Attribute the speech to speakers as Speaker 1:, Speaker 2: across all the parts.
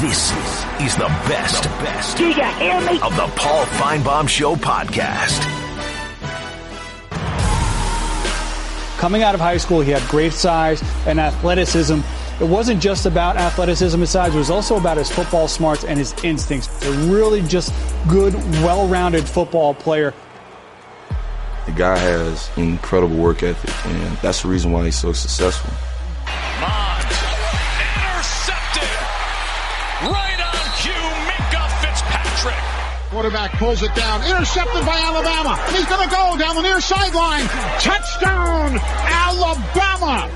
Speaker 1: This is the best
Speaker 2: Do you hear me?
Speaker 1: of the Paul Finebaum Show podcast.
Speaker 3: Coming out of high school, he had great size and athleticism. It wasn't just about athleticism and size. It was also about his football smarts and his instincts. A really just good, well-rounded football player.
Speaker 4: The guy has incredible work ethic, and that's the reason why he's so successful.
Speaker 5: Intercepted! Right on cue, Minkah Fitzpatrick.
Speaker 6: Quarterback pulls it down, intercepted by Alabama. He's going to go down the near sideline. Touchdown, Alabama!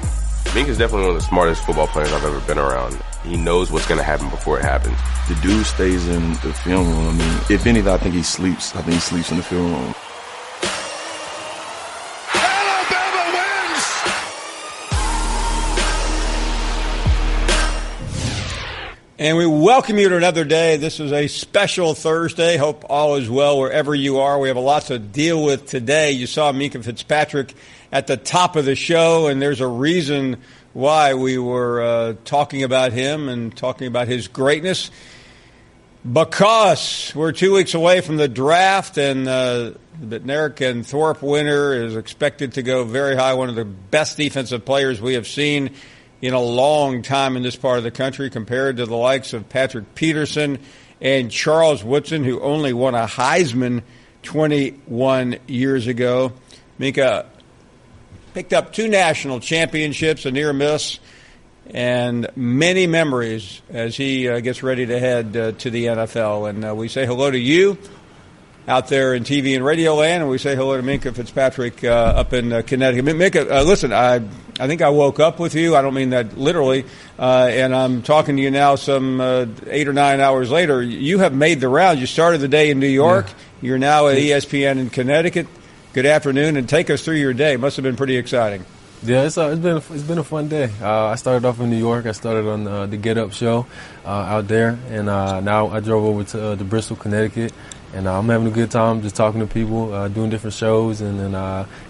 Speaker 7: Minkah's definitely one of the smartest football players I've ever been around. He knows what's going to happen before it happens.
Speaker 4: The dude stays in the film room. I mean, if anything, I think he sleeps. I think he sleeps in the film room.
Speaker 8: And we welcome you to another day. This is a special Thursday. Hope all is well wherever you are. We have a lot to deal with today. You saw Minkah Fitzpatrick at the top of the show, and there's a reason why we were talking about him and talking about his greatness. Because we're 2 weeks away from the draft, and the Bednarik and Thorpe winner is expected to go very high, one of the best defensive players we have seen in a long time in this part of the country, compared to the likes of Patrick Peterson and Charles Woodson, who only won a Heisman 21 years ago. Minkah picked up 2 national championships, a near miss, and many memories as he gets ready to head to the NFL. And we say hello to you out there in TV and radio land, and we say hello to Minkah Fitzpatrick up in Connecticut. Minkah, listen, I think I woke up with you. I don't mean that literally. And I'm talking to you now some 8 or 9 hours later. You have made the rounds. You started the day in New York. Yeah. You're now at ESPN in Connecticut. Good afternoon, and take us through your day. Must have been pretty exciting.
Speaker 9: Yeah, it's been a fun day. I started off in New York. I started on the Get Up show out there, and now I drove over to Bristol, Connecticut. And I'm having a good time just talking to people, doing different shows, and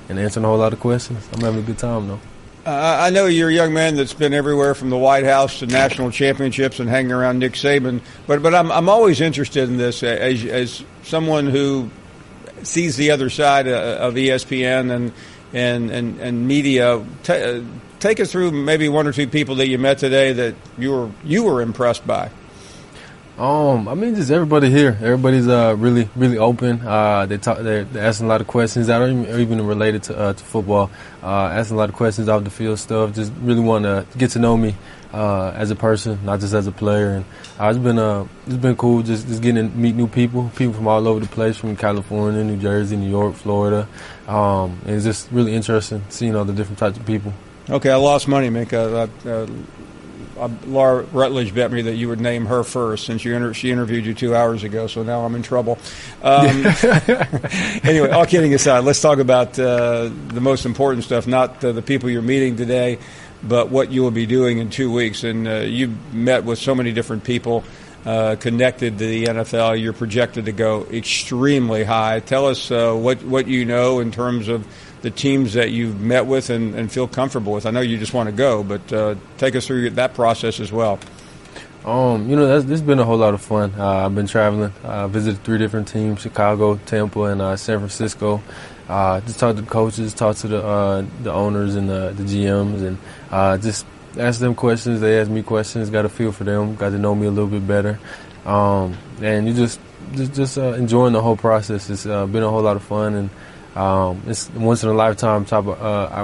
Speaker 9: answering a whole lot of questions. I'm having a good time, though.
Speaker 8: I know you're a young man that's been everywhere from the White House to national championships and hanging around Nick Saban. But I'm always interested in this as someone who sees the other side of ESPN and media. Take us through maybe 1 or 2 people that you met today that you were impressed by.
Speaker 9: I mean, just everybody here. Everybody's really, really open. They're asking a lot of questions that are even related to football. Asking a lot of questions off the field stuff. Just really want to get to know me as a person, not just as a player. And it's been cool just getting to meet new people from all over the place, from California, New Jersey, New York, Florida. And it's just really interesting seeing all the different types of people. Okay,
Speaker 8: I lost money, Minkah. Laura Rutledge bet me that you would name her first, since she interviewed you 2 hours ago, so now I'm in trouble. Anyway, all kidding aside, let's talk about the most important stuff, not the people you're meeting today, but what you will be doing in 2 weeks. And you've met with so many different people connected to the NFL. You're projected to go extremely high. Tell us what you know in terms of the teams that you've met with and feel comfortable with. I know you just want to go, but take us through that process as well.
Speaker 9: This has been a whole lot of fun. I've been traveling. I visited 3 different teams: Chicago, Tampa, and San Francisco. Just talked to the coaches, talked to the owners and the GMs, and just asked them questions. They asked me questions. Got a feel for them. Got to know me a little bit better. And you just enjoying the whole process. It's been a whole lot of fun, and it's once in a lifetime type of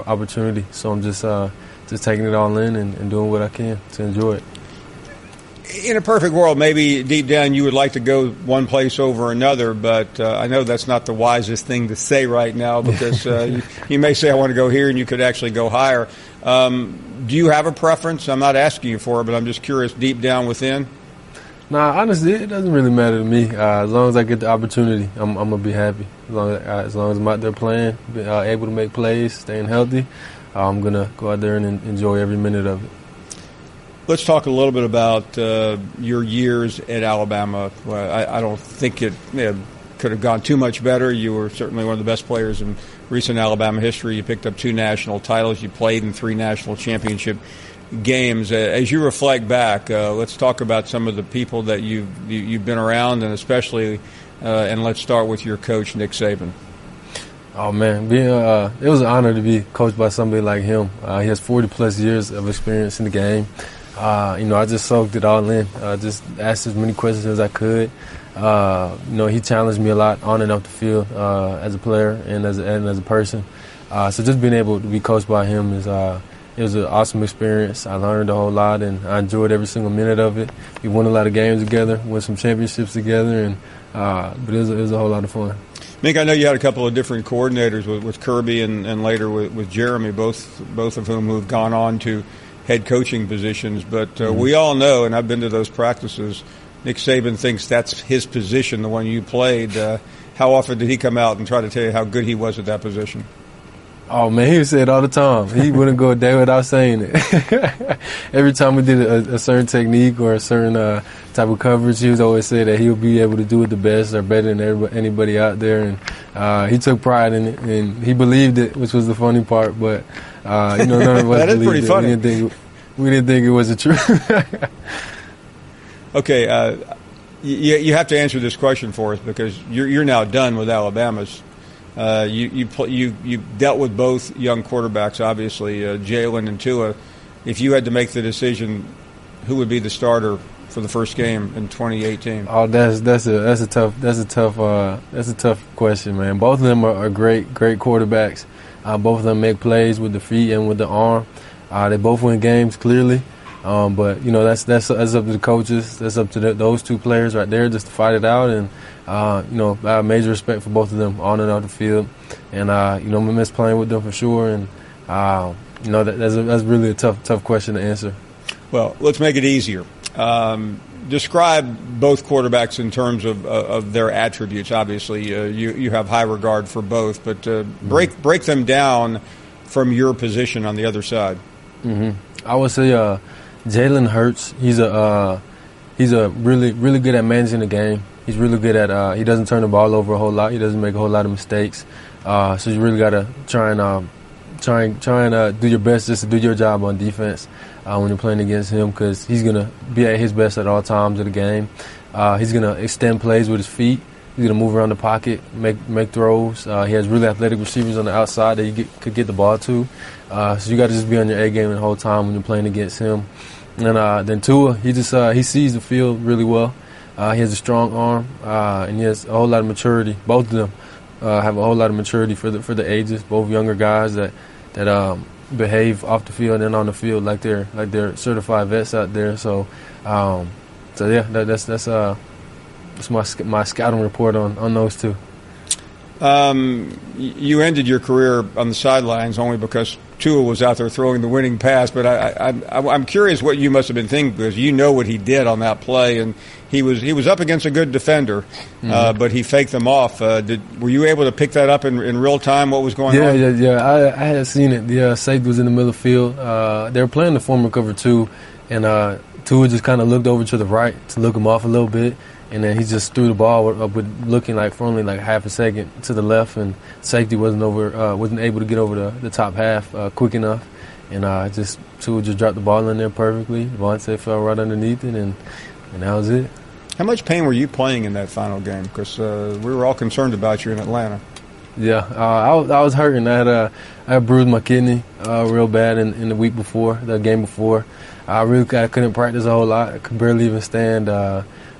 Speaker 9: opportunity. So I'm just taking it all in and doing what I can to enjoy it.
Speaker 8: In a perfect world, maybe deep down you would like to go one place over another, but I know that's not the wisest thing to say right now, because you may say I want to go here and you could actually go higher. Do you have a preference? I'm not asking you for it, but I'm just curious deep down within.
Speaker 9: Nah, honestly, it doesn't really matter to me. As long as I get the opportunity, I'm going to be happy. As long as I'm out there playing, able to make plays, staying healthy, I'm going to go out there and enjoy every minute of it.
Speaker 8: Let's talk a little bit about your years at Alabama. I don't think it could have gone too much better. You were certainly one of the best players in recent Alabama history. You picked up 2 national titles. You played in 3 national championship games. As you reflect back, let's talk about some of the people that you've been around, and especially, and let's start with your coach, Nick Saban.
Speaker 9: Oh man, it was an honor to be coached by somebody like him. He has 40+ years of experience in the game. I just soaked it all in. Just asked as many questions as I could. He challenged me a lot on and off the field as a player and as a person. So just being able to be coached by him it was an awesome experience. I learned a whole lot, and I enjoyed every single minute of it. We won a lot of games together, won some championships together, but it was a whole lot of fun.
Speaker 8: Mink, I know you had a couple of different coordinators with Kirby and later with Jeremy, both of whom have gone on to head coaching positions. But we all know, and I've been to those practices, Nick Saban thinks that's his position, the one you played. How often did he come out and try to tell you how good he was at that position?
Speaker 9: Oh, man, he would say it all the time. He wouldn't go a day without saying it. Every time we did a certain technique or a certain type of coverage, he would always say that he would be able to do it the best or better than anybody out there. And he took pride in it, and he believed it, which was the funny part. But, none of us
Speaker 8: that is
Speaker 9: believed
Speaker 8: pretty
Speaker 9: it.
Speaker 8: funny.
Speaker 9: We didn't think it was the truth.
Speaker 8: Okay, you have to answer this question for us because you're now done with Alabama's. You dealt with both young quarterbacks, obviously, Jalen and Tua. If you had to make the decision, who would be the starter for the first game in 2018?
Speaker 9: Oh, that's a tough question, man. Both of them are great quarterbacks. Both of them make plays with the feet and with the arm. They both win games clearly. But that's up to the coaches. That's up to those two players right there just to fight it out. And I have major respect for both of them on and off the field. And we miss playing with them for sure. And that's really a tough question to answer.
Speaker 8: Well, let's make it easier. Describe both quarterbacks in terms of their attributes. Obviously, you have high regard for both, but break them down from your position on the other side.
Speaker 9: Mm-hmm. I would say Jalen Hurts. He's a really good at managing the game. He's really good at he doesn't turn the ball over a whole lot. He doesn't make a whole lot of mistakes. So you really got to try and do your best just to do your job on defense when you're playing against him, because he's gonna be at his best at all times of the game. He's gonna extend plays with his feet. He's gonna move around the pocket, make throws. He has really athletic receivers on the outside that you could get the ball to. So you got to just be on your A game the whole time when you're playing against him. And then Tua, he sees the field really well. He has a strong arm, and he has a whole lot of maturity. Both of them have a whole lot of maturity for the ages. Both younger guys that behave off the field and on the field like they're certified vets out there. So yeah, that's my scouting report on those two.
Speaker 8: You ended your career on the sidelines only because Tua was out there throwing the winning pass, but I'm curious what you must have been thinking, because you know what he did on that play, and he was up against a good defender, but he faked them off. Were you able to pick that up in real time, what was going on?
Speaker 9: Yeah. I had seen it. The safety was in the middle of the field. They were playing the former cover 2, and Tua just kind of looked over to the right to look him off a little bit. And then he just threw the ball up with looking like for only like half a second to the left, and safety wasn't able to get over the top half quick enough, and Tua just dropped the ball in there perfectly. Devontae fell right underneath it, and that was it.
Speaker 8: How much pain were you playing in that final game? Because we were all concerned about you in Atlanta.
Speaker 9: Yeah, I was hurting. I had bruised my kidney real bad in the week before, the game before. I couldn't practice a whole lot. I could barely even stand.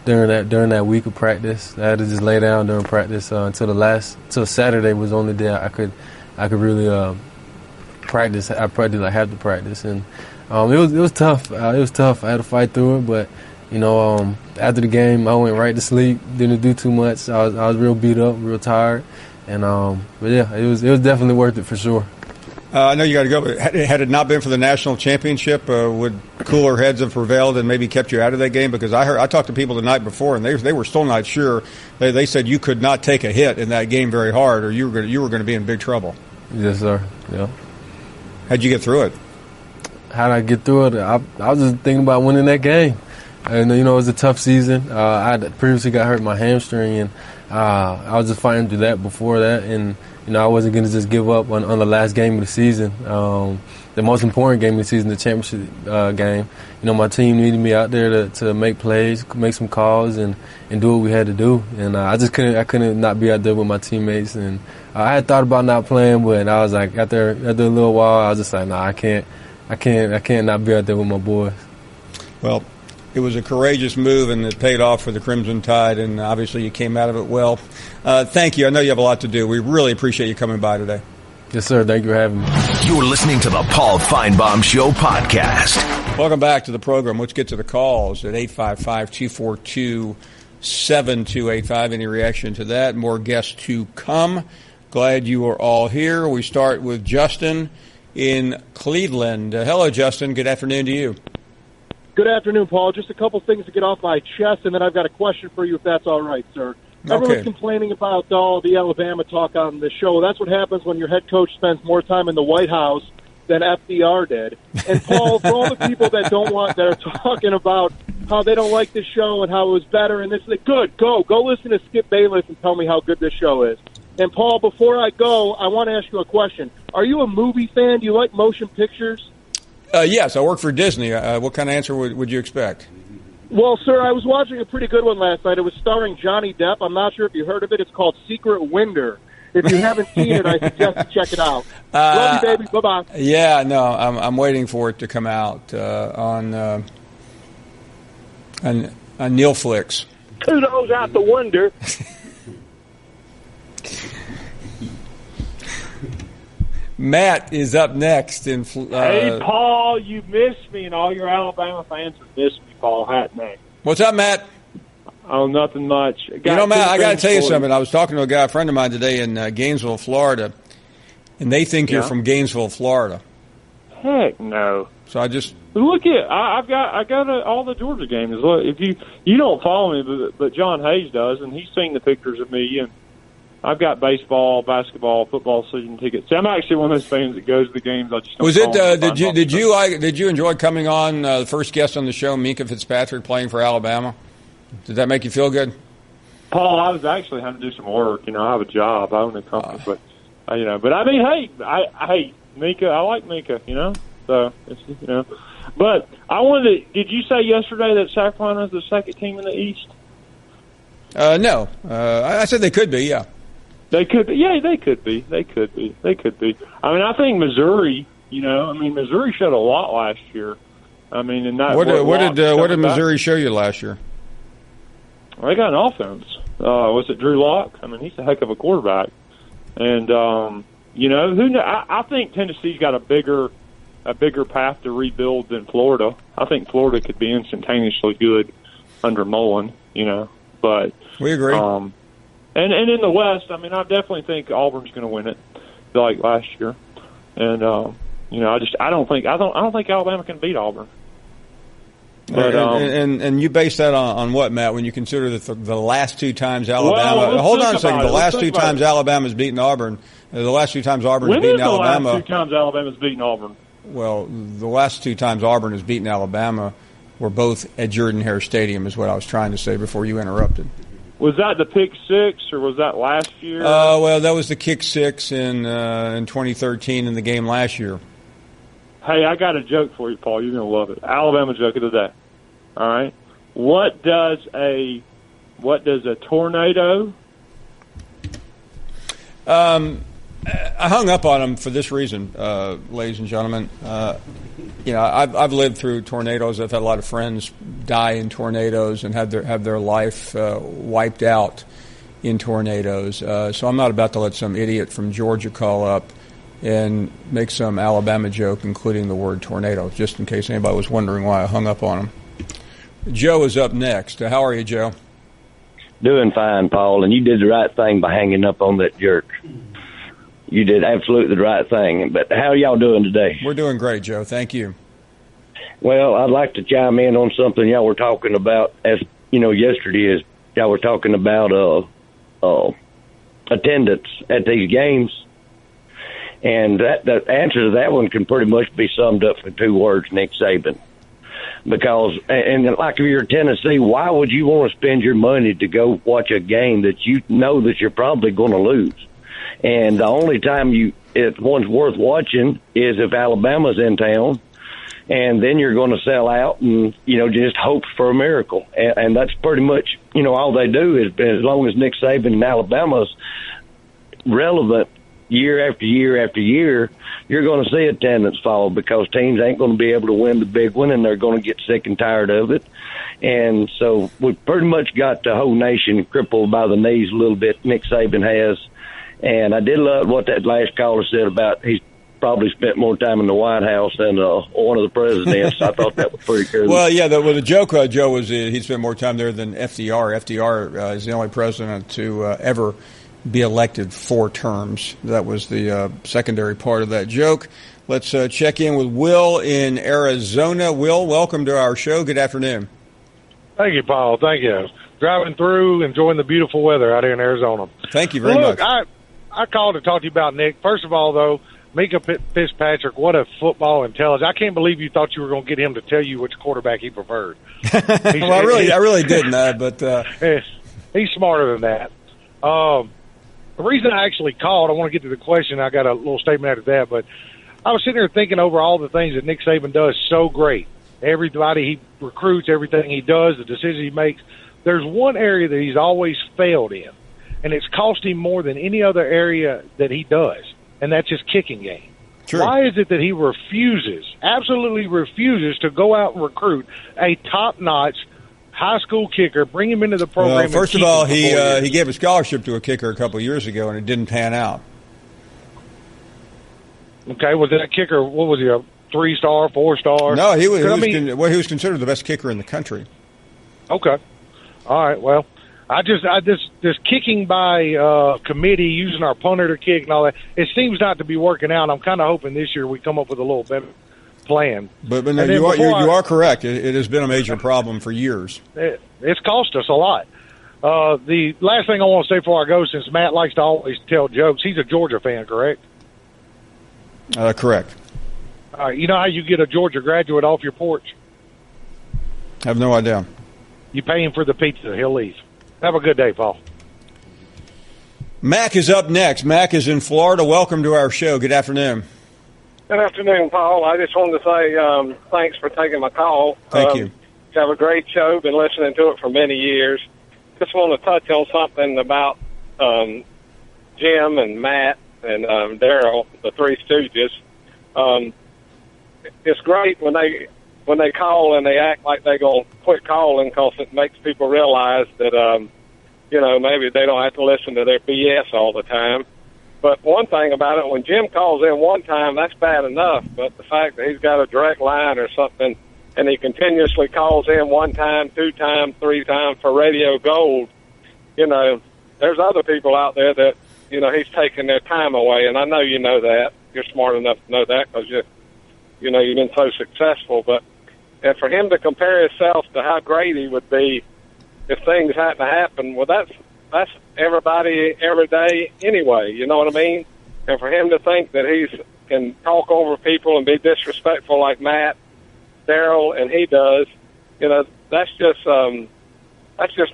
Speaker 9: During that week of practice, I had to just lay down during practice until Saturday was the only day I could really practice. I practiced like half the practice, and it was tough. It was tough. I had to fight through it, but after the game, I went right to sleep. Didn't do too much. I was real beat up, real tired, and but yeah, it was definitely worth it for sure.
Speaker 8: I know you got to go, but had it not been for the national championship, would cooler heads have prevailed and maybe kept you out of that game? Because I talked to people the night before, and they were still not sure. They said you could not take a hit in that game very hard, or you were going to be in big trouble.
Speaker 9: Yes, sir. Yeah.
Speaker 8: How'd you get through it?
Speaker 9: How'd I get through it? I was just thinking about winning that game. And it was a tough season. I had previously got hurt my hamstring, and I was just fighting through that before that, and I wasn't going to just give up on the last game of the season. the most important game of the season, the championship game. You know, my team needed me out there to make plays, make some calls, and do what we had to do. And I couldn't not be out there with my teammates. And I had thought about not playing, but I was like, after a little while, I was just like, nah, I can't not be out there with my boys.
Speaker 8: Well, it was a courageous move, and it paid off for the Crimson Tide, and obviously you came out of it well. Thank you. I know you have a lot to do. We really appreciate you coming by today.
Speaker 9: Yes, sir. Thank you for having me.
Speaker 1: You're listening to the Paul Finebaum Show podcast.
Speaker 8: Welcome back to the program. Let's get to the calls at 855-242-7285. Any reaction to that? More guests to come. Glad you are all here. We start with Justin in Cleveland. Hello, Justin. Good afternoon to you.
Speaker 2: Good afternoon, Paul. Just a couple things to get off my chest, and then I've got a question for you, if that's all right, sir. Everyone's complaining about all the Alabama talk on the show. That's what happens when your head coach spends more time in the White House than FDR did. And, Paul, for all the people that are talking about how they don't like this show and how it was better and this, good, go listen to Skip Bayless and tell me how good this show is. And, Paul, before I go, I want to ask you a question. Are you a movie fan? Do you like motion pictures?
Speaker 8: Yes, I work for Disney. What kind of answer would you expect?
Speaker 2: Well, sir, I was watching a pretty good one last night. It was starring Johnny Depp. I'm not sure if you heard of it. It's called Secret Winder. If you haven't seen it, I suggest you check it out. Love you, baby. Bye-bye.
Speaker 8: Yeah, no, I'm waiting for it to come out on Neilflix.
Speaker 2: Kudos out the wonder.
Speaker 8: Matt is up next.
Speaker 10: Hey, Paul, you missed me, and all your Alabama fans have missed me, Paul Hatney.
Speaker 8: What's up, Matt?
Speaker 10: Oh, nothing much.
Speaker 8: Matt, I got to tell you something. I was talking to a friend of mine today in Gainesville, Florida, and they think you're from Gainesville, Florida.
Speaker 10: Heck no.
Speaker 8: So I just
Speaker 10: look at I got all the Georgia games. Look, if you don't follow me, but John Hayes does, and he's seen the pictures of me, and I've got baseball, basketball, football season tickets. See, I'm actually one of those fans that goes to the games. I just don't
Speaker 8: was it? Did you enjoy coming on the first guest on the show, Minkah Fitzpatrick, playing for Alabama? Did that make you feel good?
Speaker 10: Paul, I was actually having to do some work. You know, I have a job. I own a company, but I mean, hey, I Minkah. I like Minkah. You know, so it's But I wanted to. Did you say yesterday that South Carolina is the second team in the East?
Speaker 8: No, I said they could be. Yeah.
Speaker 10: They could be. Yeah, they could be. They could be. I mean, I think Missouri. Missouri showed a lot last year. I mean, and that. What
Speaker 8: did Missouri show you last year?
Speaker 10: Well, they got an offense. Was it Drew Lock? I mean, he's a heck of a quarterback. And I think Tennessee's got a bigger path to rebuild than Florida. I think Florida could be instantaneously good under Mullen. But
Speaker 8: we agree.
Speaker 10: And in the West, I mean, I definitely think Auburn's going to win it, like last year. And I don't think Alabama can beat Auburn. But,
Speaker 8: and you base that on what, Matt? When you consider that the last two times Alabama, hold on a second. The last two times Alabama's beaten Auburn, the last two times Auburn's beaten Alabama.
Speaker 10: The last two times Alabama's beaten Auburn?
Speaker 8: Well, the last two times Auburn has beaten Alabama were both at Jordan-Hare Stadium, is what I was trying to say before you interrupted.
Speaker 10: Was that the pick six, or was that last year?
Speaker 8: Well, that was the kick six in 2013 in the game last year.
Speaker 10: Hey, I got a joke for you, Paul. You're going to love it. Alabama joke of the day. All right. What does a tornado?
Speaker 8: I hung up on him for this reason, ladies and gentlemen. I've lived through tornadoes. I've had a lot of friends die in tornadoes and have their life wiped out in tornadoes. So I'm not about to let some idiot from Georgia call up and make some Alabama joke, including the word tornado, just in case anybody was wondering why I hung up on him. Joe is up next. How are you, Joe?
Speaker 11: Doing fine, Paul, and you did the right thing by hanging up on that jerk. You did absolutely the right thing. But how are y'all doing today?
Speaker 8: We're doing great, Joe. Thank you.
Speaker 11: Well, I'd like to chime in on something y'all were talking about. As you know, yesterday, y'all were talking about attendance at these games. And the answer to that one can pretty much be summed up in two words: Nick Saban. Because, and like if you're Tennessee, why would you want to spend your money to go watch a game that you know that you're probably going to lose? And the only time one's worth watching is if Alabama's in town, and then you're going to sell out and, just hope for a miracle. And that's pretty much, all they do is, as long as Nick Saban and Alabama's relevant year after year after year, you're going to see attendance fall because teams ain't going to be able to win the big one, and they're going to get sick and tired of it. And so we've pretty much got the whole nation crippled by the knees a little bit, Nick Saban has. And I did love what that last caller said about he's probably spent more time in the White House than one of the presidents. I thought that was pretty cool.
Speaker 8: Well, yeah, the joke, Joe, was he spent more time there than FDR. FDR is the only president to ever be elected 4 terms. That was the secondary part of that joke. Let's check in with Will in Arizona. Will, welcome to our show. Good afternoon.
Speaker 12: Thank you, Paul. Thank you. Driving through, enjoying the beautiful weather out here in Arizona.
Speaker 8: Thank you very much.
Speaker 12: I called to talk to you about Nick. First of all, though, Minkah Fitzpatrick, what a football intelligence. I can't believe you thought you were going to get him to tell you which quarterback he preferred.
Speaker 8: Well, I really didn't, but
Speaker 12: he's smarter than that. The reason I actually called, I want to get to the question. I got a little statement after that, but I was sitting there thinking over all the things that Nick Saban does so great. Everybody he recruits, everything he does, the decisions he makes. There's one area that he's always failed in, and it's cost him more than any other area that he does, and that's his kicking game.
Speaker 8: True.
Speaker 12: Why is it that he absolutely refuses to go out and recruit a top-notch high school kicker, bring him into the program?
Speaker 8: Well, first of all, he gave a scholarship to a kicker a couple of years ago, and it didn't pan out.
Speaker 12: Okay, was that kicker, what was he, a 3-star, 4-star?
Speaker 8: No, he was considered the best kicker in the country.
Speaker 12: Okay. All right, well, this kicking by committee, using our punter to kick and all that, it seems not to be working out. I'm kind of hoping this year we come up with a little better plan.
Speaker 8: But no, you are correct. It has been a major problem for years.
Speaker 12: It's cost us a lot. The last thing I want to say before I go, since Matt likes to always tell jokes, he's a Georgia fan, correct?
Speaker 8: Correct.
Speaker 12: You know how you get a Georgia graduate off your porch?
Speaker 8: I have no idea.
Speaker 12: You pay him for the pizza, he'll leave. Have a good day, Paul.
Speaker 8: Mac is up next. Mac is in Florida. Welcome to our show. Good afternoon.
Speaker 13: Good afternoon, Paul. I just wanted to say thanks for taking my call.
Speaker 8: Thank you.
Speaker 13: You have a great show. Been listening to it for many years. Just want to touch on something about Jim and Matt and Daryl, the Three Stooges. It's great when they call and they act like they're going to quit calling because it makes people realize that, maybe they don't have to listen to their BS all the time. But one thing about it, when Jim calls in one time, that's bad enough. But the fact that he's got a direct line or something and he continuously calls in 1 time, 2 times, 3 times for Radio Gold, there's other people out there that, he's taking their time away. And I know you know that. You're smart enough to know that because you've been so successful. But and for him to compare himself to how great he would be if things hadn't happened, well, that's everybody every day anyway. You know what I mean? And for him to think that he can talk over people and be disrespectful like Matt, Daryl, and he does, that's just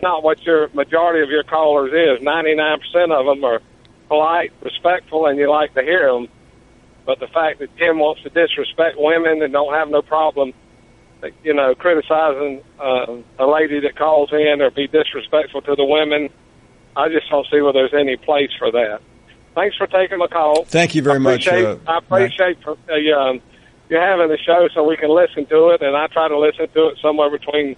Speaker 13: not what your majority of your callers is. 99% of them are polite, respectful, and you like to hear them. But the fact that Jim wants to disrespect women and don't have no problem, criticizing a lady that calls in or be disrespectful to the women, I just don't see where there's any place for that. Thanks for taking my call.
Speaker 8: Thank you very much.
Speaker 13: I appreciate you having the show so we can listen to it, and I try to listen to it somewhere between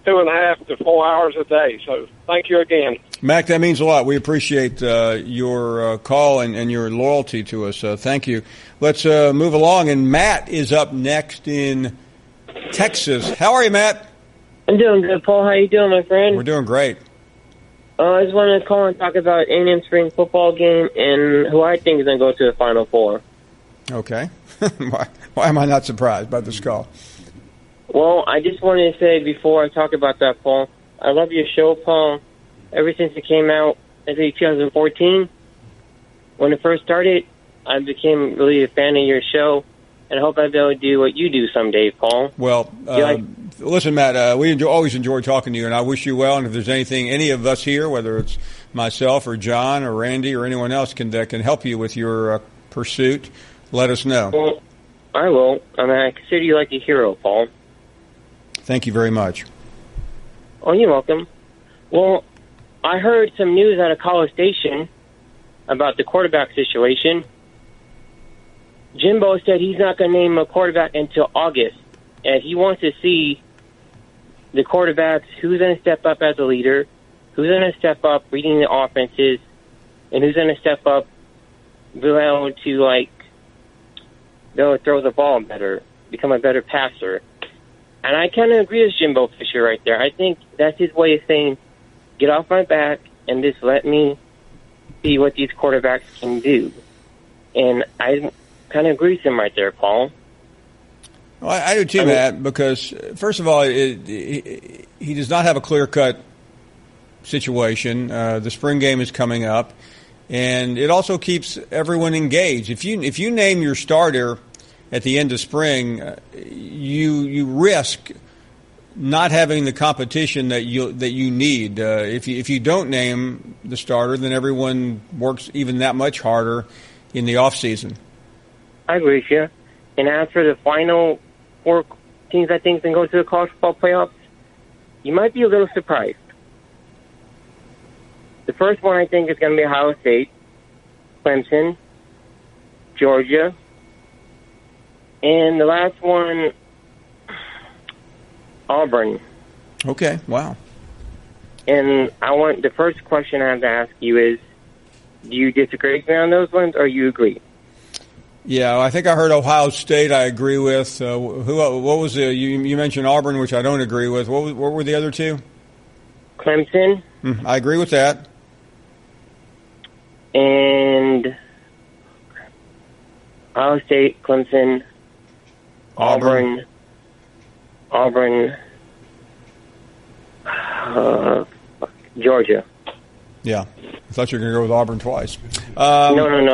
Speaker 13: 2.5 to 4 hours a day. So thank you again.
Speaker 8: Mac, that means a lot. We appreciate your call and your loyalty to us. Thank you. Let's move along, and Matt is up next in Texas. How are you, Matt?
Speaker 14: I'm doing good, Paul. How you doing, my friend?
Speaker 8: We're doing great.
Speaker 14: I just wanted to call and talk about A&M spring football game and who I think is going to go to the Final Four.
Speaker 8: Okay. Why am I not surprised by this call?
Speaker 14: Well, I just wanted to say before I talk about that, Paul, I love your show, Paul. Ever since it came out, I think 2014, when it first started, I became really a fan of your show. and I hope I'll be able to do what you do someday, Paul.
Speaker 8: Well, listen, Matt, we always enjoy talking to you, and I wish you well. And if there's anything any of us here, whether it's myself or John or Randy or anyone else that can help you with your pursuit, let us know.
Speaker 14: Well, I will. I mean, I consider you like a hero, Paul.
Speaker 8: Thank you very much.
Speaker 14: Oh, you're welcome. Well, I heard some news out of College Station about the quarterback situation. Jimbo said he's not going to name a quarterback until August, and he wants to see the quarterbacks, who's going to step up as a leader, who's going to step up reading the offenses, and who's going to step up being able to, throw the ball better, become a better passer. And I kind of agree with Jimbo Fisher right there. I think that's his way of saying, get off my back and just let me see what these quarterbacks can do. And I kind of agree with him right there, Paul.
Speaker 8: Well, I do too, Matt, because, first of all, he does not have a clear-cut situation. The spring game is coming up, and it also keeps everyone engaged. If you name your starter at the end of spring, you risk not having the competition that you need. If you don't name the starter, then everyone works even that much harder in the off season.
Speaker 14: I agree with you. And as for the final 4 teams I think can go to the college football playoffs, you might be a little surprised. The first one I think is going to be Ohio State, Clemson, Georgia, and the last one, Auburn.
Speaker 8: Okay, wow.
Speaker 14: And the first question I have to ask you is, do you disagree with me on those ones, or you agree?
Speaker 8: Yeah, I think I heard Ohio State I agree with. What was you mentioned Auburn, which I don't agree with. What were the other two?
Speaker 14: Clemson.
Speaker 8: I agree with that.
Speaker 14: And Ohio State, Clemson, Auburn, Georgia.
Speaker 8: Yeah. I thought you were going to go with Auburn twice.
Speaker 14: No. I'm only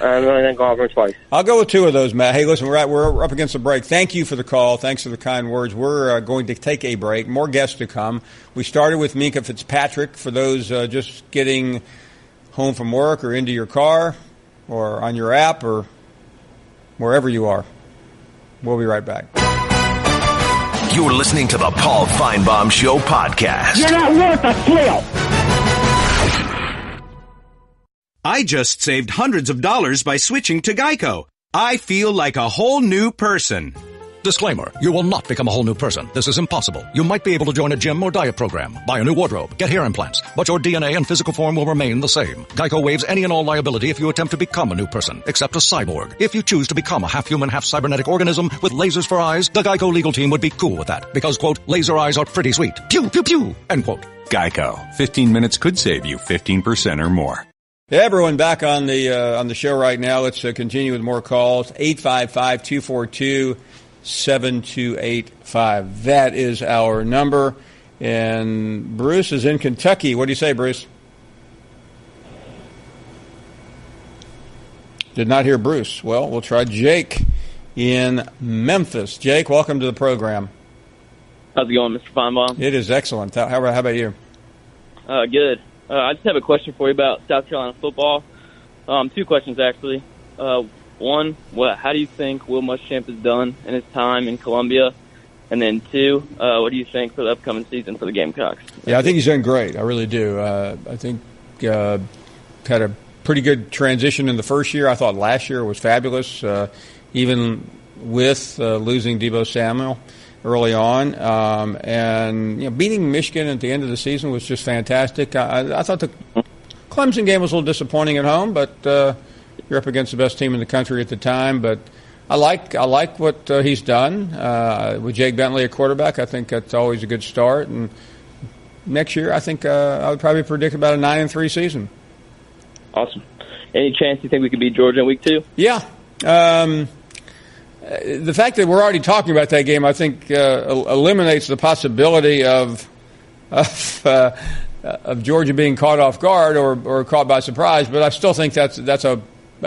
Speaker 14: going to go Auburn twice.
Speaker 8: I'll go with 2 of those, Matt. Hey, listen, we're up against the break. Thank you for the call. Thanks for the kind words. We're going to take a break. More guests to come. We started with Minkah Fitzpatrick. For those just getting home from work or into your car or on your app or wherever you are. We'll be right back.
Speaker 1: You're listening to the Paul Finebaum Show podcast.
Speaker 6: You're not worth a flail.
Speaker 15: I just saved hundreds of dollars by switching to Geico. I feel like a whole new person.
Speaker 16: Disclaimer, you will not become a whole new person. This is impossible. You might be able to join a gym or diet program, buy a new wardrobe, get hair implants, but your DNA and physical form will remain the same. Geico waives any and all liability if you attempt to become a new person, except a cyborg. If you choose to become a half-human, half-cybernetic organism with lasers for eyes, the Geico legal team would be cool with that, because, quote, laser eyes are pretty sweet. Pew, pew, pew, end quote.
Speaker 17: Geico. 15 minutes could save you 15% or more.
Speaker 8: Hey, everyone, back on the show right now. Let's continue with more calls. 855-242-7285. That is our number. And Bruce is in Kentucky. What do you say, Bruce? Did not hear Bruce. Well, we'll try Jake in Memphis. Jake, welcome to the program.
Speaker 18: How's it going, Mr. Finebaum?
Speaker 8: It is excellent. How about you?
Speaker 18: Good. I just have a question for you about South Carolina football. 2 questions, actually. One, how do you think Will Muschamp has done in his time in Columbia? And then 2, what do you think for the upcoming season for the Gamecocks?
Speaker 8: Yeah, I think he's done great. I really do. I think had a pretty good transition in the first year. I thought last year was fabulous, even with losing Deebo Samuel early on, and beating Michigan at the end of the season was just fantastic. I thought the Clemson game was a little disappointing at home, but you're up against the best team in the country at the time. But I like what he's done with Jake Bentley at quarterback. I think that's always a good start. And next year, I think I would probably predict about a 9-3 season.
Speaker 18: Awesome. Any chance you think we could beat Georgia in week 2?
Speaker 8: Yeah. The fact that we're already talking about that game, I think, eliminates the possibility of Georgia being caught off guard or caught by surprise. But I still think that's a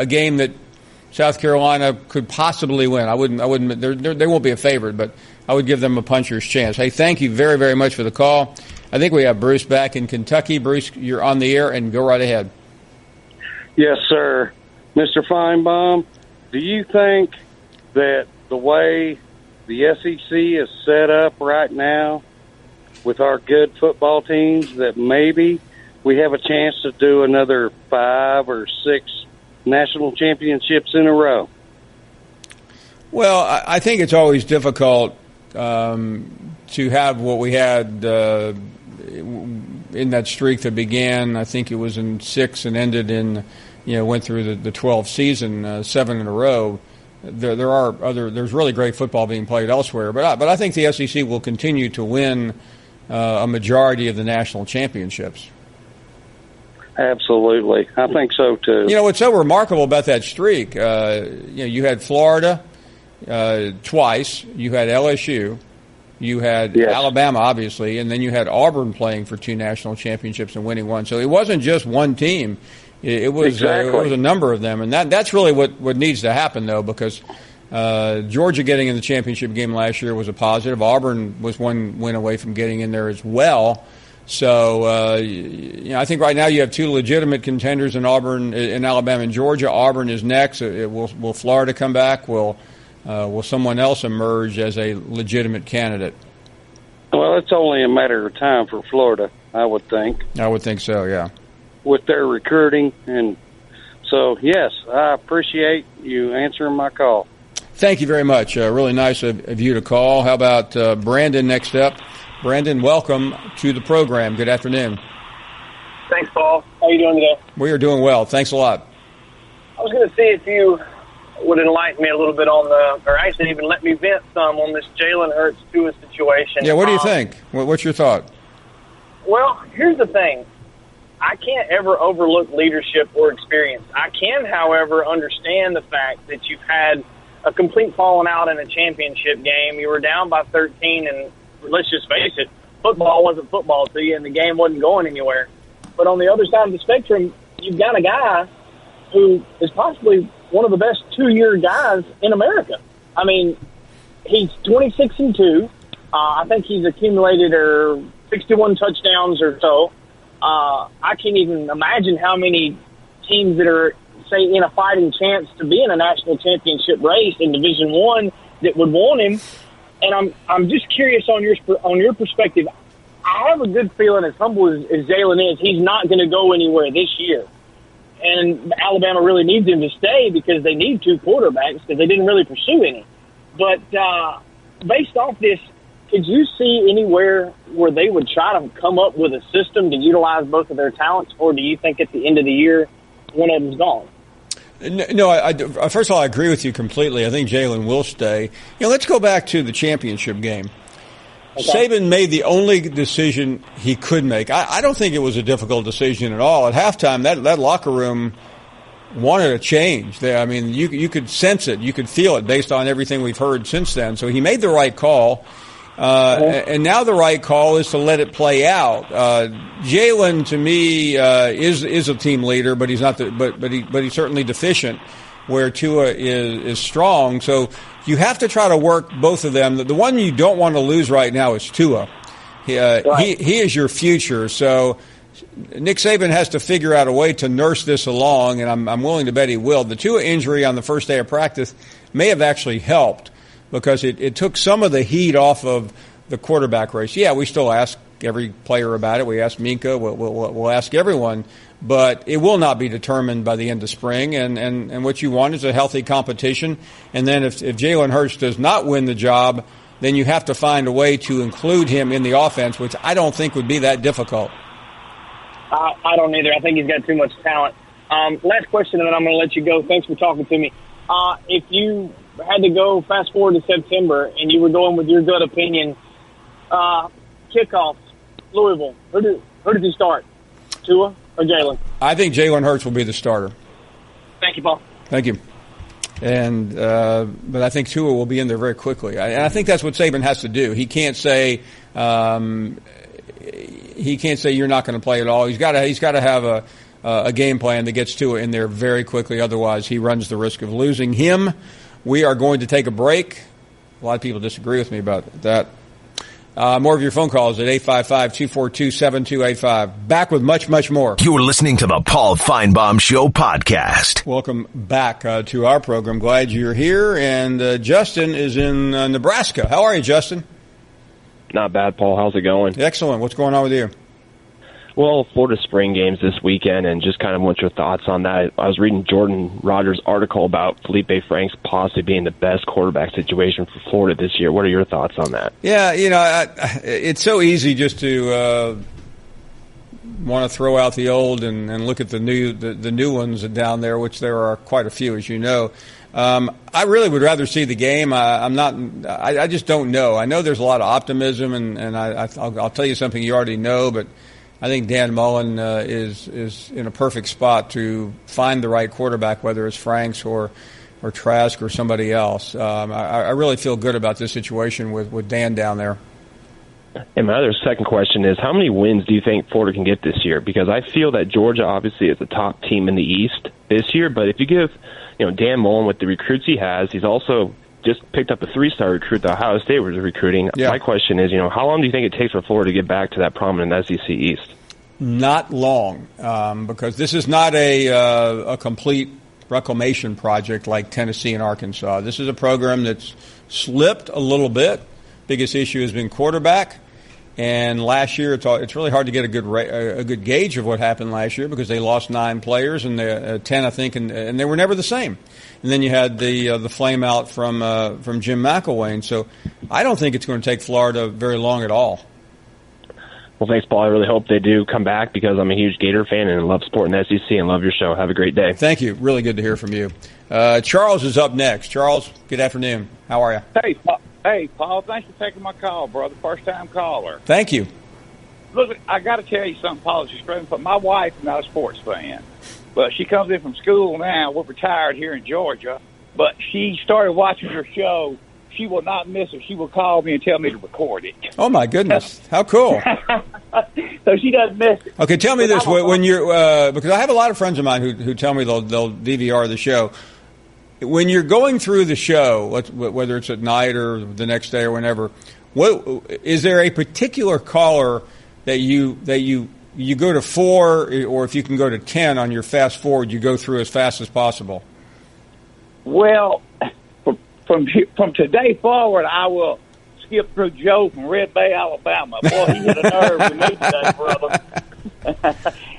Speaker 8: game that South Carolina could possibly win. I wouldn't. They won't be a favorite, but I would give them a puncher's chance. Hey, thank you very, very much for the call. I think we have Bruce back in Kentucky. Bruce, you're on the air, and go right ahead.
Speaker 19: Yes, sir. Mr. Finebaum, do you think that the way the SEC is set up right now with our good football teams that maybe we have a chance to do another 5 or 6 national championships in a row?
Speaker 8: Well, I think it's always difficult to have what we had in that streak that began, I think it was in 6 and ended in, went through the 12th season, 7 in a row. There's really great football being played elsewhere, but I think the SEC will continue to win a majority of the national championships.
Speaker 19: Absolutely. I think so, too.
Speaker 8: What's so remarkable about that streak, you had Florida twice, you had LSU, you had Alabama, obviously, and then you had Auburn playing for 2 national championships and winning one. So it wasn't just one team. It was a number of them. And that's really what needs to happen, though, because Georgia getting in the championship game last year was a positive. Auburn was one win away from getting in there as well. So, I think right now you have 2 legitimate contenders in Auburn, in Alabama and Georgia. Auburn is next. Will Florida come back? Will someone else emerge as a legitimate candidate?
Speaker 19: Well, it's only a matter of time for Florida, I would think.
Speaker 8: I would think so, yeah.
Speaker 19: With their recruiting. And so, yes, I appreciate you answering my call.
Speaker 8: Thank you very much. Really nice of you to call. How about Brandon next up? Brandon, welcome to the program. Good afternoon.
Speaker 20: Thanks, Paul. How are you doing today?
Speaker 8: We are doing well. Thanks a lot.
Speaker 20: I was going to see if you would enlighten me a little bit or actually even let me vent some on this Jalen Hurts Tua situation.
Speaker 8: Yeah, what do you think? What's your thought?
Speaker 20: Well, here's the thing. I can't ever overlook leadership or experience. I can, however, understand the fact that you've had a complete falling out in a championship game. You were down by 13, and let's just face it, football wasn't football to you, and the game wasn't going anywhere. But on the other side of the spectrum, you've got a guy who is possibly one of the best 2-year guys in America. I mean, he's 26-2. I think he's accumulated 61 touchdowns or so. I can't even imagine how many teams that are, say, in a fighting chance to be in a national championship race in Division I that would want him. And I'm just curious on your perspective. I have a good feeling, as humble as Jalen is, he's not going to go anywhere this year. And Alabama really needs him to stay because they need 2 quarterbacks because they didn't really pursue any. But based off this, could you see anywhere where they would try to come up with a system to utilize both of their talents, or do you think at the end of the year one of them's gone?
Speaker 8: No, first of all, I agree with you completely. I think Jalen will stay. Let's go back to the championship game. Okay. Saban made the only decision he could make. I don't think it was a difficult decision at all. At halftime, that locker room wanted a change. You could sense it. You could feel it based on everything we've heard since then. So he made the right call. And now the right call is to let it play out. Jalen, to me, is a team leader, but he's not. But he's certainly deficient where Tua is strong. So you have to try to work both of them. The one you don't want to lose right now is Tua. He is your future. So Nick Saban has to figure out a way to nurse this along, and I'm willing to bet he will. The Tua injury on the first day of practice may have actually helped, because it took some of the heat off of the quarterback race. Yeah, we still ask every player about it. We ask Minkah. We'll ask everyone. But it will not be determined by the end of spring. And what you want is a healthy competition. And then if Jalen Hurts does not win the job, then you have to find a way to include him in the offense, which I don't think would be that difficult.
Speaker 20: I don't either. I think he's got too much talent. Last question, and then I'm going to let you go. Thanks for talking to me. If you had to go fast forward to September and you were going with your gut opinion, kickoff, Louisville, who did you start, Tua or Jalen?
Speaker 8: I think Jalen Hurts will be the starter.
Speaker 20: Thank you, Paul.
Speaker 8: Thank you. And but I think Tua will be in there very quickly. And I think that's what Saban has to do. He can't say you're not going to play at all. He's got to have a game plan that gets Tua in there very quickly. Otherwise, he runs the risk of losing him. We are going to take a break. A lot of people disagree with me about that. More of your phone calls at 855-242-7285. Back with much, much more.
Speaker 1: You're listening to the Paul Finebaum Show podcast.
Speaker 8: Welcome back to our program. Glad you're here. And Justin is in Nebraska. How are you, Justin?
Speaker 21: Not bad, Paul. How's it going?
Speaker 8: Excellent. What's going on with you?
Speaker 21: Well, Florida spring games this weekend, and just kind of want your thoughts on that. I was reading Jordan Rogers' article about Felipe Franks possibly being the best quarterback situation for Florida this year. What are your thoughts on that?
Speaker 8: Yeah, it's so easy just to want to throw out the old and look at the new ones down there, which there are quite a few, as you know. I really would rather see the game. I just don't know. I know there's a lot of optimism, and I'll tell you something you already know, but I think Dan Mullen is in a perfect spot to find the right quarterback, whether it's Franks or Trask or somebody else. I really feel good about this situation with Dan down there.
Speaker 21: And my other second question is, how many wins do you think Florida can get this year? Because I feel that Georgia obviously is the top team in the East this year, but if you give Dan Mullen with the recruits he has, he's also just picked up a 3-star recruit that Ohio State was recruiting. Yeah. My question is, how long do you think it takes for Florida to get back to that prominent SEC East?
Speaker 8: Not long, because this is not a complete reclamation project like Tennessee and Arkansas. This is a program that's slipped a little bit. Biggest issue has been quarterback. And last year, it's really hard to get a good gauge of what happened last year because they lost 9 players and 10, I think, and they were never the same. And then you had the flame out from Jim McElwain. So I don't think it's going to take Florida very long at all.
Speaker 21: Well, thanks, Paul. I really hope they do come back because I'm a huge Gator fan and love sport in the SEC and love your show. Have a great day.
Speaker 8: Thank you. Really good to hear from you. Charles is up next. Charles, good afternoon. How are you?
Speaker 22: Hey, Paul, thanks for taking my call, brother. First-time caller.
Speaker 8: Thank you.
Speaker 22: Look, I got to tell you something, Paul. But my wife is not a sports fan, but she comes in from school now. We're retired here in Georgia, but she started watching your show. She will not miss it. She will call me and tell me to record it.
Speaker 8: Oh, my goodness. How cool.
Speaker 22: So she doesn't miss it.
Speaker 8: Okay, tell me this. When you're because I have a lot of friends of mine who tell me they'll DVR the show. When you're going through the show, whether it's at night or the next day or whenever, is there a particular caller that you go to 4, or if you can go to 10 on your fast forward, you go through as fast as possible?
Speaker 22: Well, from today forward, I will skip through Joe from Red Bay, Alabama. Boy, he hit a nerve with me today, brother.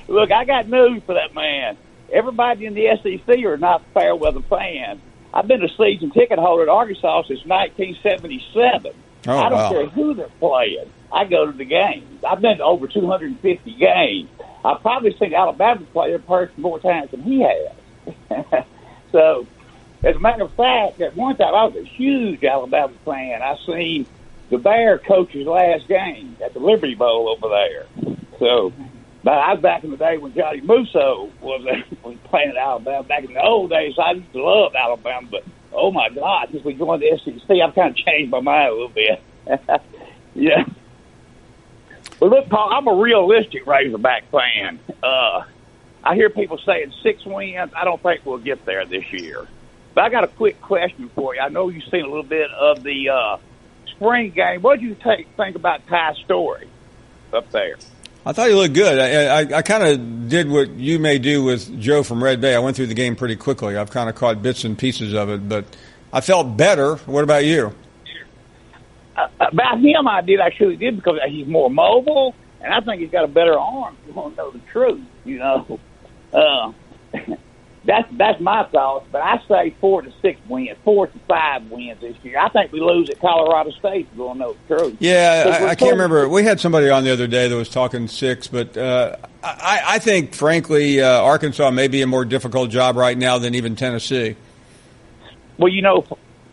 Speaker 22: Look, I got news for that man. Everybody in the SEC are not fair weather fans. I've been a season ticket holder at Arkansas since 1977. I don't care who they're playing. I go to the games. I've been to over 250 games. I've probably seen Alabama play in person more times than he has. So, as a matter of fact, at one time I was a huge Alabama fan. I seen the Bear coach's last game at the Liberty Bowl over there. So, but I was back in the day when Johnny Musso was playing at Alabama back in the old days. So I used to love Alabama, but oh my God, since we joined the SEC, I've kind of changed my mind a little bit. Yeah. Well, look, Paul, I'm a realistic Razorback fan. I hear people saying 6 wins. I don't think we'll get there this year. But I got a quick question for you. I know you've seen a little bit of the spring game. What did you think about Ty Story up there?
Speaker 8: I thought he looked good. I kind of did what you may do with Joe from Red Bay. I went through the game pretty quickly. I've kind of caught bits and pieces of it, but I felt better. What about you?
Speaker 22: About him, I truly did, because he's more mobile, and I think he's got a better arm, if you want to know the truth, That's my thoughts, but I say 4 to 6 wins, 4 to 5 wins this year. I think we lose at Colorado State, if you want to know the truth.
Speaker 8: Yeah, I can't remember. We had somebody on the other day that was talking 6, but I think, frankly, Arkansas may be a more difficult job right now than even Tennessee.
Speaker 22: Well,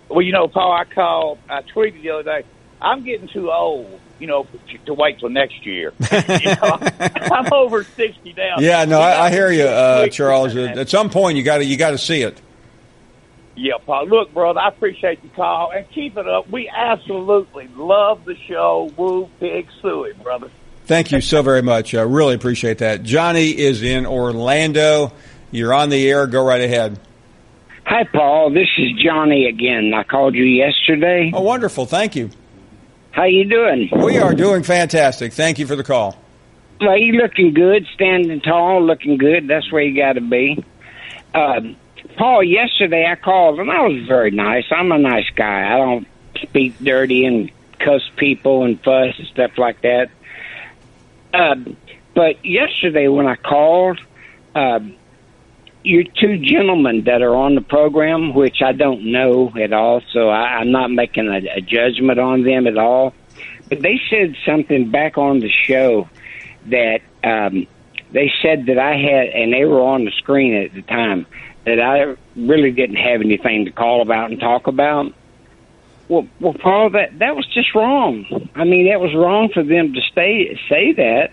Speaker 22: Paul, I tweeted the other day, I'm getting too old, to wait till next year. I'm over 60 now.
Speaker 8: Yeah, no, I hear you, Charles. At some point, you got to see it.
Speaker 22: Yeah, Paul. Look, brother, I appreciate the call, and keep it up. We absolutely love the show. Woo, pig suey, brother.
Speaker 8: Thank you so very much. I really appreciate that. Johnny is in Orlando. You're on the air. Go right ahead.
Speaker 3: Hi, Paul. This is Johnny again. I called you yesterday.
Speaker 8: Oh, wonderful. Thank you.
Speaker 3: How you doing?
Speaker 8: We are doing fantastic. Thank you for the call.
Speaker 3: Well, you looking good, standing tall, looking good. That's where you got to be. Paul, yesterday I called, and I was very nice. I'm a nice guy. I don't speak dirty and cuss people and fuss and stuff like that. But yesterday when I called, you two gentlemen that are on the program, which I don't know at all, so I'm not making a judgment on them at all. But they said something back on the show that they said that I had, and they were on the screen at the time, that I really didn't have anything to call about and talk about. Well, Paul, that was just wrong. I mean, that was wrong for them to say that,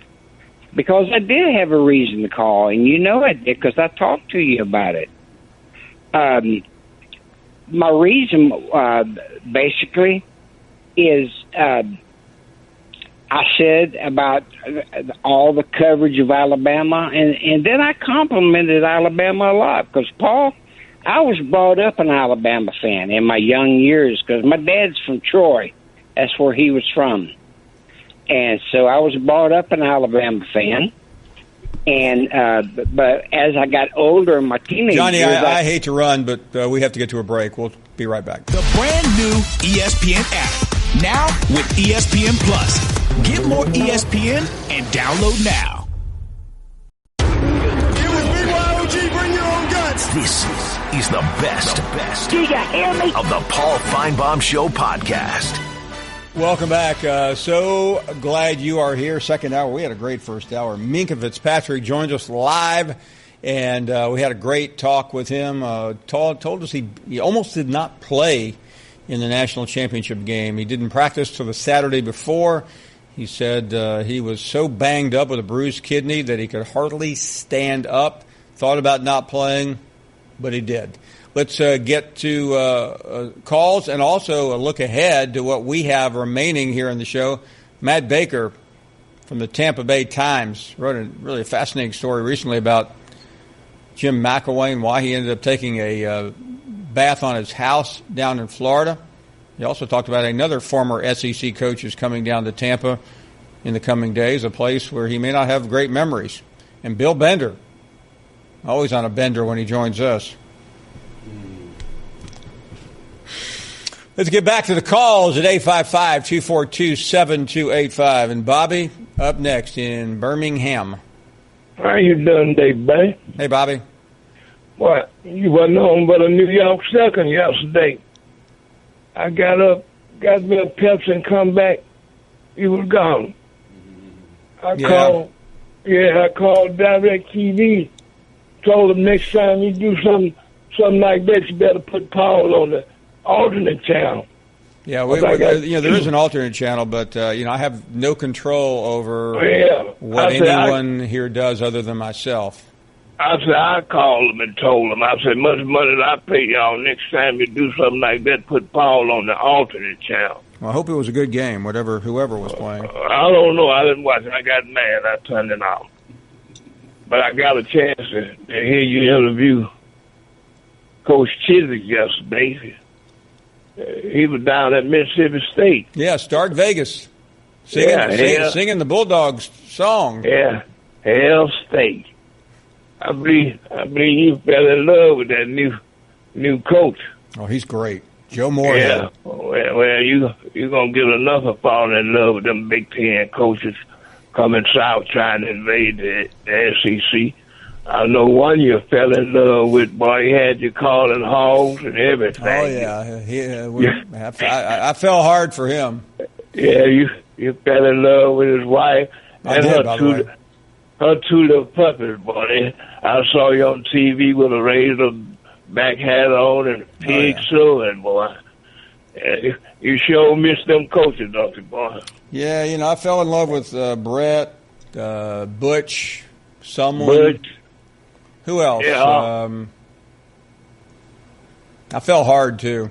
Speaker 3: because I did have a reason to call, and you know I did because I talked to you about it. My reason, basically, is I said about all the coverage of Alabama, and then I complimented Alabama a lot because, Paul, I was brought up an Alabama fan in my young years because my dad's from Troy. That's where he was from. And so I was brought up an Alabama fan. And but as I got older in my teenage
Speaker 8: Johnny,
Speaker 3: years...
Speaker 8: I hate to run, but we have to get to a break. We'll be right back.
Speaker 5: The brand new ESPN app. Now with ESPN Plus. Get more ESPN and download now.
Speaker 1: Bring your own guts. This is the best
Speaker 3: Do you hear me?
Speaker 1: of the Paul Finebaum Show podcast.
Speaker 8: Welcome back. So glad you are here. Second hour. We had a great first hour. Minkah Fitzpatrick joins us live, and we had a great talk with him. Told us he almost did not play in the national championship game. He didn't practice till the Saturday before. He said he was so banged up with a bruised kidney that he could hardly stand up. Thought about not playing, but he did. Let's get to calls and also a look ahead to what we have remaining here in the show. Matt Baker from the Tampa Bay Times wrote a really fascinating story recently about Jim McElwain, why he ended up taking a bath on his house down in Florida. He also talked about another former SEC coach who's coming down to Tampa in the coming days, a place where he may not have great memories. And Bill Bender, always on a bender when he joins us. Let's get back to the calls at 855-242-7285. And Bobby, up next in Birmingham.
Speaker 23: How you doing, Dave, buddy?
Speaker 8: Hey, Bobby.
Speaker 23: What? You wasn't home but a New York second yesterday. I got up, got me a Pepsi and come back. You was gone. I called DirecTV. Told them next time you do something like that, you better put Paul on the alternate channel.
Speaker 8: Yeah, there is an alternate channel, but I have no control over what anyone here does other than myself.
Speaker 23: I said, I called them and told them. I said, much money that I pay y'all next time you do something like that, put Paul on the alternate channel.
Speaker 8: Well, I hope it was a good game, whoever was playing.
Speaker 23: I don't know. I didn't watch it. I got mad. I turned it off. But I got a chance to hear you interview Coach Chiswick yesterday. He was down at Mississippi State.
Speaker 8: Yeah, Stark Vegas. Singing the Bulldogs song.
Speaker 23: Yeah, Hell State. I believe you fell in love with that new coach.
Speaker 8: Oh, he's great. Joe Moore.
Speaker 23: Yeah. Well, you're going to get enough of falling in love with them Big Ten coaches coming south trying to invade the SEC. I know one you fell in love with, boy. He had you calling hogs and everything.
Speaker 8: Oh, yeah. I fell hard for him.
Speaker 23: Yeah, you fell in love with his wife and her two little puppies, boy. I saw you on TV with a razor back hat on and pig sewing, boy. You sure miss them coaches, don't you, boy?
Speaker 8: Yeah, I fell in love with Brett, Butch,
Speaker 23: Butch.
Speaker 8: Who else?
Speaker 23: Yeah.
Speaker 8: I fell hard, too.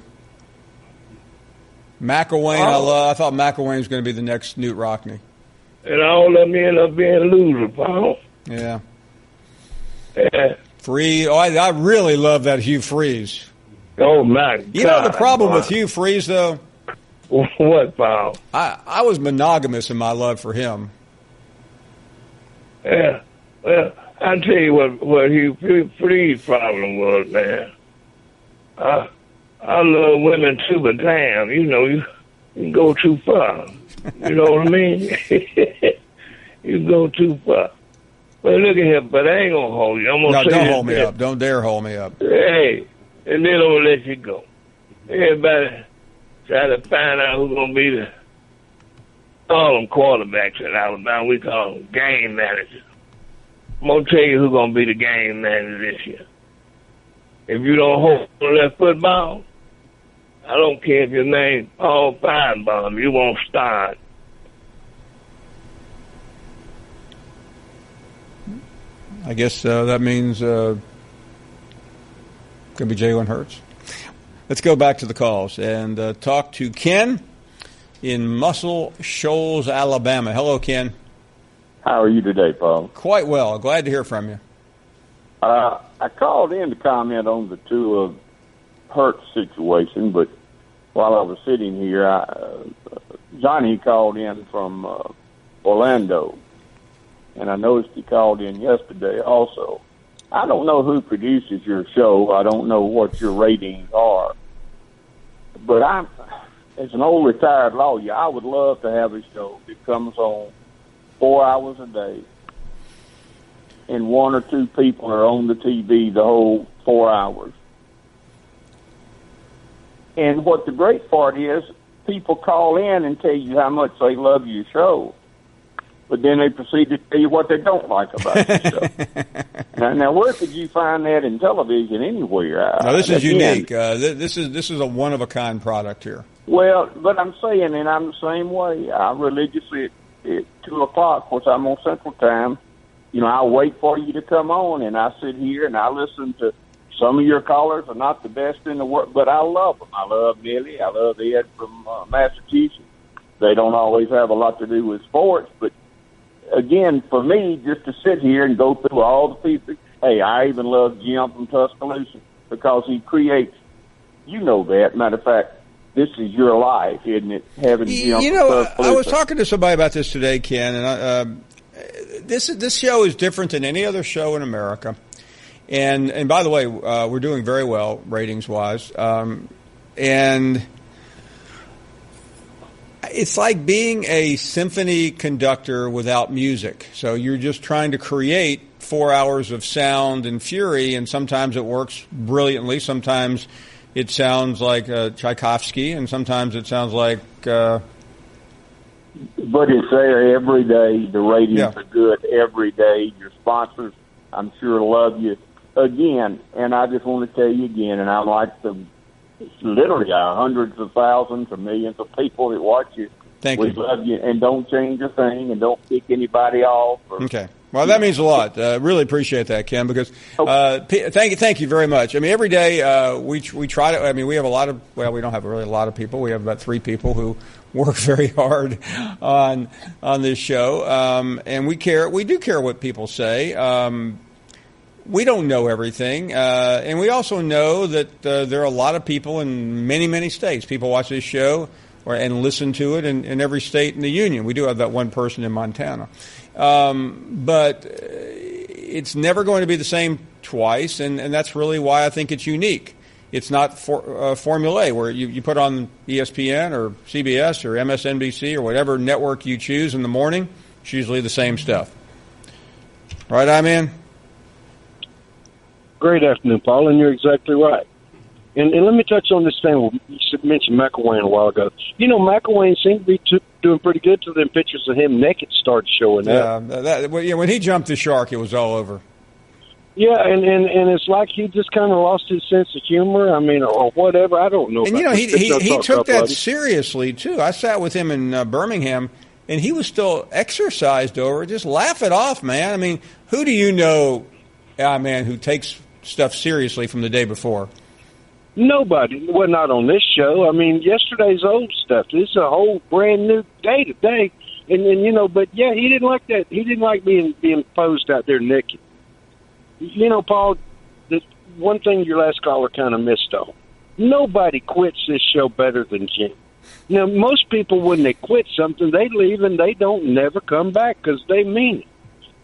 Speaker 8: McElwain, I thought McElwain was going to be the next Knute Rockne.
Speaker 23: and all of them end up being losers, Paul.
Speaker 8: Yeah.
Speaker 23: Yeah.
Speaker 8: Freeze. Oh, I really love that Hugh Freeze.
Speaker 23: Oh, my God.
Speaker 8: You know the problem with Hugh Freeze, though?
Speaker 23: What, Paul?
Speaker 8: I was monogamous in my love for him.
Speaker 23: Yeah. Well, I'll tell you what Hugh Freeze's problem was, man. I love women too, but damn, you can go too far. You know what I mean? You go too far. But look at here, but I ain't gonna hold you. I'm gonna say
Speaker 8: don't
Speaker 23: this
Speaker 8: hold me
Speaker 23: bit.
Speaker 8: up. Don't dare hold me up.
Speaker 23: Hey, and then I'm gonna let you go. Everybody try to find out who's gonna be all them quarterbacks in Alabama. We call them game managers. I'm gonna tell you who's gonna be the game manager this year. If you don't hold that football, I don't care if your name's Paul Finebaum, you won't start.
Speaker 8: I guess that means could be Jalen Hurts. Let's go back to the calls and talk to Ken in Muscle Shoals, Alabama. Hello, Ken.
Speaker 4: How are you today, Paul?
Speaker 8: Quite well. Glad to hear from you.
Speaker 4: I called in to comment on the Tua Hurts situation, but while I was sitting here, Johnny called in from Orlando, and I noticed he called in yesterday also. I don't know who produces your show. I don't know what your ratings are. But as an old retired lawyer, I would love to have a show that comes on 4 hours a day, and one or two people are on the TV the whole 4 hours. And what the great part is, people call in and tell you how much they love your show, but then they proceed to tell you what they don't like about your show. Now, where could you find that in television anywhere?
Speaker 8: No, this is unique. This is a one-of-a-kind product here.
Speaker 4: Well, but I'm saying, and I'm the same way. I religiously, at 2 o'clock, which I'm on Central Time, I wait for you to come on, and I sit here and I listen to some of your callers are not the best in the world, but I love them. I love Billy. I love Ed from Massachusetts. They don't always have a lot to do with sports, but again, for me, just to sit here and go through all the people. Hey, I even love Jim from Tuscaloosa because he creates. You know that. Matter of fact, this is your life, isn't it? Having Jim from Tuscaloosa.
Speaker 8: I was talking to somebody about this today, Ken, and this show is different than any other show in America. And by the way, we're doing very well ratings-wise. And it's like being a symphony conductor without music. So you're just trying to create 4 hours of sound and fury, and sometimes it works brilliantly. Sometimes it sounds like Tchaikovsky, and sometimes it sounds like...
Speaker 4: But it's there every day. The ratings are good every day. Your sponsors, I'm sure, love you. Again, and I just want to tell you again, and I'm like literally hundreds of thousands or millions of people that watch you.
Speaker 8: Thank you.
Speaker 4: We love you, and don't change a thing, and don't kick anybody off.
Speaker 8: Okay. Well, that means a lot. Really appreciate that, Ken, because thank you very much. I mean, every day we try to. I mean, we have we don't have really a lot of people. We have about 3 people who work very hard on this show, and we care. We do care what people say. We don't know everything, and we also know that there are a lot of people in many, many states. People watch this show and listen to it in every state in the union. We do have that one person in Montana. But it's never going to be the same twice, and that's really why I think it's unique. It's not Formula A, where you put on ESPN or CBS or MSNBC or whatever network you choose in the morning. It's usually the same stuff. Right, I-Man?
Speaker 7: Great afternoon, Paul, and you're exactly right. And let me touch on this thing. You mentioned McElwain a while ago. McElwain seemed to be doing pretty good till them pictures of him naked started showing up.
Speaker 8: When he jumped the shark, it was all over.
Speaker 7: Yeah, and it's like he just kind of lost his sense of humor. I mean, or whatever. I don't know.
Speaker 8: And he took that seriously too. I sat with him in Birmingham, and he was still exercised over it. Just laugh it off, man. I mean, who do you know, man, who takes stuff seriously from the day before?
Speaker 7: Nobody. Well, not on this show. I mean, yesterday's old stuff. This is a whole brand new day today. And but yeah, he didn't like that. He didn't like being posed out there naked. Paul, the one thing your last caller kind of missed on. Nobody quits this show better than Jim. Now, most people, when they quit something, they leave and they don't never come back because they mean it.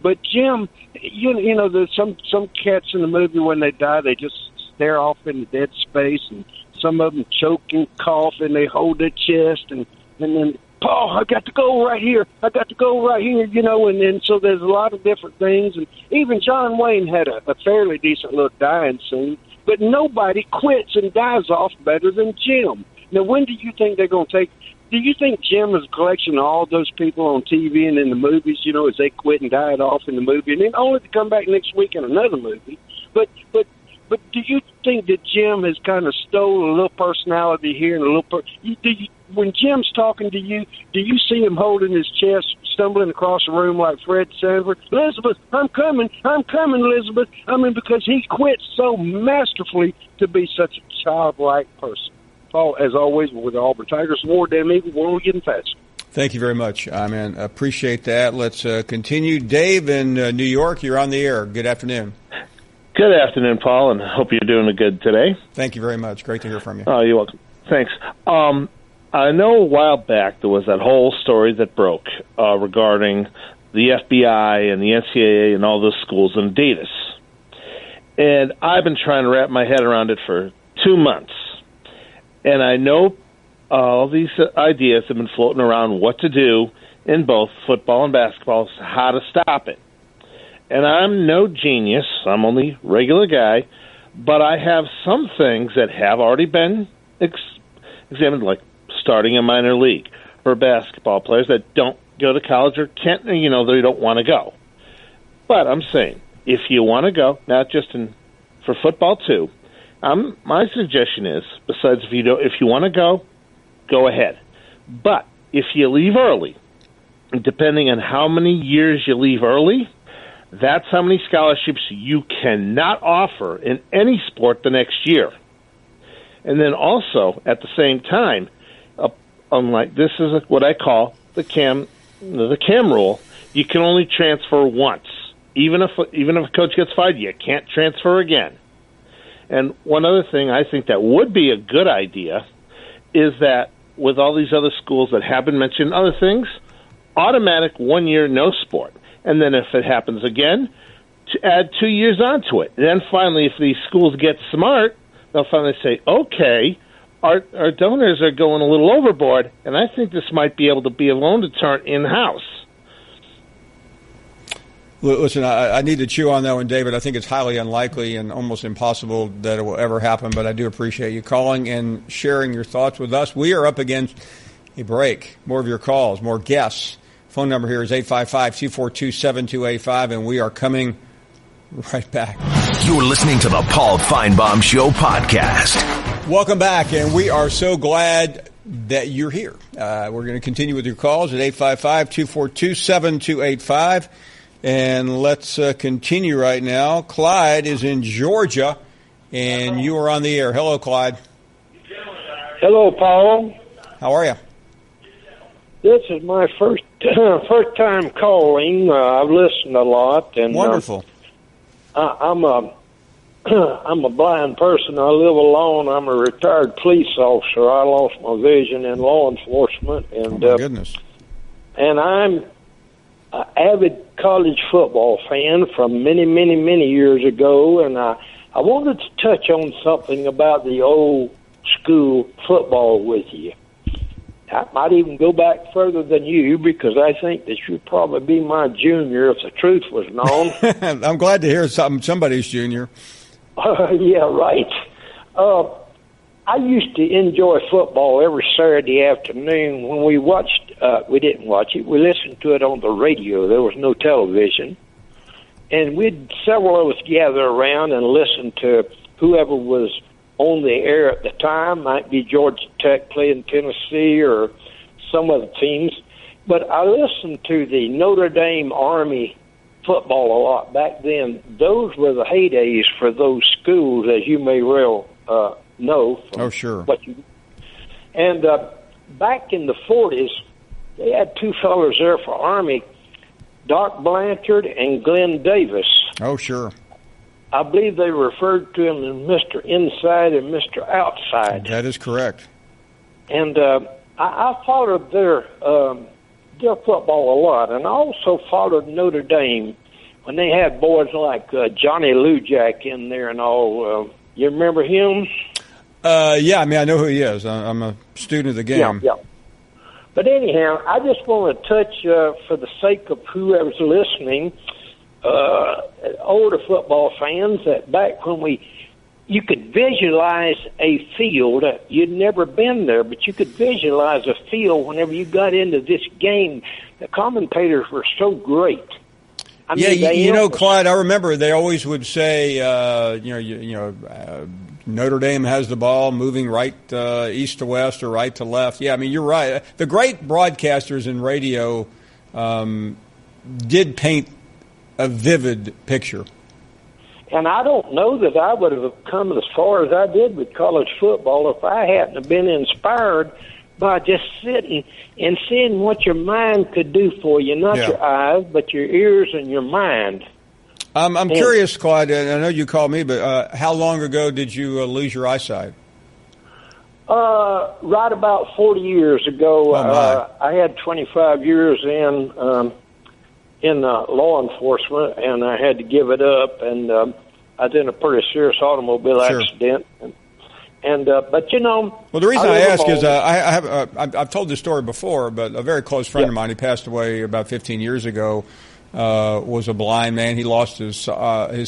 Speaker 7: But Jim, there's some cats in the movie when they die, they just stare off into dead space, and some of them choke and cough, and they hold their chest, and then, Paul, I got to go right here. And so there's a lot of different things. And even John Wayne had a fairly decent little dying scene, but nobody quits and dies off better than Jim. Now, when do you think they're going to take? Do you think Jim is a collection of all those people on TV and in the movies, as they quit and died off in the movie, and then only to come back next week in another movie? But do you think that Jim has kind of stole a little personality here and a little? When Jim's talking to you, do you see him holding his chest, stumbling across the room like Fred Sanford? Elizabeth, I'm coming, Elizabeth. Because he quit so masterfully to be such a childlike person. Paul, as always, with the Auburn Tigers, more damn evil, we're only getting faster.
Speaker 8: Thank you very much, man. Appreciate that. Let's continue. Dave in New York, you're on the air. Good afternoon.
Speaker 2: Good afternoon, Paul, and hope you're doing good today.
Speaker 8: Thank you very much. Great to hear from you.
Speaker 2: Oh, you're welcome. Thanks. I know a while back there was that whole story that broke regarding the FBI and the NCAA and all those schools in Adidas. And I've been trying to wrap my head around it for 2 months. And I know all these ideas have been floating around what to do in both football and basketball, how to stop it. And I'm no genius. I'm only a regular guy. But I have some things that have already been examined, like starting a minor league for basketball players that don't go to college or can't, they don't want to go. But I'm saying, if you want to go, not just for football too, my suggestion is, besides if you want to go ahead. But if you leave early, depending on how many years you leave early, that's how many scholarships you cannot offer in any sport the next year. And then also, at the same time, unlike this is what I call the cam rule, you can only transfer once. Even if a coach gets fired, you can't transfer again. And one other thing I think that would be a good idea is that with all these other schools that have been mentioned, other things, automatic 1 year no sport. And then if it happens again, to add 2 years onto it. And then finally, if these schools get smart, they'll finally say, okay, our donors are going a little overboard, and I think this might be able to be a loan deterrent in-house.
Speaker 8: Listen, I need to chew on that one, David. I think it's highly unlikely and almost impossible that it will ever happen, but I do appreciate you calling and sharing your thoughts with us. We are up against a break. More of your calls, more guests. Phone number here is 855-242-7285, and we are coming right back.
Speaker 1: You're listening to the Paul Finebaum Show podcast.
Speaker 8: Welcome back, and we are so glad that you're here. We're going to continue with your calls at 855-242-7285. And let's continue right now. Clyde is in Georgia, and you are on the air. Hello, Clyde.
Speaker 9: Hello, Paul.
Speaker 8: How are you?
Speaker 9: This is my first time calling. I've listened a lot, and
Speaker 8: wonderful.
Speaker 9: I'm a blind person. I live alone. I'm a retired police officer. I lost my vision in law enforcement, and
Speaker 8: oh my goodness.
Speaker 9: And I'm an avid college football fan from many, many, many years ago, and I wanted to touch on something about the old school football with you. I might even go back further than you, because I think that you'd probably be my junior if the truth was known.
Speaker 8: I'm glad to hear somebody's junior.
Speaker 9: Yeah, right. I used to enjoy football every Saturday afternoon when we watched. We didn't watch it. We listened to it on the radio. There was no television. And several of us gather around and listen to whoever was on the air at the time. Might be Georgia Tech playing Tennessee or some other teams. But I listened to the Notre Dame Army football a lot back then. Those were the heydays for those schools, as you may well know.
Speaker 8: Oh, sure.
Speaker 9: And back in the 40s, they had two fellas there for Army, Doc Blanchard and Glenn Davis.
Speaker 8: Oh, sure.
Speaker 9: I believe they referred to him as Mr. Inside and Mr. Outside.
Speaker 8: That is correct.
Speaker 9: And I followed their football a lot, and I also followed Notre Dame when they had boys like Johnny Lujack in there and all. You remember him?
Speaker 8: Yeah, I mean, I know who he is. I'm a student of the game.
Speaker 9: Yeah. But anyhow, I just want to touch, for the sake of whoever's listening, older football fans, that back when you could visualize a field. You'd never been there, but you could visualize a field whenever you got into this game. The commentators were so great. I mean,
Speaker 8: Clyde, I remember they always would say, Notre Dame has the ball moving right east to west or right to left. Yeah, I mean, you're right. The great broadcasters in radio did paint a vivid picture.
Speaker 9: And I don't know that I would have come as far as I did with college football if I hadn't have been inspired by just sitting and seeing what your mind could do for you, not your eyes, but your ears and your mind.
Speaker 8: I'm curious, Clyde, and I know you called me, but how long ago did you lose your eyesight?
Speaker 9: Right about 40 years ago. I had 25 years in law enforcement, and I had to give it up, and I was in a pretty serious automobile accident. But well,
Speaker 8: the reason I ask is I've told this story before, but a very close friend of mine, he passed away about 15 years ago, was a blind man. He lost his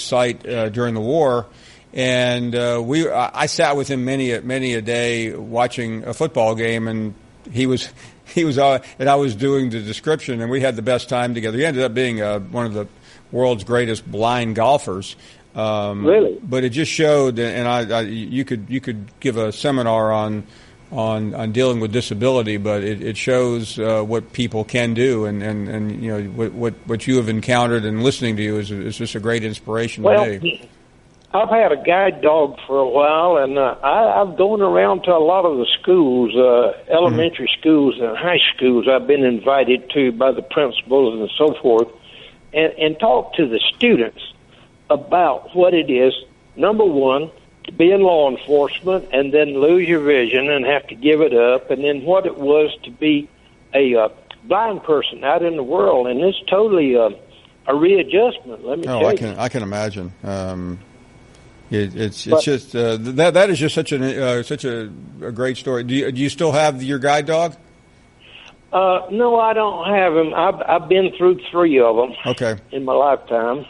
Speaker 8: sight during the war, and I sat with him many a day watching a football game, and he was and I was doing the description, and we had the best time together. He ended up being one of the world's greatest blind golfers.
Speaker 9: Really?
Speaker 8: But it just showed, and you could give a seminar on dealing with disability, but it shows what people can do, and what you have encountered, and listening to you is just a great inspiration to me.
Speaker 9: I've had a guide dog for a while, and I've gone around to a lot of the schools, elementary schools and high schools I've been invited to by the principals and so forth, and talked to the students about what it is, number one, to be in law enforcement and then lose your vision and have to give it up, and then what it was to be a blind person out in the world, and it's totally a readjustment, let me tell you.
Speaker 8: I can imagine. It's just that is just such a great story. Do you still have your guide dog?
Speaker 9: No, I don't have him. I've been through 3 of them.
Speaker 8: Okay. In
Speaker 9: my lifetime,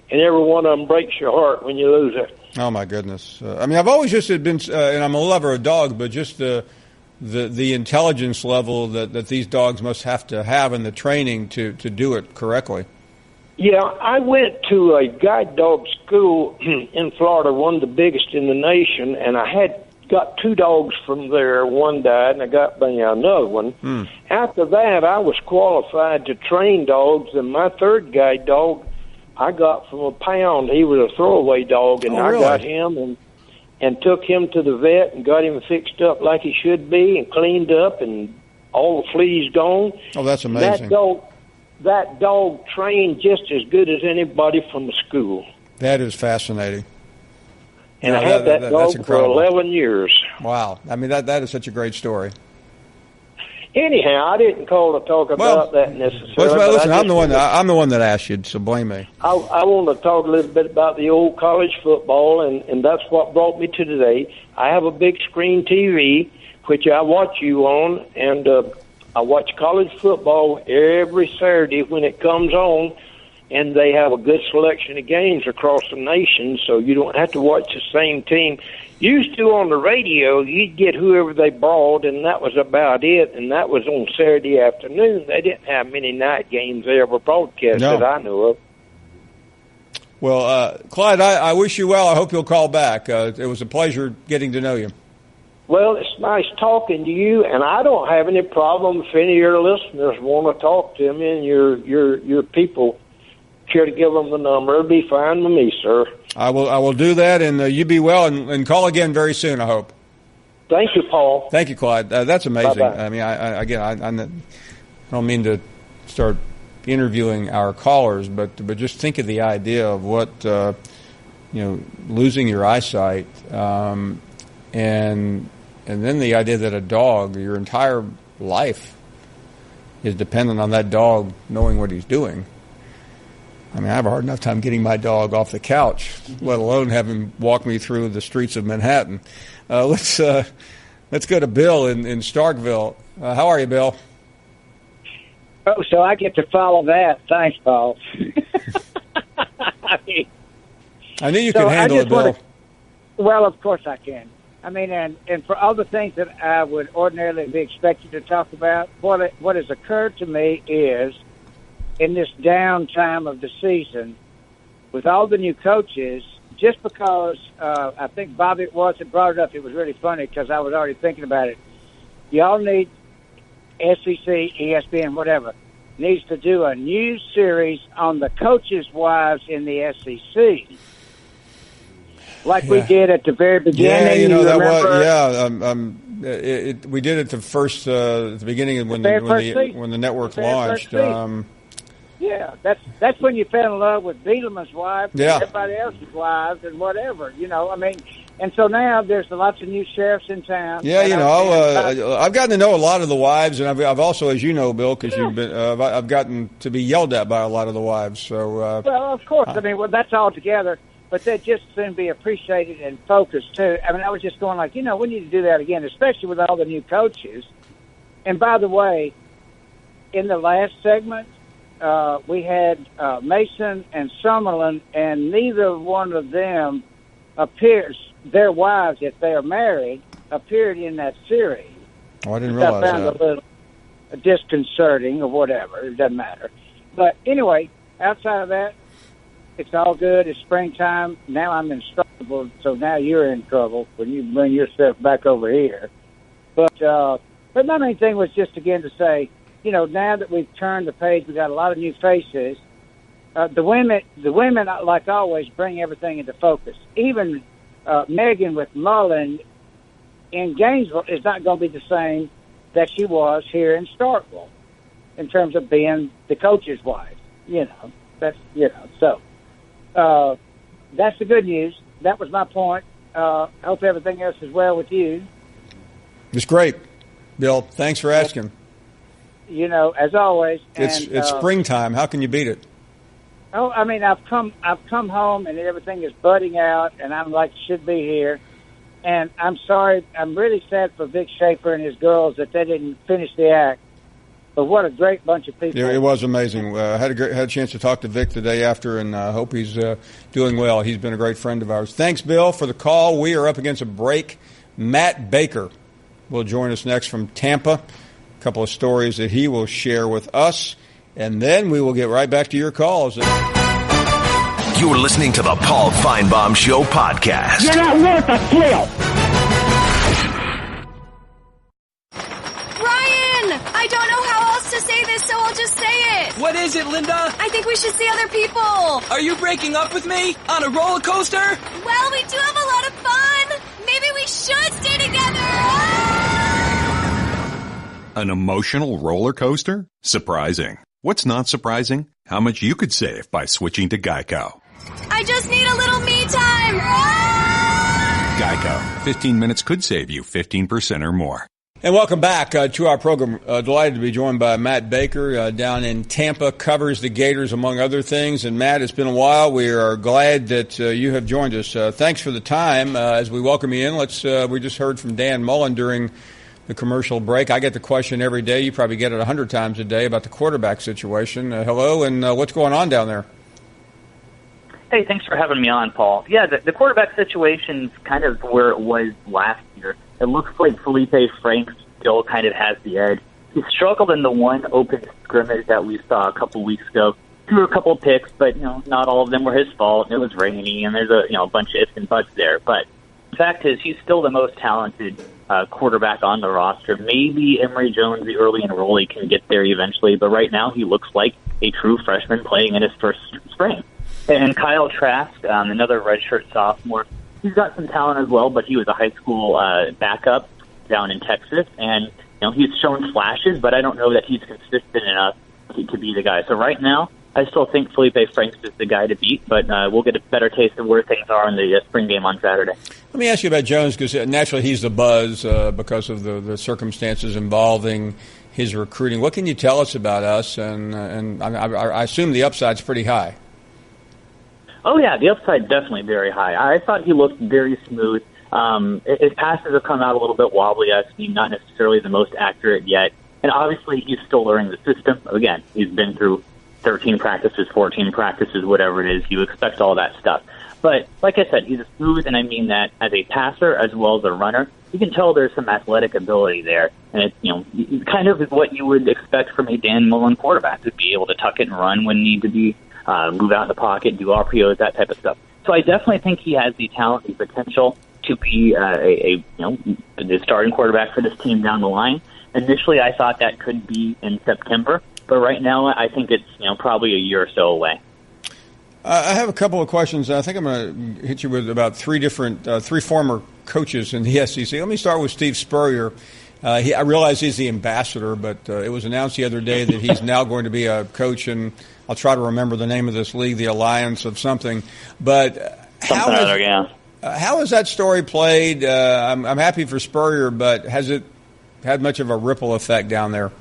Speaker 9: and every one of them breaks your heart when you lose it.
Speaker 8: Oh my goodness! I mean, I've always just been, and I'm a lover of dogs, but just the intelligence level that these dogs must have to have in the training to do it correctly.
Speaker 9: Yeah, I went to a guide dog school in Florida, one of the biggest in the nation, and I got 2 dogs from there. One died, and I got another one. After that, I was qualified to train dogs, and my 3rd guide dog I got from a pound. He was a throwaway dog, and I got him and took him to the vet and got him fixed up like he should be and cleaned up, and all the fleas gone.
Speaker 8: Oh, that's amazing.
Speaker 9: That dog trained just as good as anybody from the school.
Speaker 8: That is fascinating.
Speaker 9: And I had that dog for 11 years.
Speaker 8: Wow. I mean, that is such a great story.
Speaker 9: Anyhow, I didn't call to talk about that necessarily.
Speaker 8: Listen, I'm the one that asked you, so blame me.
Speaker 9: I want to talk a little bit about the old college football, and that's what brought me to today. I have a big screen TV, which I watch you on, and I watch college football every Saturday when it comes on, and they have a good selection of games across the nation, so you don't have to watch the same team. Used to on the radio, you'd get whoever they brought, and that was about it, and that was on Saturday afternoon. They didn't have many night games they ever broadcast that I know of.
Speaker 8: Well, Clyde, I wish you well. I hope you'll call back. It was a pleasure getting to know you.
Speaker 9: Well, it's nice talking to you, and I don't have any problem if any of your listeners want to talk to me and your people care to give them the number. It'll be fine with me, sir.
Speaker 8: I will do that, and you be well, and call again very soon, I hope.
Speaker 9: Thank you, Paul.
Speaker 8: Thank you, Clyde. That's amazing.
Speaker 9: Bye-bye.
Speaker 8: I mean, I don't mean to start interviewing our callers, but just think of the idea of what losing your eyesight, and then the idea that a dog, your entire life, is dependent on that dog knowing what he's doing. I mean, I have a hard enough time getting my dog off the couch, let alone have him walk me through the streets of Manhattan. Let's go to Bill in Starkville. How are you, Bill?
Speaker 3: Oh, so I get to follow that. Thanks, Paul.
Speaker 8: I knew you could handle it, Bill.
Speaker 3: Well, of course I can. I mean, and for all the things that I would ordinarily be expected to talk about, what has occurred to me is, in this downtime of the season, with all the new coaches, just because I think Bobby had brought it up, it was really funny because I was already thinking about it. Y'all need SEC, ESPN, whatever, needs to do a new series on the coaches' wives in the SEC. Like we did at the very beginning.
Speaker 8: We did it at the beginning when the network launched.
Speaker 3: Yeah, that's when you fell in love with Bielema's wife and everybody else's wives and whatever, I mean, and so now there's lots of new sheriffs in town.
Speaker 8: Yeah, I've gotten to know a lot of the wives, and I've also, as you know, Bill, because you've been, I've gotten to be yelled at by a lot of the wives. So,
Speaker 3: well, of course, that's all together, but they just seem to be appreciated and focused too. I mean, I was just going like, we need to do that again, especially with all the new coaches. And by the way, in the last segment, we had Mason and Summerlin, and neither one of them their wives, if they are married, appeared in that series.
Speaker 8: Oh, I didn't realize that.
Speaker 3: I found a little disconcerting or whatever. It doesn't matter. But anyway, outside of that, it's all good. It's springtime. Now I'm in trouble, so now you're in trouble when you bring yourself back over here. But my main thing was just, again, to say, now that we've turned the page, we got a lot of new faces. The women, like always, bring everything into focus. Even Megan with Mullen in Gainesville is not going to be the same that she was here in Starkville in terms of being the coach's wife. So that's the good news. That was my point. Hope everything else is well with you.
Speaker 8: It's great, Bill. Thanks for asking.
Speaker 3: As always.
Speaker 8: It's springtime. How can you beat it?
Speaker 3: Oh, I mean, I've come home and everything is budding out, and I'm like should be here. And I'm sorry, I'm really sad for Vic Schaefer and his girls that they didn't finish the act. But what a great bunch of people!
Speaker 8: Yeah, it was amazing. Had a chance to talk to Vic the day after, and hope he's doing well. He's been a great friend of ours. Thanks, Bill, for the call. We are up against a break. Matt Baker will join us next from Tampa. A couple of stories that he will share with us, and then we will get right back to your calls.
Speaker 1: You're listening to the Paul Finebaum Show podcast.
Speaker 9: You're not worth a flip.
Speaker 10: Ryan, I don't know how else to say this, so I'll just say it.
Speaker 11: What is it, Linda?
Speaker 10: I think we should see other people.
Speaker 11: Are you breaking up with me on a roller coaster?
Speaker 10: Well, we do have a lot of fun. Maybe we should stay together.
Speaker 17: An emotional roller coaster? Surprising. What's not surprising? How much you could save by switching to Geico.
Speaker 10: I just need a little me time.
Speaker 17: Geico. 15 minutes could save you 15% or more.
Speaker 8: And welcome back to our program. Delighted to be joined by Matt Baker down in Tampa, covers the Gators, among other things. And, Matt, it's been a while. We are glad that you have joined us. Thanks for the time. As we welcome you in, we just heard from Dan Mullen during the commercial break. I get the question every day. You probably get it 100 times a day about the quarterback situation. Hello, and what's going on down there?
Speaker 12: Hey, thanks for having me on, Paul. Yeah, the quarterback situation's kind of where it was last year. It looks like Felipe Franks still kind of has the edge. He struggled in the one open scrimmage that we saw a couple weeks ago. Threw a couple picks, but not all of them were his fault. It was rainy, and there's a bunch of ifs and buts there. But the fact is, he's still the most talented quarterback on the roster. Maybe Emory Jones, the early enrollee, can get there eventually, but right now he looks like a true freshman playing in his first spring. And Kyle Trask, another redshirt sophomore, he's got some talent as well, but he was a high school backup. down in Texas, and he's shown flashes, but I don't know that he's consistent enough to be the guy. So right now, I still think Felipe Franks is the guy to beat, but we'll get a better taste of where things are in the spring game on Saturday.
Speaker 8: Let me ask you about Jones, because naturally he's the buzz because of the circumstances involving his recruiting. What can you tell us about us? And I assume the upside's pretty high.
Speaker 12: Oh, yeah, the upside definitely very high. I thought he looked very smooth. His passes have come out a little bit wobbly. I've seen not necessarily the most accurate yet. And obviously he's still learning the system. Again, he's been through 13 practices, 14 practices, whatever it is. You expect all that stuff. But like I said, he's smooth, and I mean that as a passer as well as a runner. You can tell there's some athletic ability there. And it's, kind of what you would expect from a Dan Mullen quarterback, to be able to tuck it and run when need to be, move out in the pocket, do RPOs, that type of stuff. So I definitely think he has the talent and potential to be the starting quarterback for this team down the line. Initially, I thought that could be in September, but right now I think it's probably a year or so away.
Speaker 8: I have a couple of questions. I think I'm going to hit you with about three former coaches in the SEC. Let me start with Steve Spurrier. I realize he's the ambassador, but it was announced the other day that he's now going to be a coach, and I'll try to remember the name of this league, the Alliance of something. But how has that story played? I'm happy for Spurrier, but has it had much of a ripple effect down there?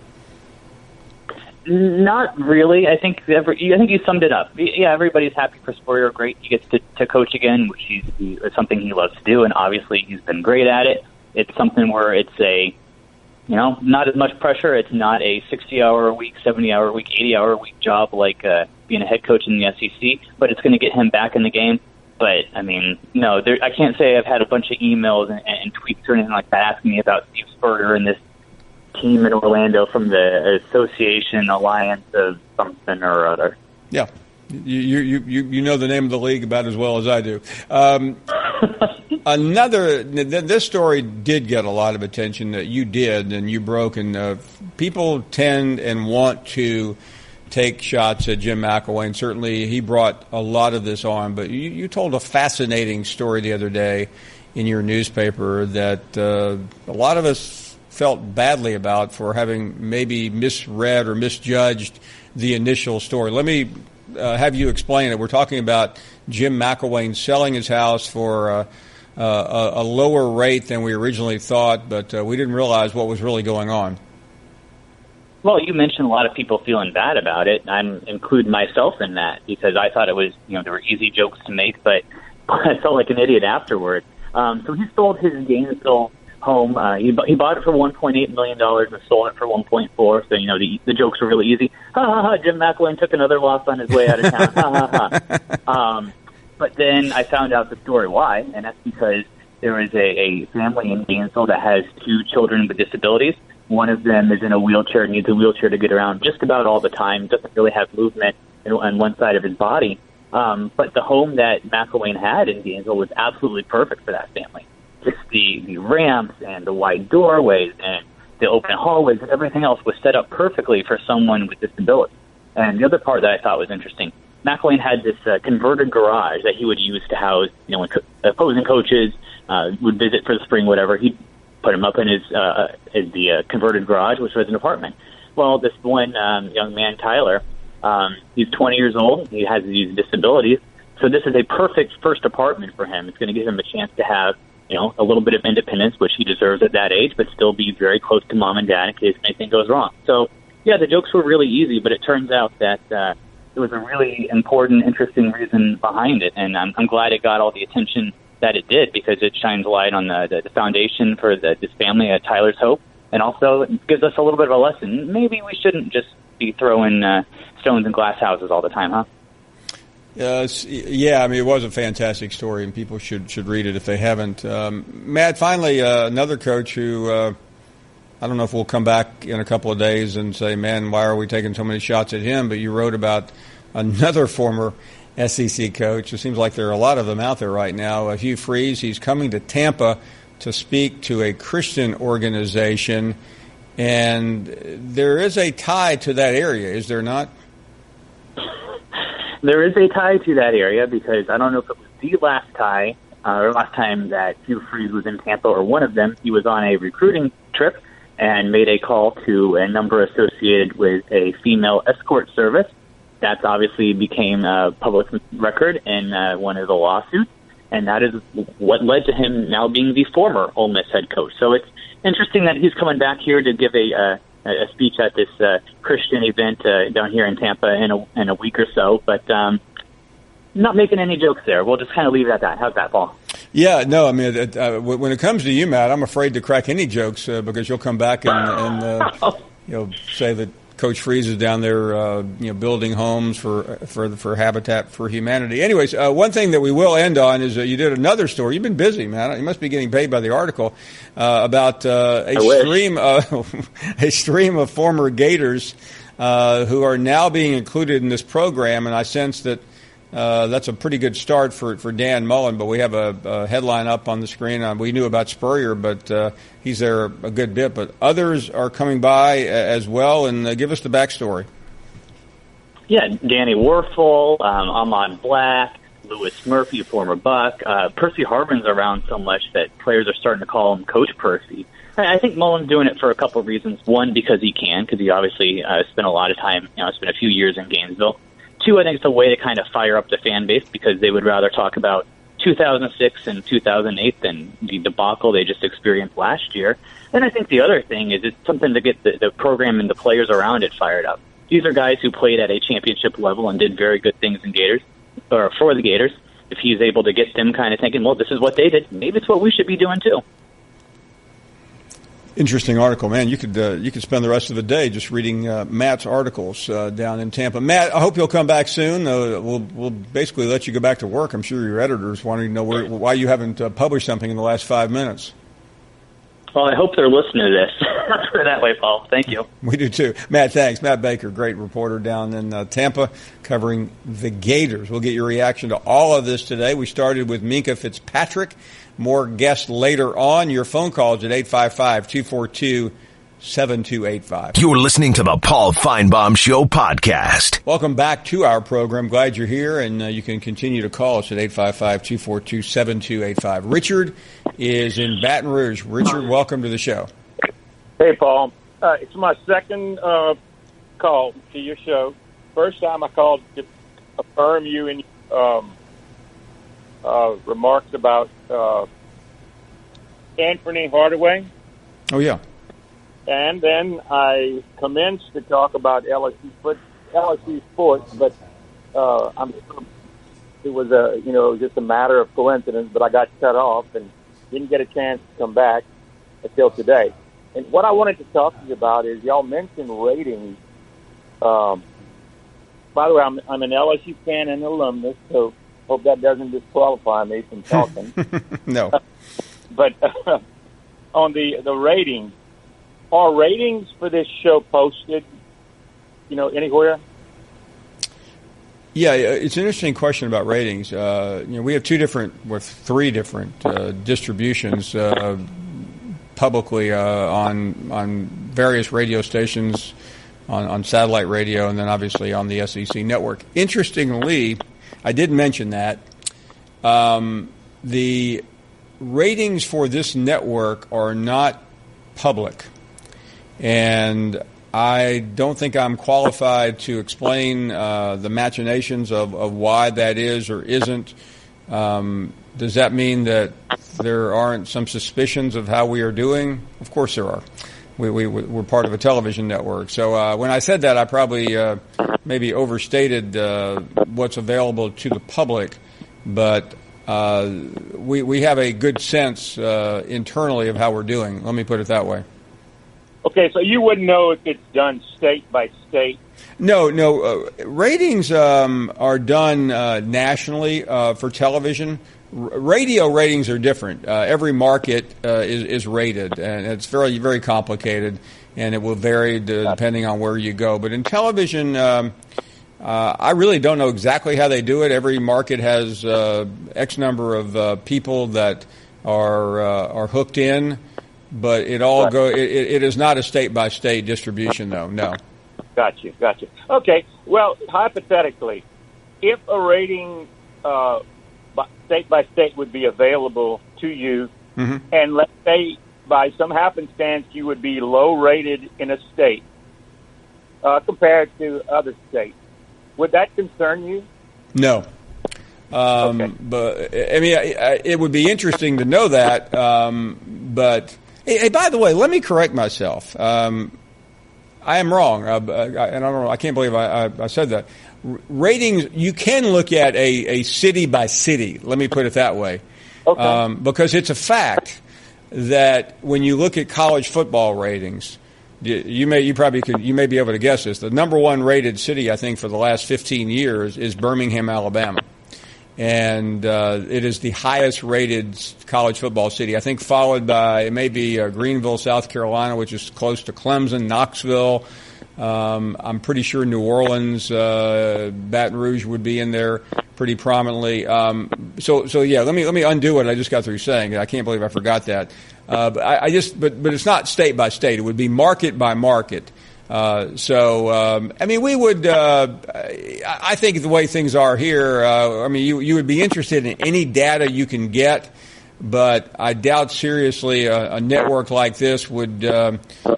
Speaker 12: Not really. I think you summed it up. Yeah, everybody's happy for Spurrier. Great, he gets to coach again, which is something he loves to do, and obviously he's been great at it. It's something where it's not as much pressure. It's not a 60-hour-a-week, 70-hour-a-week, 80-hour-a-week job like being a head coach in the SEC, but it's going to get him back in the game. But, I mean, no, I can't say I've had a bunch of emails and tweets or anything like that asking me about Steve Spurrier and this team in Orlando from the Association Alliance of something or other.
Speaker 8: Yeah. You know the name of the league about as well as I do. This story did get a lot of attention that you did and you broke, and people tend and want to take shots at Jim McElwain. Certainly he brought a lot of this on, but you told a fascinating story the other day in your newspaper that a lot of us felt badly about for having maybe misread or misjudged the initial story. Let me have you explain it. We're talking about Jim McElwain selling his house for a lower rate than we originally thought, but we didn't realize what was really going on.
Speaker 12: Well, you mentioned a lot of people feeling bad about it. I'm including myself in that because I thought it was, there were easy jokes to make, but I felt like an idiot afterward. So he sold his Gainesville home. He bought it for $1.8 million and sold it for $1.4. So the jokes were really easy. Ha ha ha! Jim McElwain took another loss on his way out of town. Ha ha ha! But then I found out the story why, and that's because there is a family in Gainesville that has two children with disabilities. One of them is in a wheelchair, needs a wheelchair to get around just about all the time. Doesn't really have movement on one side of his body. But the home that McElwain had in Gainesville was absolutely perfect for that family. Just the ramps and the wide doorways and the open hallways and everything else was set up perfectly for someone with disability. And the other part that I thought was interesting, McElwain had this converted garage that he would use to house, when opposing coaches would visit for the spring, whatever. He'd put him up in the converted garage, which was an apartment. Well, this one young man, Tyler, he's 20 years old. He has these disabilities. So this is a perfect first apartment for him. It's going to give him a chance to have a little bit of independence, which he deserves at that age, but still be very close to mom and dad in case anything goes wrong. So, yeah, the jokes were really easy, but it turns out that there was a really important, interesting reason behind it, and I'm glad it got all the attention that it did because it shines light on the foundation for this family at Tyler's Hope, and also it gives us a little bit of a lesson. Maybe we shouldn't just be throwing stones in glass houses all the time, huh?
Speaker 8: Yeah, I mean, it was a fantastic story, and people should read it if they haven't. Matt, finally, another coach who I don't know if we'll come back in a couple of days and say, man, why are we taking so many shots at him? But you wrote about another former SEC coach. It seems like there are a lot of them out there right now. Hugh Freeze, he's coming to Tampa to speak to a Christian organization, and there is a tie to that area, is there not?
Speaker 12: There is a tie to that area because I don't know if it was the last tie last time that Hugh Freeze was in Tampa, or one of them, he was on a recruiting trip and made a call to a number associated with a female escort service. That's obviously became a public record in one of the lawsuits, and that is what led to him now being the former Ole Miss head coach. So it's interesting that he's coming back here to give a speech at this Christian event down here in Tampa in a week or so, but not making any jokes there. We'll just kind of leave it at that. How's that, Paul?
Speaker 8: Yeah, no, I mean, when it comes to you, Matt, I'm afraid to crack any jokes because you'll come back and say that Coach Freeze is down there, building homes for Habitat for Humanity. Anyways, one thing that we will end on is you did another story. You've been busy, man. You must be getting paid by the article about a stream of former Gators who are now being included in this program, and I sense that that's a pretty good start for Dan Mullen, but we have a headline up on the screen. We knew about Spurrier, but he's there a good bit. But others are coming by as well, and give us the backstory.
Speaker 12: Yeah, Danny Werfel, Ahmad Black, Lewis Murphy, former Buck. Percy Harvin's around so much that players are starting to call him Coach Percy. I think Mullen's doing it for a couple of reasons. One, because he can, because he obviously spent a lot of time, spent a few years in Gainesville. Two, I think it's a way to kind of fire up the fan base because they would rather talk about 2006 and 2008 than the debacle they just experienced last year. And I think the other thing is it's something to get the program and the players around it fired up. These are guys who played at a championship level and did very good things in Gators, or for the Gators. If he's able to get them kind of thinking, well, this is what they did, maybe it's what we should be doing too.
Speaker 8: Interesting article, man. You could spend the rest of the day just reading Matt's articles down in Tampa. Matt, I hope you'll come back soon. We'll basically let you go back to work. I'm sure your editors wanting to know why you haven't published something in the last 5 minutes.
Speaker 12: Well, I hope they're listening to this. Put it that way, Paul. Thank you.
Speaker 8: We do too. Matt, thanks. Matt Baker, great reporter down in Tampa covering the Gators. We'll get your reaction to all of this today. We started with Minkah Fitzpatrick. More guests later on. Your phone calls at 855-242-7285.
Speaker 1: You're listening to the Paul Finebaum Show podcast.
Speaker 8: Welcome back to our program. Glad you're here, and you can continue to call us at 855-242-7285. Richard is in Baton Rouge. Richard, welcome to the show.
Speaker 6: Hey, Paul. It's my second call to your show. First time I called to affirm you in remarks about Anthony Hardaway. Oh, yeah. And then I commenced to talk about LSU sports, but it was just a matter of coincidence, but I got cut off and didn't get a chance to come back until today. And what I wanted to talk to you about is y'all mentioned ratings. By the way, I'm an LSU fan and alumnus, so hope that doesn't disqualify me from talking.
Speaker 8: No.
Speaker 6: But on the ratings, are ratings for this show posted, anywhere?
Speaker 8: Yeah, it's an interesting question about ratings. We have three different distributions publicly on various radio stations, on satellite radio, and then obviously on the SEC network. Interestingly, I did mention that the ratings for this network are not public, and I don't think I'm qualified to explain the machinations of why that is or isn't. Does that mean that there aren't some suspicions of how we are doing? Of course there are. We're part of a television network. So when I said that, I probably maybe overstated what's available to the public. But we have a good sense internally of how we're doing. Let me put it that way.
Speaker 6: Okay, so you wouldn't know if it's done state by state?
Speaker 8: No. Ratings are done nationally for television. Radio ratings are different. Every market is rated, and it's very, very complicated, and it will vary depending on where you go. But in television, I really don't know exactly how they do it. Every market has X number of people that are hooked in, but it all it is not a state-by-state distribution, though. No.
Speaker 6: Gotcha. Okay. Well, hypothetically, if a rating state by state would be available to you, and let's say by some happenstance you would be low rated in a state compared to other states, would that concern you?
Speaker 8: No. But I mean, it would be interesting to know that. But hey, by the way, let me correct myself. I am wrong, and I don't know. I can't believe I said that. Ratings, you can look at a city by city. Let me put it that way, because it's a fact that when you look at college football ratings, you may be able to guess this. The number one rated city, I think, for the last 15 years is Birmingham, Alabama. And it is the highest rated college football city, I think, followed by it may be Greenville, South Carolina, which is close to Clemson, Knoxville. I'm pretty sure New Orleans, Baton Rouge would be in there pretty prominently. So yeah, let me undo what I just got through saying. I can't believe I forgot that. But it's not state by state. It would be market by market. I mean, we would. I think the way things are here. I mean, you would be interested in any data you can get, but I doubt seriously a network like this would.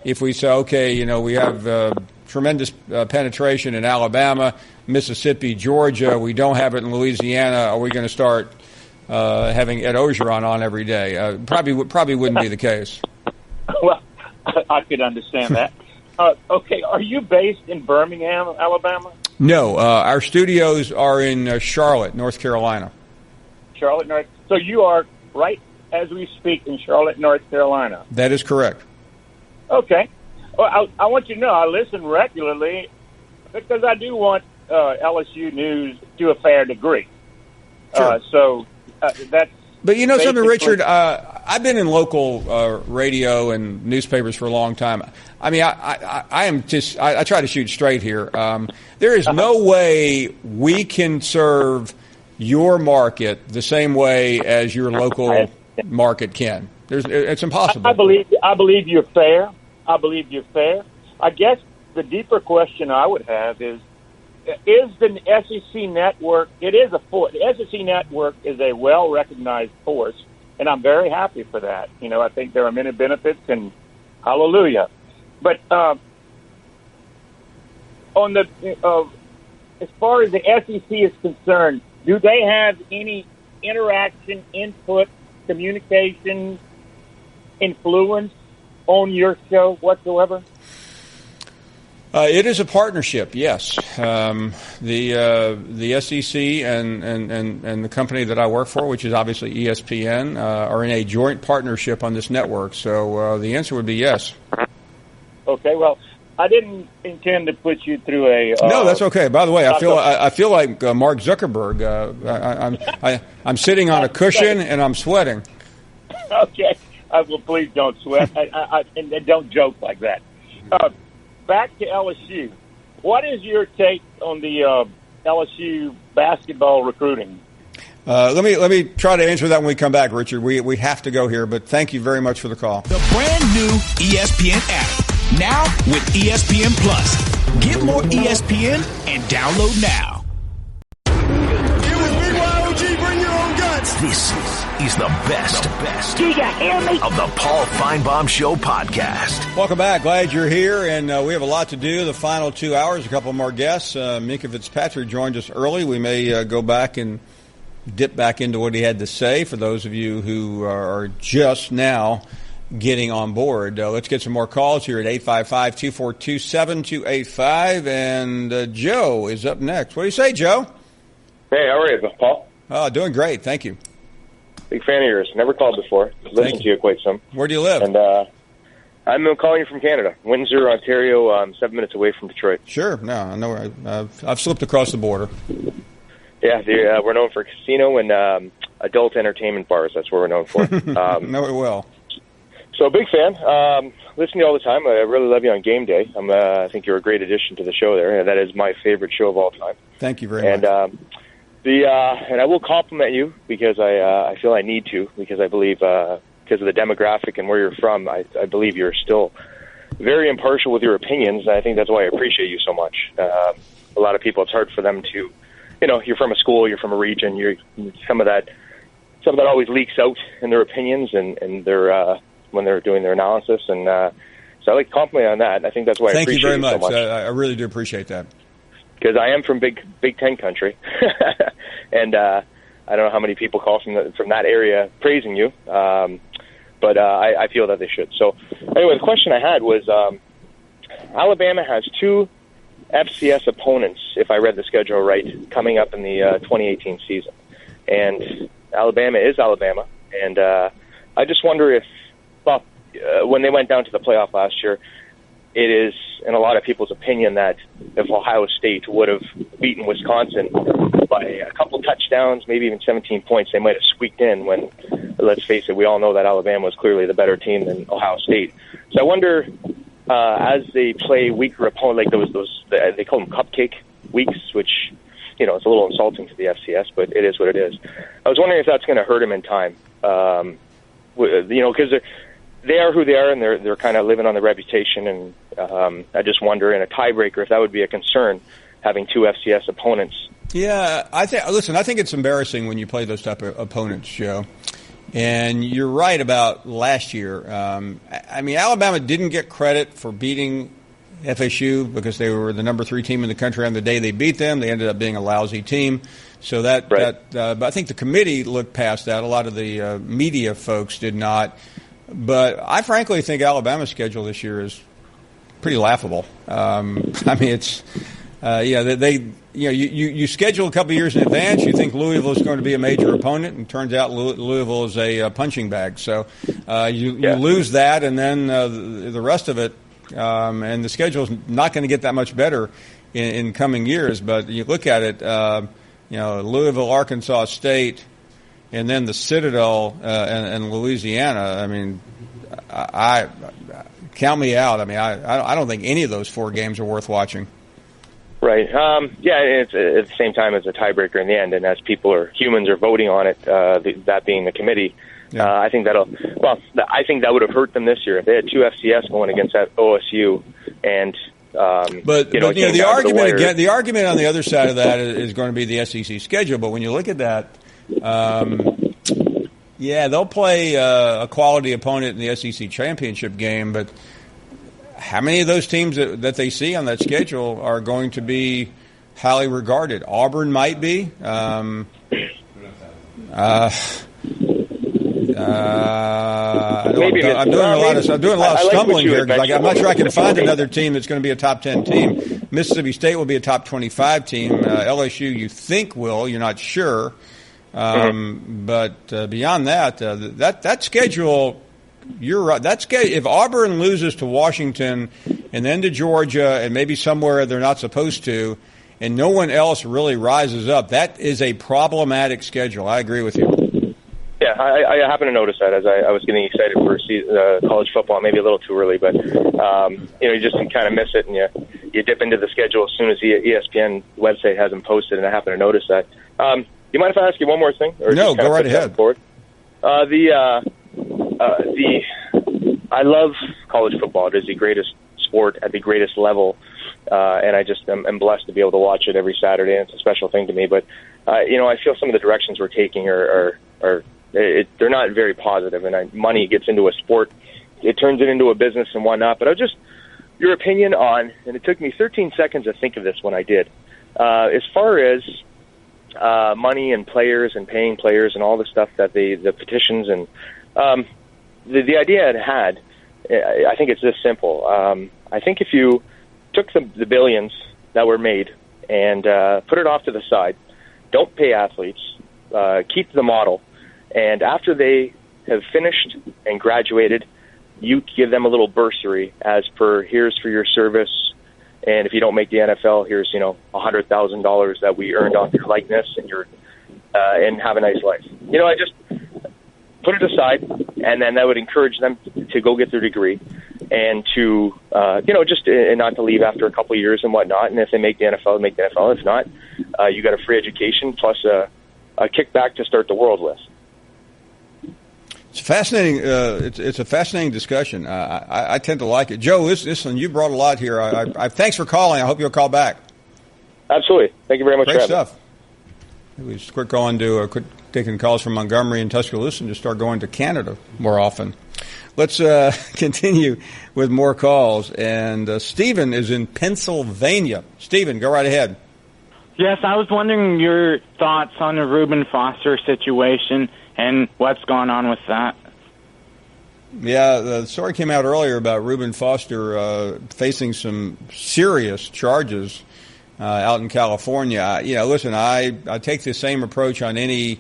Speaker 8: If we say, okay, we have tremendous penetration in Alabama, Mississippi, Georgia, we don't have it in Louisiana. Are we going to start having Ed Ogeron on every day? Probably wouldn't be the case.
Speaker 6: Well, I could understand that. Okay, are you based in Birmingham, Alabama?
Speaker 8: No, our studios are in Charlotte, North Carolina.
Speaker 6: Charlotte, North. So you are right as we speak in Charlotte, North Carolina.
Speaker 8: That is correct.
Speaker 6: Okay. Well, I want you to know I listen regularly because I do want LSU news to a fair degree.
Speaker 8: Sure.
Speaker 6: That's.
Speaker 8: But you know something, Richard? I've been in local radio and newspapers for a long time. I mean, I try to shoot straight here. There is no way we can serve your market the same way as your local market can. It's impossible.
Speaker 6: I believe you're fair. I guess the deeper question I would have is the SEC network? The SEC network is a well-recognized force, and I'm very happy for that. I think there are many benefits, and hallelujah. But as far as the SEC is concerned, do they have any interaction, input, communication, influence on your show whatsoever?
Speaker 8: It is a partnership, yes. The SEC and the company that I work for, which is obviously ESPN, are in a joint partnership on this network. So the answer would be yes. Okay. Well,
Speaker 6: I didn't intend to put you through a.
Speaker 8: No, that's okay. By the way, I feel like Mark Zuckerberg. I'm sitting on a cushion and I'm sweating.
Speaker 6: Okay. Well, please don't sweat and don't joke like that. Back to LSU. What is your take on the LSU basketball recruiting?
Speaker 8: Let me try to answer that when we come back, Richard. We have to go here, but thank you very much for the call.
Speaker 5: The brand new ESPN app. Now with ESPN Plus. Get more ESPN and download now.
Speaker 1: It was Big YOG, bring your own guts. This is the best.
Speaker 10: Do you hear me?
Speaker 1: Of the Paul Finebaum Show podcast.
Speaker 8: Welcome back. Glad you're here, and we have a lot to do. The final 2 hours, a couple more guests. Minkah Fitzpatrick joined us early. We may go back and dip back into what he had to say for those of you who are just now getting on board. Let's get some more calls here at 855-242-7285. And Joe is up next. What do you say, Joe?
Speaker 13: Hey, how are you, Paul?
Speaker 8: Oh, doing great. Thank you.
Speaker 13: Big fan of yours. Never called before. Listened to you quite some.
Speaker 8: Where do you live?
Speaker 13: And I'm calling you from Canada, Windsor, Ontario. 7 minutes away from Detroit.
Speaker 8: Sure. No, I know. I've slipped across the border.
Speaker 13: Yeah, we're known for casino and adult entertainment bars. That's what we're known for.
Speaker 8: Know it well.
Speaker 13: So, big fan. Listen to you all the time. I really love you on game day. I think you're a great addition to the show there. That is my favorite show of all time.
Speaker 8: Thank you very much.
Speaker 13: And I will compliment you because I feel I need to, because I believe because of the demographic and where you're from, I believe you're still very impartial with your opinions, and I think that's why I appreciate you so much. A lot of people, it's hard for them to you're from a school, you're from a region, some of that always leaks out in their opinions and their when they're doing their analysis. And so I like to compliment on that. I think that's why I appreciate
Speaker 8: you very
Speaker 13: so
Speaker 8: much.
Speaker 13: much.
Speaker 8: I really do appreciate that.
Speaker 13: Because I am from Big Ten country, and I don't know how many people call from that area praising you, but I feel that they should. So anyway, the question I had was Alabama has 2 FCS opponents, if I read the schedule right, coming up in the 2018 season. And Alabama is Alabama, and I just wonder if, when they went down to the playoff last year, it is, in a lot of people's opinion, that if Ohio State would have beaten Wisconsin by a couple touchdowns, maybe even 17 points, they might have squeaked in when, let's face it, we all know that Alabama was clearly the better team than Ohio State. So I wonder, as they play weaker opponents, like those they call them cupcake weeks, which, it's a little insulting to the FCS, but it is what it is. I was wondering if that's going to hurt them in time, because they are who they are, and they're kind of living on the reputation. And I just wonder, in a tiebreaker, if that would be a concern, having 2 FCS opponents.
Speaker 8: Yeah, I think it's embarrassing when you play those type of opponents, Joe. And you're right about last year. Alabama didn't get credit for beating FSU because they were the number 3 team in the country on the day they beat them. They ended up being a lousy team. So but I think the committee looked past that. A lot of the media folks did not. But I frankly think Alabama's schedule this year is pretty laughable. It's you schedule a couple of years in advance. You think Louisville is going to be a major opponent, and turns out Louisville is a punching bag. So you lose that, and then the rest of it, and the schedule is not going to get that much better in coming years. But you look at it, Louisville, Arkansas State, and then the Citadel and Louisiana. I count me out. I don't think any of those 4 games are worth watching.
Speaker 13: Right. It's at the same time as a tiebreaker in the end, and as humans are voting on it, that being the committee. Yeah. I think that would have hurt them this year if they had 2 FCS going against that OSU, and the argument on the other side of that is going to be the SEC schedule. But when you look at that, they'll play a quality opponent in the SEC championship game, but how many of those teams that they see on that schedule are going to be highly regarded? Auburn might be. I'm doing a lot of stumbling here because I'm not sure I can find another team that's going to be a top 10 team. Mississippi State will be a top 25 team. LSU, you think will, you're not sure. But beyond that, that schedule, you're right. If Auburn loses to Washington and then to Georgia and maybe somewhere they're not supposed to, and no one else really rises up, that is a problematic schedule. I agree with you. Yeah, I happen to notice that as I was getting excited for college football, maybe a little too early, but you just kind of miss it, and you dip into the schedule as soon as the ESPN website has them posted, and I happen to notice that. You mind if I ask you one more thing? Or
Speaker 8: no, go right ahead.
Speaker 13: I love college football. It is the greatest sport at the greatest level, and I just am blessed to be able to watch it every Saturday, and it's a special thing to me. But I feel some of the directions we're taking are they're not very positive, and money gets into a sport, it turns it into a business and whatnot. But your opinion on, and it took me 13 seconds to think of this when I did, as far as money and players and paying players and all the stuff that the petitions and the idea it had, I think it's this simple. I think if you took the billions that were made and put it off to the side, don't pay athletes, keep the model, and after they have finished and graduated, you give them a little bursary as per, here's for your service, and if you don't make the NFL, here's $100,000 that we earned off your likeness, and and have a nice life. I just put it aside, and then that would encourage them to go get their degree, and to and not to leave after a couple of years and whatnot. And if they make the NFL, make the NFL. If not, you got a free education plus a kickback to start the world with.
Speaker 8: It's fascinating. It's a fascinating discussion. I tend to like it. Joe, listen, you brought a lot here. Thanks for calling. I hope you'll call back.
Speaker 13: Absolutely. Thank you very much.
Speaker 8: Great stuff. We quit quit taking calls from Montgomery and Tuscaloosa and just start going to Canada more often. Let's continue with more calls. And Stephen is in Pennsylvania. Stephen, go right ahead.
Speaker 14: Yes, I was wondering your thoughts on the Reuben Foster situation and what's going on with that.
Speaker 8: Yeah, the story came out earlier about Reuben Foster facing some serious charges out in California. Listen, I take the same approach on any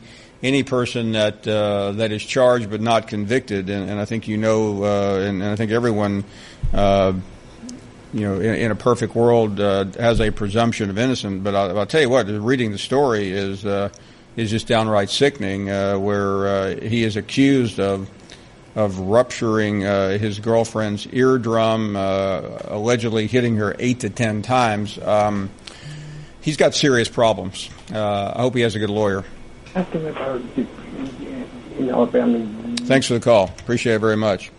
Speaker 8: person that is charged but not convicted, and I think and I think everyone, in a perfect world has a presumption of innocence. But I'll tell you what, reading the story is just downright sickening, where he is accused of rupturing his girlfriend's eardrum, allegedly hitting her 8 to 10 times. He's got serious problems. I hope he has a good lawyer. Thanks for the call. Appreciate it very much.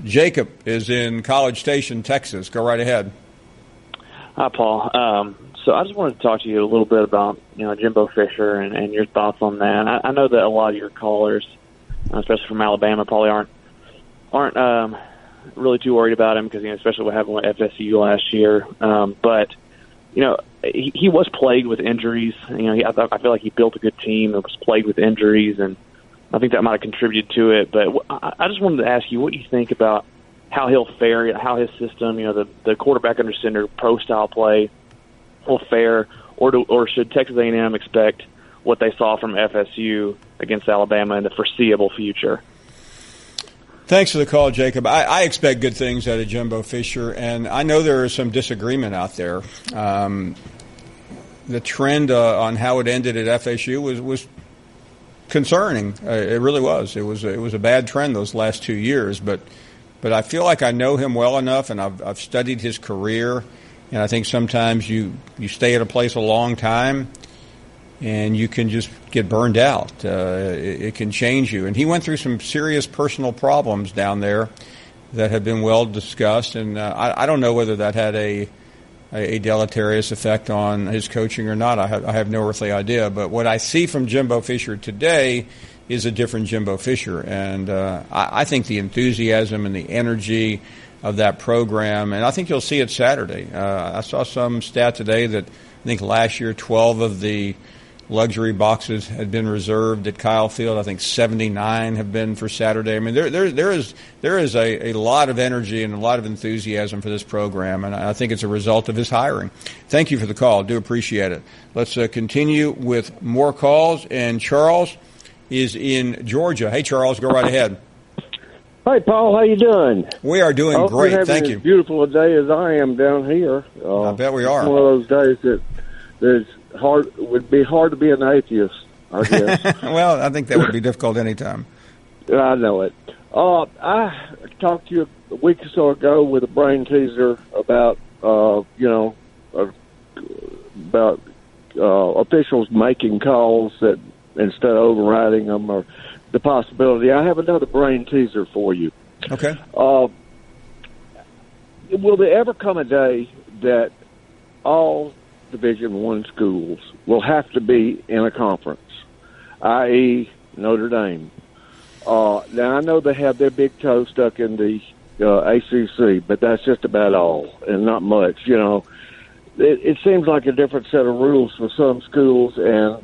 Speaker 8: Jacob is in College Station, Texas. Go right ahead.
Speaker 15: Hi, Paul. So I just wanted to talk to you a little bit about Jimbo Fisher and your thoughts on that. I know that a lot of your callers, especially from Alabama, probably aren't really too worried about him because especially what happened with FSU last year. But he was plagued with injuries. I feel like he built a good team and was plagued with injuries, and I think that might have contributed to it. But I just wanted to ask you, what do you think about how he'll fare, how his system, the quarterback under center pro style play will fare, or should Texas A&M expect what they saw from FSU against Alabama in the foreseeable future?
Speaker 8: Thanks for the call, Jacob. I expect good things out of Jimbo Fisher, and I know there is some disagreement out there. The trend on how it ended at FSU was concerning. It really was. It was a bad trend those last 2 years, but I feel like I know him well enough, and I've studied his career, and I think sometimes you stay at a place a long time, and you can just get burned out. It can change you. And he went through some serious personal problems down there that have been well discussed, and I don't know whether that had a deleterious effect on his coaching or not. I have no earthly idea. But what I see from Jimbo Fisher today is a different Jimbo Fisher, and I think the enthusiasm and the energy of that program, and I think you'll see it Saturday. I saw some stat today that I think last year 12 of the luxury boxes had been reserved at Kyle Field. I think 79 have been for Saturday. I mean, there is a lot of energy and a lot of enthusiasm for this program, and I think it's a result of his hiring. Thank you for the call. Do appreciate it. Let's continue with more calls, and Charles is in Georgia. Hey, Charles, go right ahead.
Speaker 16: Hey, Paul, how you doing?
Speaker 8: We are doing great. Thank you.
Speaker 16: As beautiful a day as I am down here.
Speaker 8: I bet we are.
Speaker 16: It's one of those days that would be hard to be an atheist, I guess.
Speaker 8: Well, I think that would be difficult anytime.
Speaker 16: I know it. I talked to you a week or so ago with a brain teaser about officials making calls that instead of overriding them, or the possibility. I have another brain teaser for you.
Speaker 8: Okay.
Speaker 16: Will there ever come a day that all Division I schools will have to be in a conference, i.e. Notre Dame? Now, I know they have their big toe stuck in the ACC, but that's just about all, and not much. It seems like a different set of rules for some schools, and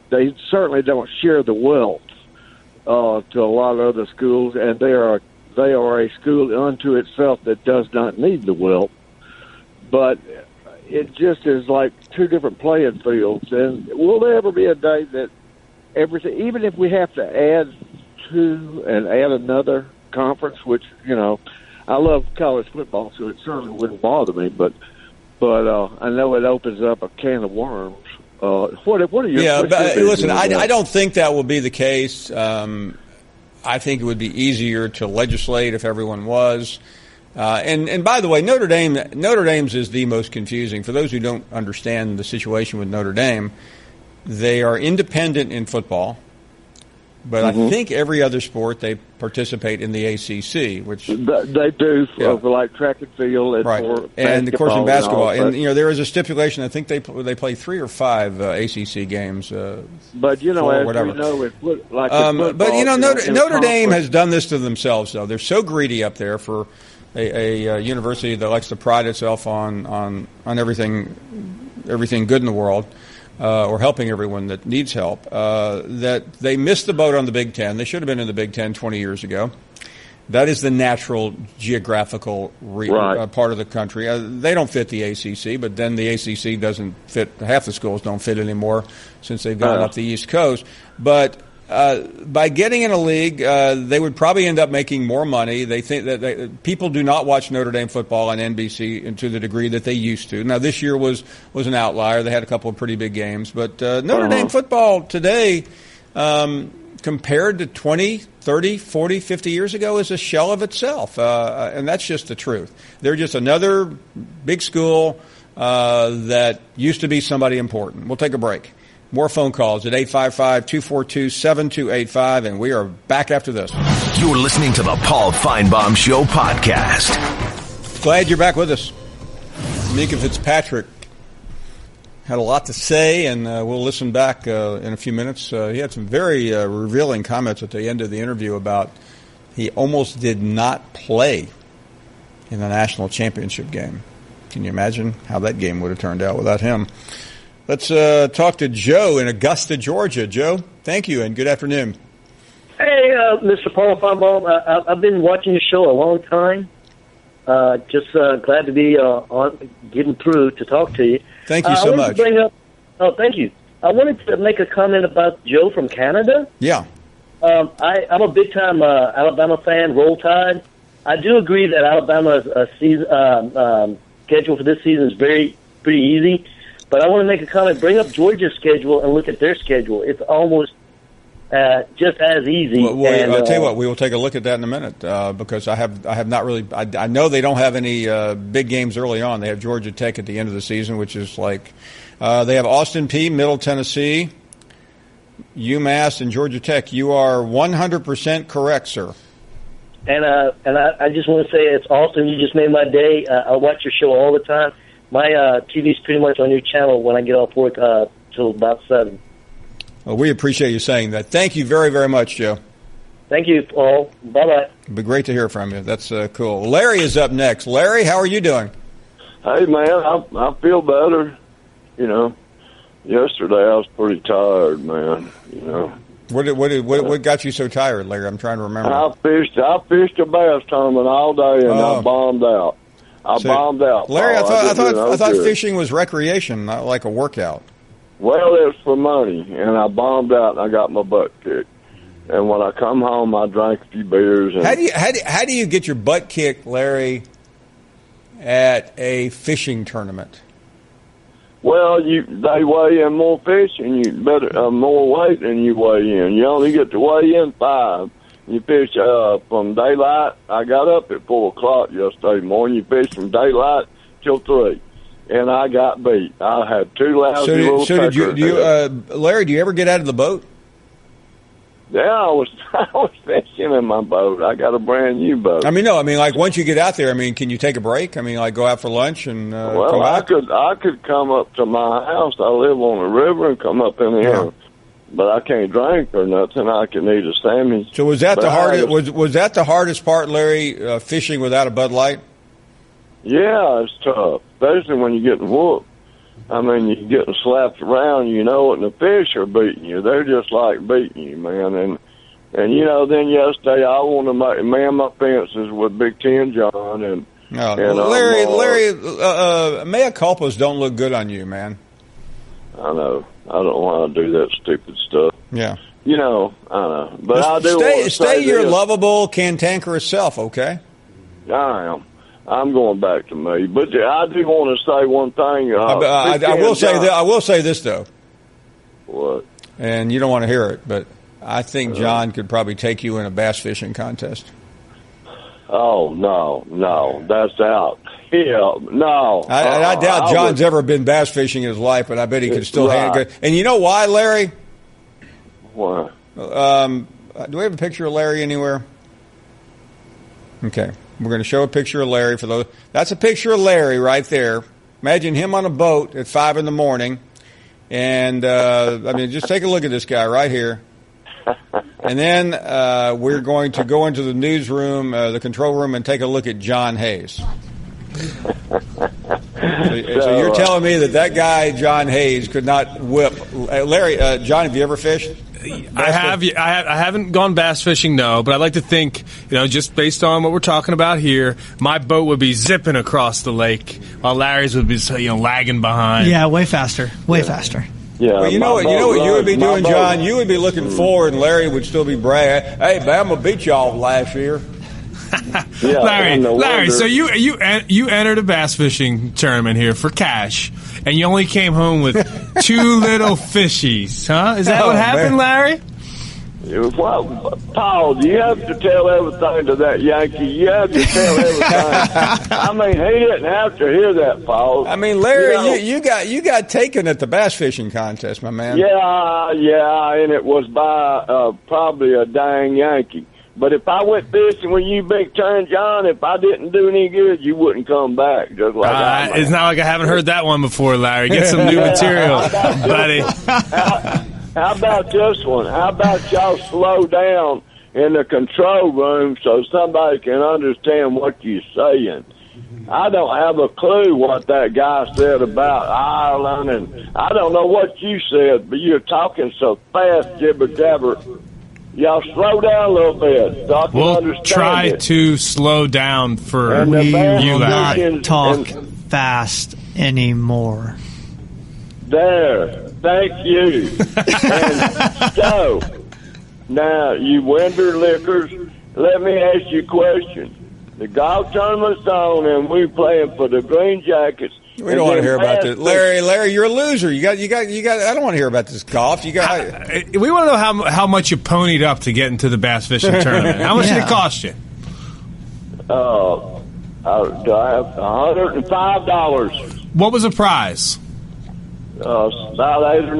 Speaker 16: they certainly don't share the wealth to a lot of other schools, and they are a school unto itself that does not need the wealth. But it just is like two different playing fields. And will there ever be a day that everything, even if we have to add to and add another conference, which, I love college football, so it certainly wouldn't bother me, but I know it opens up a can of worms. What are your?
Speaker 8: Yeah, but listen, I don't think that will be the case. I think it would be easier to legislate if everyone was. And by the way, Notre Dame's is the most confusing. For those who don't understand the situation with Notre Dame, they are independent in football. But I think every other sport they participate in the ACC, which
Speaker 16: they do for like track and field and for
Speaker 8: and of course in basketball.
Speaker 16: And
Speaker 8: there is a stipulation. I think they play 3 or 5 ACC games.
Speaker 16: But as we know,
Speaker 8: Notre Dame has done this to themselves. Though they're so greedy up there for a university that likes to pride itself on everything good in the world. Or helping everyone that needs help, that they missed the boat on the Big Ten. They should have been in the Big Ten 20 years ago. That is the natural geographical part of the country. They don't fit the ACC, but then the ACC doesn't fit. Half the schools don't fit anymore since they've gone up the East Coast. But by getting in a league, they would probably end up making more money. They think that people do not watch Notre Dame football on NBC to the degree that they used to. Now, this year was an outlier. They had a couple of pretty big games. But Notre Dame football today, compared to 20, 30, 40, 50 years ago, is a shell of itself. And that's just the truth. They're just another big school that used to be somebody important. We'll take a break. More phone calls at 855-242-7285, and we are back after this.
Speaker 1: You're listening to the Paul Finebaum Show podcast.
Speaker 8: Glad you're back with us. Minkah Fitzpatrick had a lot to say, and we'll listen back in a few minutes. He had some very revealing comments at the end of the interview about he almost did not play in the national championship game. Can you imagine how that game would have turned out without him? Let's talk to Joe in Augusta, Georgia. Joe, thank you, and good afternoon.
Speaker 18: Hey, Mr. Paul Finebaum. I've been watching your show a long time. Just glad to be getting through to talk to you.
Speaker 8: Thank you so much.
Speaker 18: Thank you. I wanted to make a comment about Joe from Canada.
Speaker 8: Yeah.
Speaker 18: I'm a big-time Alabama fan, Roll Tide. I do agree that Alabama's season, schedule for this season is pretty easy. But I want to make a comment. Bring up Georgia's schedule and look at their schedule. It's almost just as easy.
Speaker 8: Well, I'll tell you what. We will take a look at that in a minute because I have not really. I know they don't have any big games early on. They have Georgia Tech at the end of the season, which is like they have Austin Peay, Middle Tennessee, UMass, and Georgia Tech. You are 100% correct, sir.
Speaker 18: And I just want to say it's awesome. You just made my day. I watch your show all the time. My TV's pretty much on your channel when I get off work till about 7.
Speaker 8: Well, we appreciate you saying that. Thank you very, very much, Joe.
Speaker 18: Thank you, Paul. Bye-bye.
Speaker 8: It'd be great to hear from you. That's cool. Larry is up next. Larry, how are you doing?
Speaker 23: Hey, man, I feel better. Yesterday I was pretty tired, man.
Speaker 8: What got you so tired, Larry? I'm trying to remember.
Speaker 23: I fished a bass tournament all day, and I bombed out. I bombed out.
Speaker 8: Larry, I thought fishing was recreation, not like a workout.
Speaker 23: Well, it was for money, and I bombed out, and I got my butt kicked. And when I come home, I drank a few beers. And
Speaker 8: How do you get your butt kicked, Larry, at a fishing tournament?
Speaker 23: Well, they weigh in more fish, and you better more weight than you weigh in. You only get to weigh in 5. You fish from daylight. I got up at 4 o'clock yesterday morning. You fish from daylight till 3, and I got beat. I had 2 lousy little peckers.
Speaker 8: Larry, do you ever get out of the boat?
Speaker 23: Yeah, I was fishing in my boat. I got a brand new boat.
Speaker 8: Like once you get out there, can you take a break? Like go out for lunch and come back?
Speaker 23: I could come up to my house. I live on the river and come up in here. Yeah. But I can't drink or nothing. I can eat a sandwich.
Speaker 8: So was that the hardest? Was that the hardest part, Larry? Fishing without a Bud Light?
Speaker 23: Yeah, it's tough, especially when you're getting whooped. You're getting slapped around, and the fish are beating you. They're just like beating you, man. And then yesterday I want to man my fences with Big Ten John and. No,
Speaker 8: Larry, mea culpas don't look good on you, man.
Speaker 23: I know. I don't want to do that stupid stuff.
Speaker 8: Yeah.
Speaker 23: I know. But I do want to
Speaker 8: stay your lovable, cantankerous self, okay?
Speaker 23: I am. I'm going back to me. But I do want to say one thing.
Speaker 8: I will say this, though.
Speaker 23: What?
Speaker 8: And you don't want to hear it, but I think John could probably take you in a bass fishing contest.
Speaker 23: Oh, no. That's out. Yeah, no.
Speaker 8: I doubt John's ever been bass fishing in his life, but I bet he could still handle it. And you know why, Larry?
Speaker 23: Why?
Speaker 8: Do we have a picture of Larry anywhere? Okay. We're going to show a picture of Larry for those. That's a picture of Larry right there. Imagine him on a boat at 5 a.m. And, just take a look at this guy right here. And then we're going to go into the newsroom, the control room, and take a look at John Hayes. So you're telling me that guy, John Hayes, could not whip Larry? John, have you ever fished?
Speaker 19: I haven't gone bass fishing, no, but I like to think, just based on what we're talking about here, my boat would be zipping across the lake while Larry's would be, lagging behind.
Speaker 20: Yeah, way faster. Faster.
Speaker 16: Yeah.
Speaker 8: Well, you know what you would be doing, John? You would be looking forward, and Larry would still be bragging. Hey, Bama beat y'all last year.
Speaker 19: Larry, so you entered a bass fishing tournament here for cash, and you only came home with 2 little fishies, huh? Is that what happened, Larry?
Speaker 23: Well, Paul, you have to tell everything to that Yankee. You have to tell everything. I mean, he didn't have to hear that, Paul.
Speaker 8: I mean, Larry, you got taken at the bass fishing contest, my man.
Speaker 23: Yeah, and it was by probably a dang Yankee. But if I went fishing when you big turn, John, if I didn't do any good, you wouldn't come back. Just like
Speaker 19: it's not like I haven't heard that one before, Larry. Get some new material, buddy.
Speaker 23: How about this one? How about y'all slow down in the control room so somebody can understand what you're saying? I don't have a clue what that guy said about Ireland, and I don't know what you said, but you're talking so fast, jibber-jabber. Y'all slow down a little bit so I can understand
Speaker 19: try
Speaker 23: it.
Speaker 19: to slow down for
Speaker 20: we
Speaker 19: you,
Speaker 20: will
Speaker 19: Larry.
Speaker 20: not talk fast anymore.
Speaker 23: There. Thank you. And so, now, you winter liquors, let me ask you a question. The golf tournament's on, and we're playing for the Green Jackets.
Speaker 8: We don't want to hear about this, Larry. You're a loser. You got. I don't want to hear about this golf. We want
Speaker 19: to know how much you ponied up to get into the bass fishing tournament. How much did it cost you?
Speaker 23: I have $105.
Speaker 19: What was the prize?
Speaker 23: About $800 or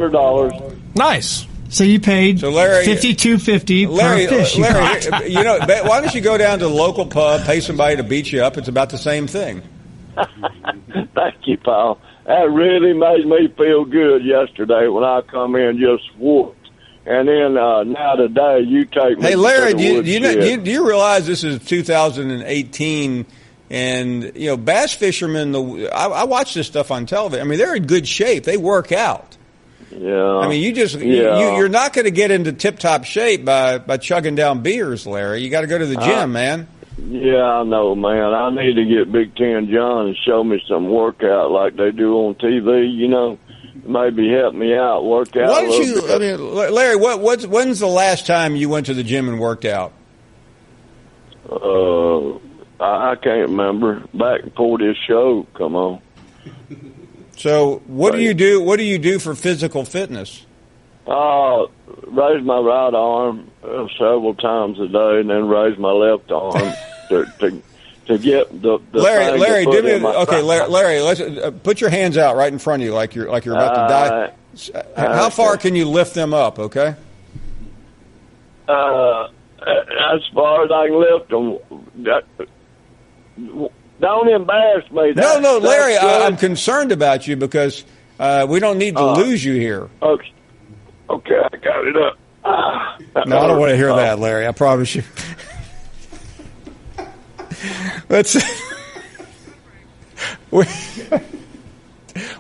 Speaker 23: $900.
Speaker 19: Nice.
Speaker 20: So you paid $52.50 per fish.
Speaker 8: Larry, why don't you go down to the local pub, pay somebody to beat you up? It's about the same thing.
Speaker 23: Thank you, Paul. That really made me feel good yesterday when I come in just whooped. And then now today you take me.
Speaker 8: Hey, Larry,
Speaker 23: do
Speaker 8: you realize this is 2018? And bass fishermen. I watch this stuff on television. I mean, they're in good shape. They work out.
Speaker 23: Yeah.
Speaker 8: I mean, you're not going to get into tip-top shape by chugging down beers, Larry. You got to go to the gym, man.
Speaker 23: Yeah, I know, man. I need to get Big Ten John and show me some workout like they do on TV. Maybe help me out, work out.
Speaker 8: Why don't you? I mean, Larry, when's the last time you went to the gym and worked out?
Speaker 23: I can't remember. Back before this show, come on.
Speaker 8: So, what do you do? What do you do for physical fitness?
Speaker 23: Raise my right arm several times a day, and then raise my left arm to get the
Speaker 8: Larry, do me Larry. Let's put your hands out right in front of you, like you're about to die. How far can you lift them up? Okay.
Speaker 23: As far as I can lift them. Don't embarrass me.
Speaker 8: No, Larry, I'm concerned about you because we don't need to lose you here.
Speaker 23: Okay, I got it up.
Speaker 8: No, I don't want to hear that, Larry. I promise you.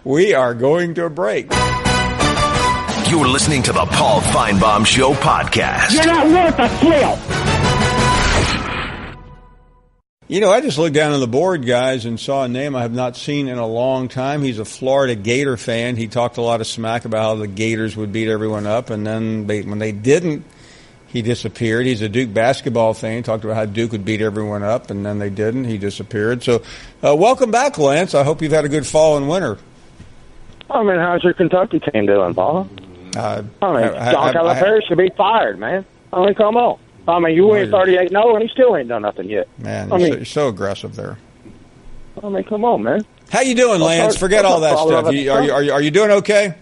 Speaker 8: We are going to a break.
Speaker 1: You're listening to the Paul Finebaum Show podcast.
Speaker 9: You're not worth a flip.
Speaker 8: I just looked down on the board, guys, and saw a name I have not seen in a long time. He's a Florida Gator fan. He talked a lot of smack about how the Gators would beat everyone up, and then when they didn't, he disappeared. He's a Duke basketball fan. He talked about how Duke would beat everyone up, and then they didn't. He disappeared. So welcome back, Lance. I hope you've had a good fall and winter.
Speaker 21: How's your Kentucky team doing, Paul? John Calipari should be fired, man. Come on. You went 38-0, and he still ain't done nothing yet.
Speaker 8: Man, you're so aggressive there.
Speaker 21: Come on, man.
Speaker 8: How you doing, Lance? Forget all that stuff. Are you doing okay?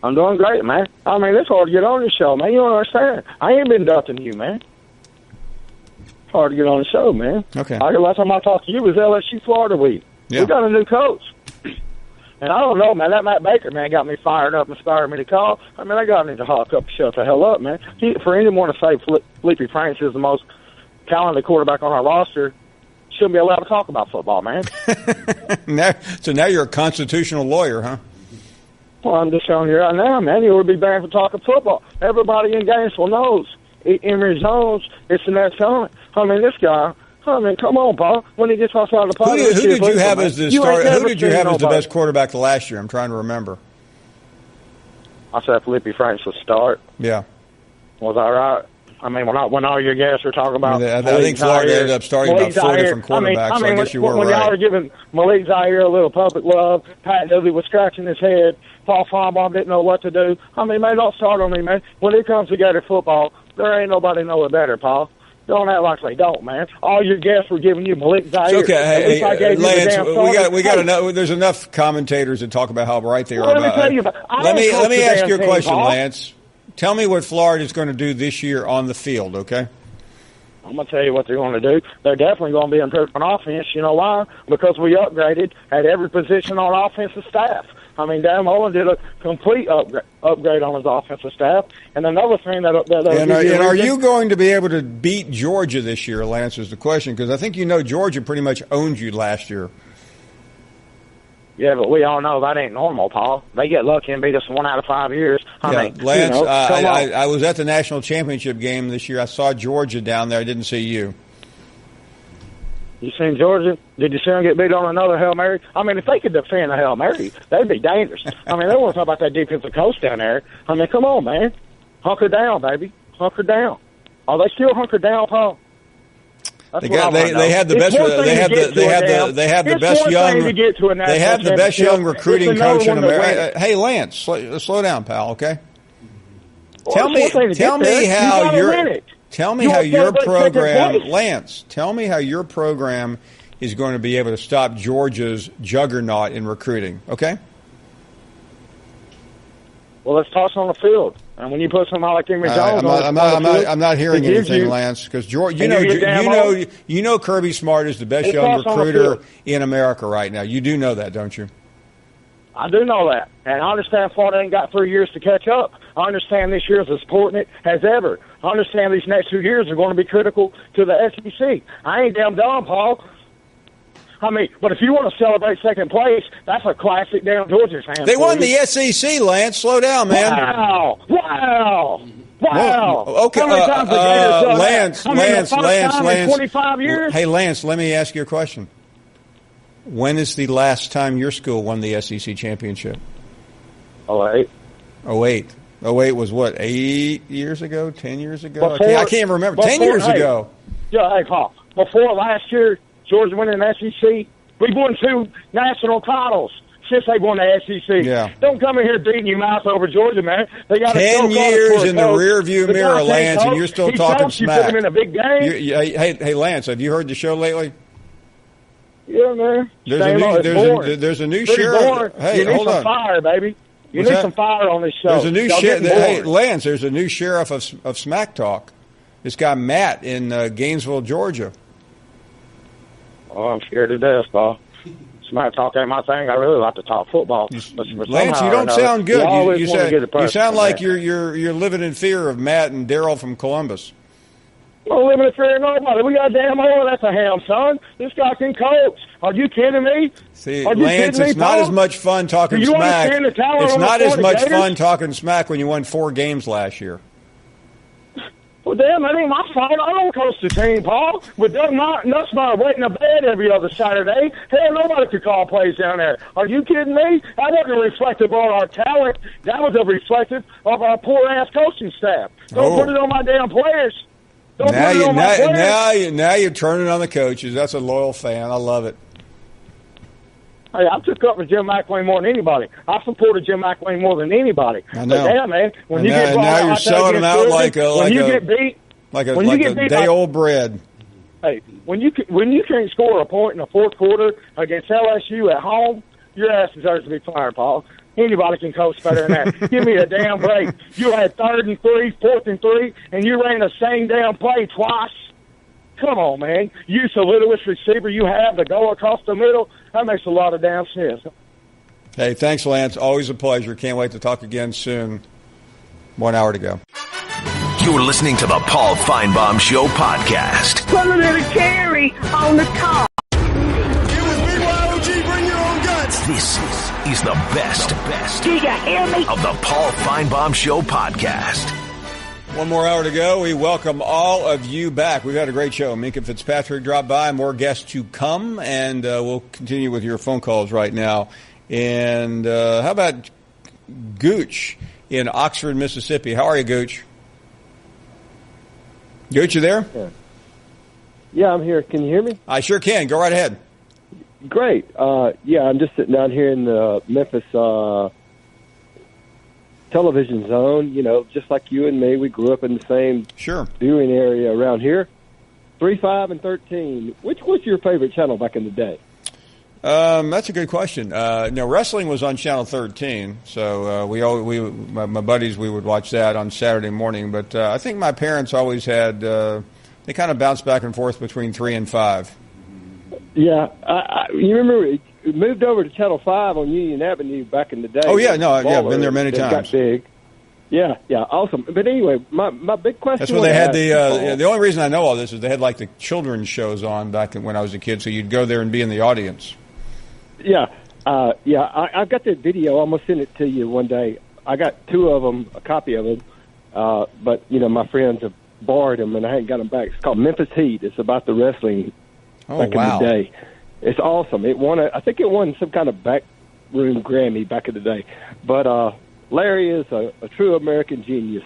Speaker 21: I'm doing great, man. I mean, it's hard to get on this show, man. You don't understand. I ain't been ducking you, man. It's hard to get on the show, man.
Speaker 8: Okay.
Speaker 21: Last time I talked to you was LSU Florida week.
Speaker 8: Yeah.
Speaker 21: We got a new coach. And I don't know, man. That Matt Baker, man, got me fired up, inspired me to call. I mean, that guy needs to hawk up, shut the hell up, man. For anyone to say Felipe Franks is the most talented quarterback on our roster, shouldn't be allowed to talk about football, man.
Speaker 8: So now you're a constitutional lawyer, huh?
Speaker 21: Well, I'm just showing you right now, man. You would be banned for talking football. Everybody in Gainesville knows. Emory Jones, it's the next time. I mean, this guy. I mean, come on, Paul. When he gets outside the pocket,
Speaker 8: who did you have as the start? Who did you have as the best quarterback last year? I'm trying to remember.
Speaker 21: I said Felipe Franks to start.
Speaker 8: Yeah.
Speaker 21: Was I right? I mean, when all your guests are talking about,
Speaker 8: I think Florida ended up starting about 4 different quarterbacks. So I guess you were
Speaker 21: when
Speaker 8: right.
Speaker 21: Y'all were giving Malik Zaire a little public love, Pat Dooley was scratching his head. Paul Finebaum didn't know what to do. I mean, man, don't start on me, man. When it comes to Gator football, there ain't nobody know it better, Paul. Don't act like they don't, man. All your guests were giving you Malik Zaire.
Speaker 8: It's okay. Hey, Lance, we got enough. There's enough commentators that talk about how right they are about it. Let me ask you a question, Lance. Tell me what Florida is going to do this year on the field, okay?
Speaker 21: I'm going to tell you what they're going to do. They're definitely going to be improved on offense. You know why? Because we upgraded at every position on offensive staff. I mean, Dan Mullen did a complete upgrade on his offensive staff. And another thing that
Speaker 8: are you going to be able to beat Georgia this year, Lance, is the question, because I think you know Georgia pretty much owned you last year.
Speaker 21: Yeah, but we all know that ain't normal, Paul. They get lucky and beat us 1 out of 5 years. I mean,
Speaker 8: Lance,
Speaker 21: you know,
Speaker 8: I was at the national championship game this year. I saw Georgia down there. I didn't see you.
Speaker 21: You seen Georgia? Did you see them get beat on another Hail Mary? I mean, if they could defend a Hail Mary, they'd be dangerous. I mean, they want to talk about that defensive coach down there. I mean, come on, man. Hunker down, baby. Hunker down. Are they still hunkered down, Paul? They
Speaker 8: had the best. They have the best young recruiting coach in America. Hey, Lance, slow down, pal. Okay. Tell me how your program, Lance. Tell me how your program is going to be able to stop Georgia's juggernaut in recruiting. Okay.
Speaker 21: Well, let's toss on the field. And when you put somebody like Emory Jones
Speaker 8: I'm not hearing anything, Lance, because you know Kirby Smart is the best young recruiter in America right now. You do know that, don't you?
Speaker 21: I do know that. And I understand Florida ain't got 3 years to catch up. I understand this year is as important as ever. I understand these next 2 years are going to be critical to the SEC. I ain't damn dumb, Paul. I mean, but if you want to celebrate second place, that's a classic damn Georgia fan.
Speaker 8: They won the SEC, Lance. Slow down, man.
Speaker 21: Wow.
Speaker 8: Okay, Lance.
Speaker 21: 25 years?
Speaker 8: Hey, Lance, let me ask you a question. When is the last time your school won the SEC championship?
Speaker 21: 08.
Speaker 8: 08 was what, 8 years ago, 10 years ago? I can't remember. 10 years ago.
Speaker 21: Yeah, hey, Paul. Before last year, Georgia won the SEC. We've won 2 national titles since they won the SEC.
Speaker 8: Yeah.
Speaker 21: Don't come in here beating your mouth over Georgia, man. They got
Speaker 8: 10 years in the rearview mirror, Lance, and you're still talking smack.
Speaker 21: You put them in a big game.
Speaker 8: Hey, Lance, have you heard the show lately?
Speaker 21: Yeah, man.
Speaker 8: There's a new sheriff. Hey,
Speaker 21: you need some fire, baby. You need some fire on this show.
Speaker 8: There's a new sheriff. Hey, Lance, there's a new sheriff of Smack Talk. This guy Matt in Gainesville, Georgia.
Speaker 21: Oh, I'm scared to death, Paul. Smack Talk ain't my thing. I really like to talk football.
Speaker 8: Lance, you don't sound good. You sound like you're living in fear of Matt and Daryl from Columbus.
Speaker 21: Don't live in fear of nobody. We got damn oil. That's a ham, son. This guy can coach. Are you kidding me?
Speaker 8: See, Lance, it's not as much fun talking smack. It's not as much fun talking smack when you won 4 games last year.
Speaker 21: Well, damn, that ain't my fault. I don't coach the team, Paul. With Doug Nussmeyer waiting in bed every other Saturday, hell, nobody could call plays down there. Are you kidding me? That wasn't reflective on our talent. That was a reflective of our poor-ass coaching staff. Don't put it on my damn players.
Speaker 8: Now you're turning on the coaches. That's a loyal fan. I love it.
Speaker 21: Hey, I took up with Jim McElwain more than anybody. I supported Jim McElwain more than anybody.
Speaker 8: I know.
Speaker 21: But damn, man, when you get
Speaker 8: now you're selling them out like a day old bread.
Speaker 21: Hey, when you can't score a point in the fourth quarter against LSU at home, your ass deserves to be fired, Paul. Anybody can coach better than that. Give me a damn break. You had 3rd and 3, 4th and 3, and you ran the same damn play twice. Come on, man. Use the littlest receiver you have to go across the middle. That makes a lot of damn sense.
Speaker 8: Hey, thanks, Lance. Always a pleasure. Can't wait to talk again soon. 1 hour to go.
Speaker 1: You're listening to the Paul Finebaum Show podcast.
Speaker 10: Put a little cherry on the top.
Speaker 1: This is the best
Speaker 10: Do you hear me?
Speaker 1: of the Paul Finebaum Show podcast.
Speaker 8: 1 more hour to go. We welcome all of you back. We've had a great show. Minkah Fitzpatrick dropped by. More guests to come, and we'll continue with your phone calls right now. And how about Gooch in Oxford, Mississippi? How are you, Gooch? Gooch, you there?
Speaker 4: Yeah, I'm here. Can you hear me?
Speaker 8: I sure can. Go right ahead.
Speaker 4: Great. Yeah, I'm just sitting down here in the Memphis television zone. You know, just like you and me, we grew up in the same viewing area around here. 3, 5, and 13. Which was your favorite channel back in the day?
Speaker 8: That's a good question. Wrestling was on Channel 13, so my buddies, we would watch that on Saturday morning. But I think my parents always had they kind of bounced back and forth between 3 and 5.
Speaker 4: Yeah, you remember it moved over to Channel 5 on Union Avenue back in the day.
Speaker 8: Oh yeah, no, yeah, I've been there many times.
Speaker 4: Got big. Yeah, awesome. But anyway, my big question.
Speaker 8: That's where they had the only reason I know all this is they had like the children's shows on back when I was a kid, so you'd go there and be in the audience.
Speaker 4: Yeah, I got that video. I'm gonna send it to you one day. I got 2 of them, a copy of them, but my friends have borrowed them and I hadn't got them back. It's called Memphis Heat. It's about the wrestling. Back in the day. It's awesome. I think it won some kind of backroom Grammy back in the day. But Larry is a true American genius.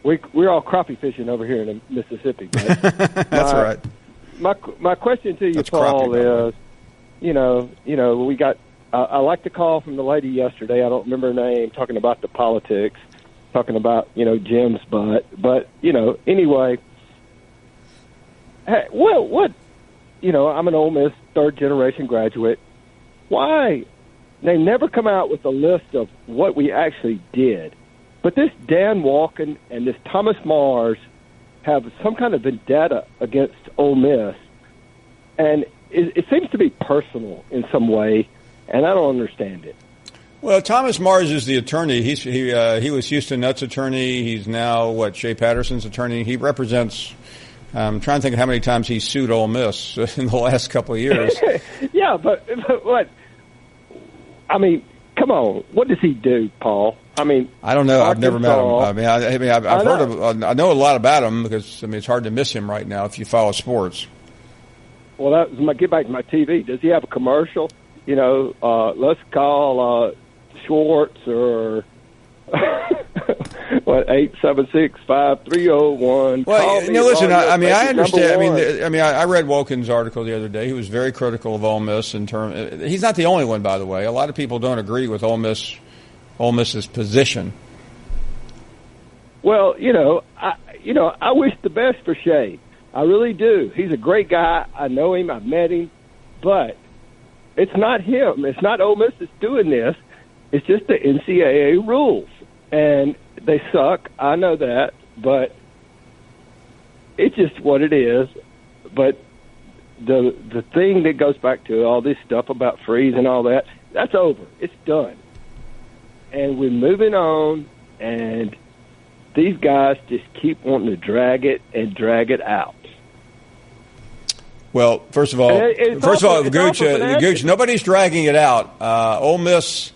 Speaker 4: We're all crappie fishing over here in Mississippi. Right?
Speaker 8: That's right.
Speaker 4: My question to you, Paul, is, we got. I like the call from the lady yesterday. I don't remember her name. Talking about the politics, talking about Jim's butt. But anyway, hey, what? I'm an Ole Miss third-generation graduate. Why? They never come out with a list of what we actually did. But this Dan Walken and this Thomas Mars have some kind of vendetta against Ole Miss. And it seems to be personal in some way, and I don't understand it.
Speaker 8: Well, Thomas Mars is the attorney. He was Houston Nutt's attorney. He's now, Shea Patterson's attorney. He represents... I'm trying to think of how many times he sued Ole Miss in the last couple of years.
Speaker 4: Yeah, but what? I mean, come on. What does he do, Paul? I mean,
Speaker 8: I don't know. I've never met him. I've heard of. I know a lot about him because it's hard to miss him right now if you follow sports.
Speaker 4: Well, get back to my TV. Does he have a commercial? Let's call Schwartz or. 876-5301.
Speaker 8: Well, listen. I understand. I read Woken's article the other day. He was very critical of Ole Miss in terms. He's not the only one, by the way. A lot of people don't agree with Ole Miss's position.
Speaker 4: Well, I wish the best for Shea. I really do. He's a great guy. I know him. I've met him, but it's not him. It's not Ole Miss that's doing this. It's just the NCAA rules. And they suck. I know that, but it's just what it is. But the thing that goes back to all this stuff about freeze and all that, that's over. It's done. And we're moving on, and these guys just keep wanting to drag it out.
Speaker 8: Well, first of all, Gooch, nobody's dragging it out. Ole Miss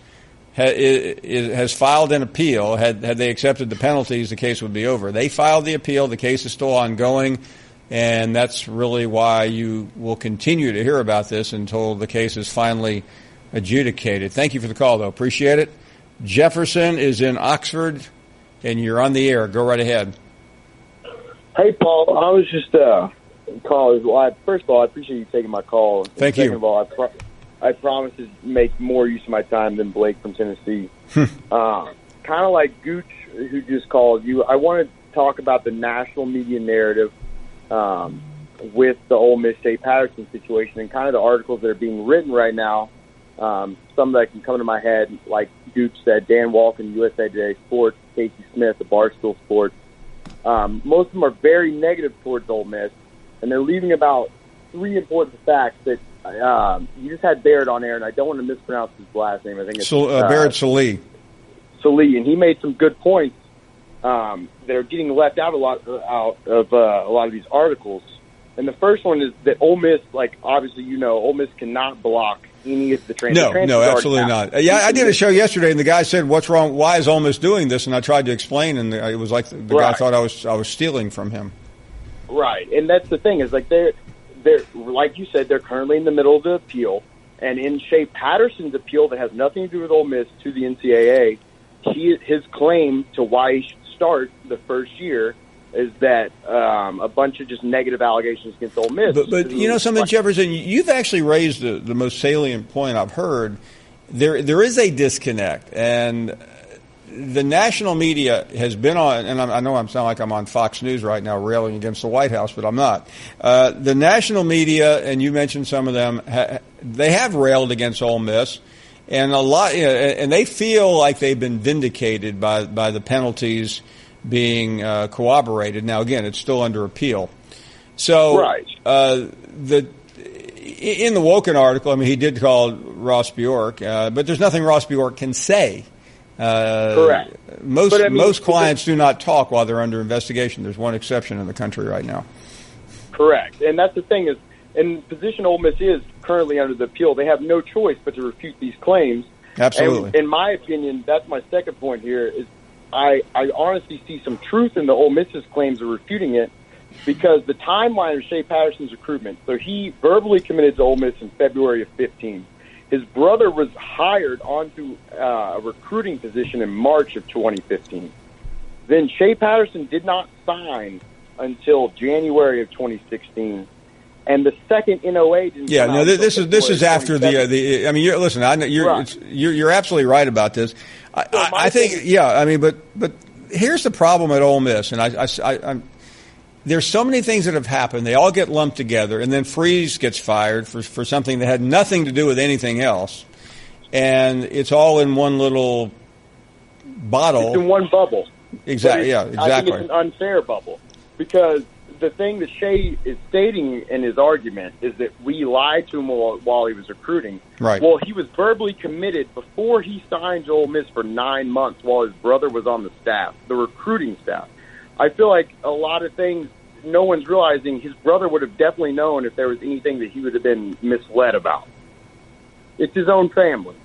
Speaker 8: has filed an appeal. Had they accepted the penalties, the case would be over. They filed the appeal. The case is still ongoing, and that's really why you will continue to hear about this until the case is finally adjudicated. Thank you for the call, though. Appreciate it. Jefferson is in Oxford, and you're on the air. Go right ahead.
Speaker 7: Hey, Paul. I was just calling. Well, first of all, I appreciate you taking my call.
Speaker 8: Thank you.
Speaker 7: Second of all, I promise to make more use of my time than Blake from Tennessee. Kind of like Gooch, who just called you, I want to talk about the national media narrative with the Ole Miss Shea Patterson situation and kind of the articles that are being written right now Some that can come to my head, like Gooch said, Dan Walken, USA Today Sports, Casey Smith, the Barstool Sports. Most of them are very negative towards Ole Miss, and they're leaving about 3 important facts that you just had Barrett on air, and I don't want to mispronounce his last name. I think it's
Speaker 8: Barrett Sallee.
Speaker 7: Sallee, and he made some good points that are getting left out of a lot of these articles. And the first one is that Ole Miss, like obviously Ole Miss cannot block any of the transfers.
Speaker 8: No, absolutely not. Yeah, I did a show yesterday, and the guy said, "What's wrong? Why is Ole Miss doing this?" And I tried to explain, and it was like the guy thought I was stealing from him.
Speaker 7: Right, and that's the thing is like they're like you said, they're currently in the middle of the appeal, and in Shea Patterson's appeal that has nothing to do with Ole Miss to the NCAA, his claim to why he should start the first year is that a bunch of just negative allegations against Ole Miss.
Speaker 8: But something, Jefferson, you've actually raised the most salient point I've heard. There is a disconnect, and the national media has been on, and I know I sound like I'm on Fox News right now railing against the White House, but I'm not. The national media, and you mentioned some of them, they have railed against Ole Miss, and and they feel like they've been vindicated by the penalties being corroborated. Now, again, it's still under appeal. So, in the Woken article, I mean, he did call Ross Bjork, but there's nothing Ross Bjork can say.
Speaker 7: Correct.
Speaker 8: Most clients do not talk while they're under investigation. There's one exception in the country right now.
Speaker 7: Correct, and that's the thing is, in the position Ole Miss is currently under the appeal, they have no choice but to refute these claims.
Speaker 8: Absolutely.
Speaker 7: And in my opinion, that's my second point here is I honestly see some truth in the Ole Miss's claims of refuting it because the timeline of Shea Patterson's recruitment, so he verbally committed to Ole Miss in February of 15. His brother was hired onto a recruiting position in March of 2015. Then Shea Patterson did not sign until January of 2016. And the second NOA didn't.
Speaker 8: Yeah, no. This is after the. I mean, listen. I know you're absolutely right about this. I think. Yeah. I mean, but here's the problem at Ole Miss, and I'm there's so many things that have happened. They all get lumped together, and then Freeze gets fired for something that had nothing to do with anything else, and it's all in one little bottle.
Speaker 7: It's in one bubble.
Speaker 8: Exactly. Yeah. Exactly.
Speaker 7: I think it's an unfair bubble because the thing that Shea is stating in his argument is that we lied to him while he was recruiting.
Speaker 8: Right.
Speaker 7: Well, he was verbally committed before he signed to Ole Miss for 9 months while his brother was on the staff, the recruiting staff. I feel like a lot of things no one's realizing his brother would have definitely known if there was anything that he would have been misled about. It's his own family.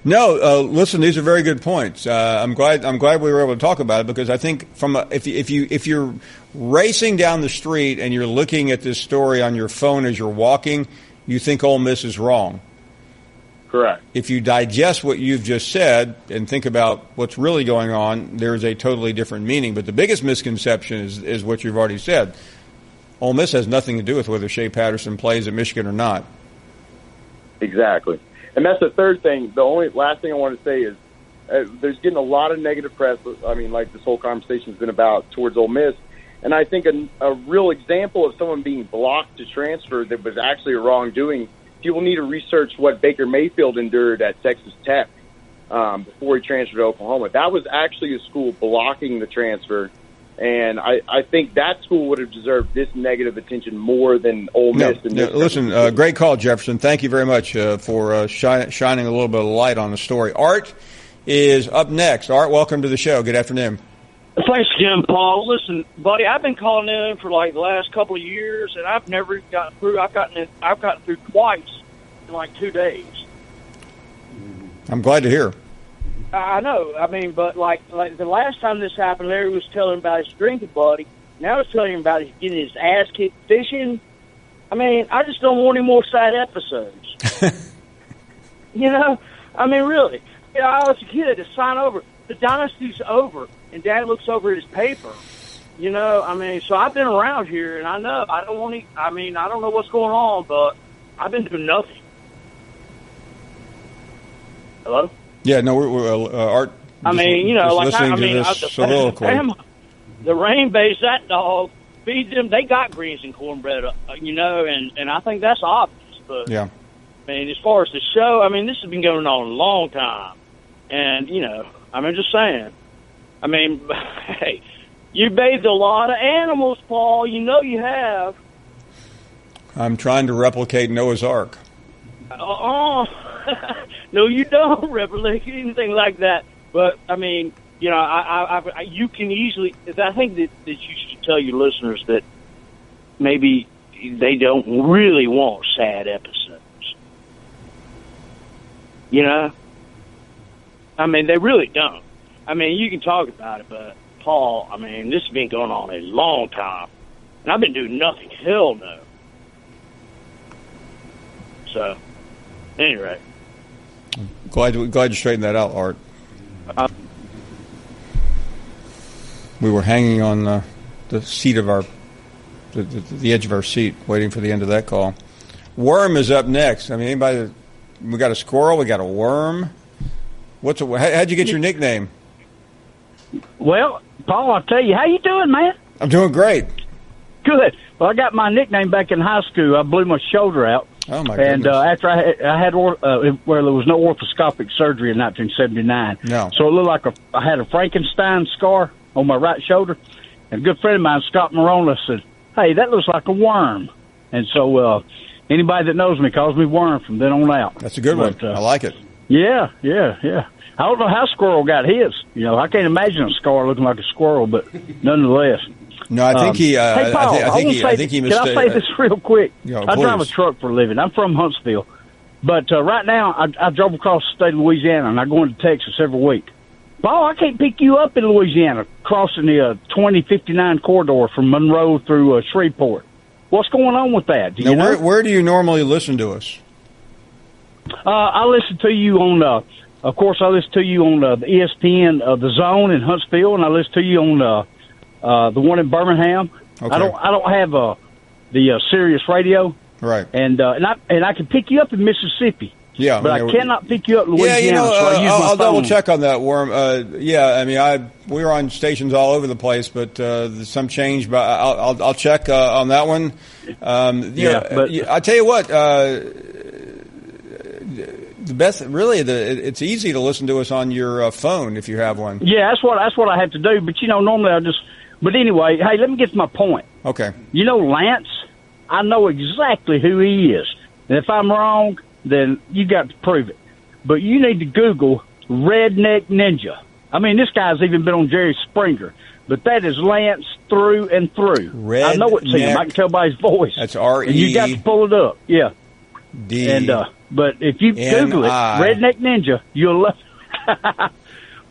Speaker 8: No, listen, these are very good points. I'm glad we were able to talk about it because I think if you're racing down the street and you're looking at this story on your phone as you're walking, you think Ole Miss is wrong.
Speaker 7: Correct.
Speaker 8: If you digest what you've just said and think about what's really going on, there's a totally different meaning. But the biggest misconception is what you've already said. Ole Miss has nothing to do with whether Shea Patterson plays at Michigan or not.
Speaker 7: Exactly. And that's the third thing. The only last thing I want to say is there's getting a lot of negative press. I mean, like this whole conversation has been about towards Ole Miss. And I think a real example of someone being blocked to transfer that was actually a wrongdoing, people need to research what Baker Mayfield endured at Texas Tech before he transferred to Oklahoma. That was actually a school blocking the transfer. And I think that school would have deserved this negative attention more than Ole Miss.
Speaker 8: Listen, great call, Jefferson. Thank you very much for shining a little bit of light on the story. Art is up next. Art, welcome to the show. Good afternoon.
Speaker 2: Thanks again, Paul. Listen, buddy, I've been calling in for like the last couple of years, and I've never gotten through. I've gotten through twice in like 2 days.
Speaker 8: I'm glad to hear.
Speaker 2: I know. I mean, but like the last time this happened, Larry was telling about his drinking buddy. Now he's telling him about his getting his ass kicked fishing. I mean, I just don't want any more sad episodes. You know? I mean, really. You know, I was a kid to sign over. The dynasty's over, and Dad looks over at his paper. You know, I mean, so I've been around here, and I know I don't want to. I mean, I don't know what's going on, but I've been doing nothing. Hello?
Speaker 8: Yeah, no, we're Art.
Speaker 2: I mean, you know, like
Speaker 8: the
Speaker 2: rain base that dog feeds them. They got greens and cornbread, you know, and I think that's obvious. But
Speaker 8: yeah,
Speaker 2: I mean, as far as the show, I mean, this has been going on a long time. And, I'm just saying. I mean, hey, you bathed a lot of animals, Paul. You know you have.
Speaker 8: I'm trying to replicate Noah's Ark.
Speaker 2: No, you don't replicate anything like that. But, I mean, you can easily – I think that you should tell your listeners that maybe they don't really want sad episodes. I mean, they really don't. I mean, you can talk about it, but, Paul, I mean, this has been going on a long time. And I've been doing nothing. Hell no. So, anyway.
Speaker 8: Glad you straightened that out, Art. We were hanging on the seat of the edge of our seat, waiting for the end of that call. Worm is up next. I mean, anybody? We got a squirrel. We got a worm. How'd you get your nickname?
Speaker 3: Well, Paul, I'll tell you. How you doing, man?
Speaker 8: I'm doing great.
Speaker 3: Good. Well, I got my nickname back in high school. I blew my shoulder out.
Speaker 8: Oh, my goodness.
Speaker 3: And after I had where there was no orthoscopic surgery in 1979.
Speaker 8: No.
Speaker 3: So it looked like I had a Frankenstein scar on my right shoulder. And a good friend of mine, Scott Morona, said, "Hey, that looks like a worm." And so anybody that knows me calls me Worm from then on out.
Speaker 8: That's a good one. I like it.
Speaker 3: Yeah. I don't know how Squirrel got his. I can't imagine a scar looking like a squirrel, but nonetheless.
Speaker 8: No, I think he.
Speaker 3: Hey, Paul,
Speaker 8: I think he mistake.
Speaker 3: Can I say this real quick? I drive a
Speaker 8: please.
Speaker 3: truck for a living. I'm from Huntsville, but right now I drove across the state of Louisiana, and I go into Texas every week. Paul, I can't pick you up in Louisiana crossing the 2059 corridor from Monroe through Shreveport. What's going on with that? Do you know?
Speaker 8: Where do you normally listen to us?
Speaker 3: I listen to you on. Of course, I listen to you on the ESPN, The Zone in Huntsville, and I listen to you on the one in Birmingham.
Speaker 8: Okay.
Speaker 3: I don't have the Sirius radio,
Speaker 8: right?
Speaker 3: And I can pick you up in Mississippi.
Speaker 8: Yeah,
Speaker 3: but I cannot pick you up in Louisiana.
Speaker 8: Yeah,
Speaker 3: so I use my
Speaker 8: I'll
Speaker 3: phone.
Speaker 8: double check on that, Worm. We were on stations all over the place, but there's some change. But I'll check on that one. I tell you what. The best, really, it's easy to listen to us on your phone if you have one.
Speaker 3: Yeah, that's what I have to do. But normally I just. But anyway, hey, let me get to my point.
Speaker 8: Okay.
Speaker 3: Lance, I know exactly who he is, and if I'm wrong, then you got to prove it. But you need to Google Redneck Ninja. I mean, this guy's even been on Jerry Springer, but that is Lance through and through. I know it's him. I can tell by his voice.
Speaker 8: That's R-E.
Speaker 3: And you got to pull it up. Yeah.
Speaker 8: D.
Speaker 3: And but if you Google it, Redneck Ninja, you'll love it.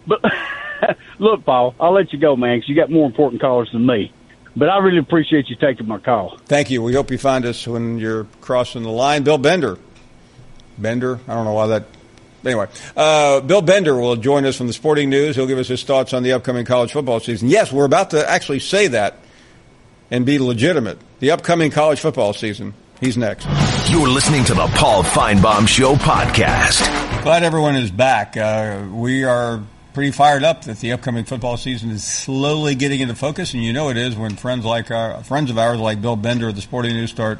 Speaker 3: But look, Paul, I'll let you go, man, because you got more important callers than me. But I really appreciate you taking my call.
Speaker 8: Thank you. We hope you find us when you're crossing the line. Bill Bender. I don't know why that. Anyway, Bill Bender will join us from the Sporting News. He'll give us his thoughts on the upcoming college football season. Yes, we're about to actually say that and be legitimate. The upcoming college football season. He's next.
Speaker 1: You're listening to the Paul Finebaum Show podcast. Glad
Speaker 8: everyone is back. We are pretty fired up that the upcoming football season is slowly getting into focus, and it is when friends of ours like Bill Bender of the Sporting News start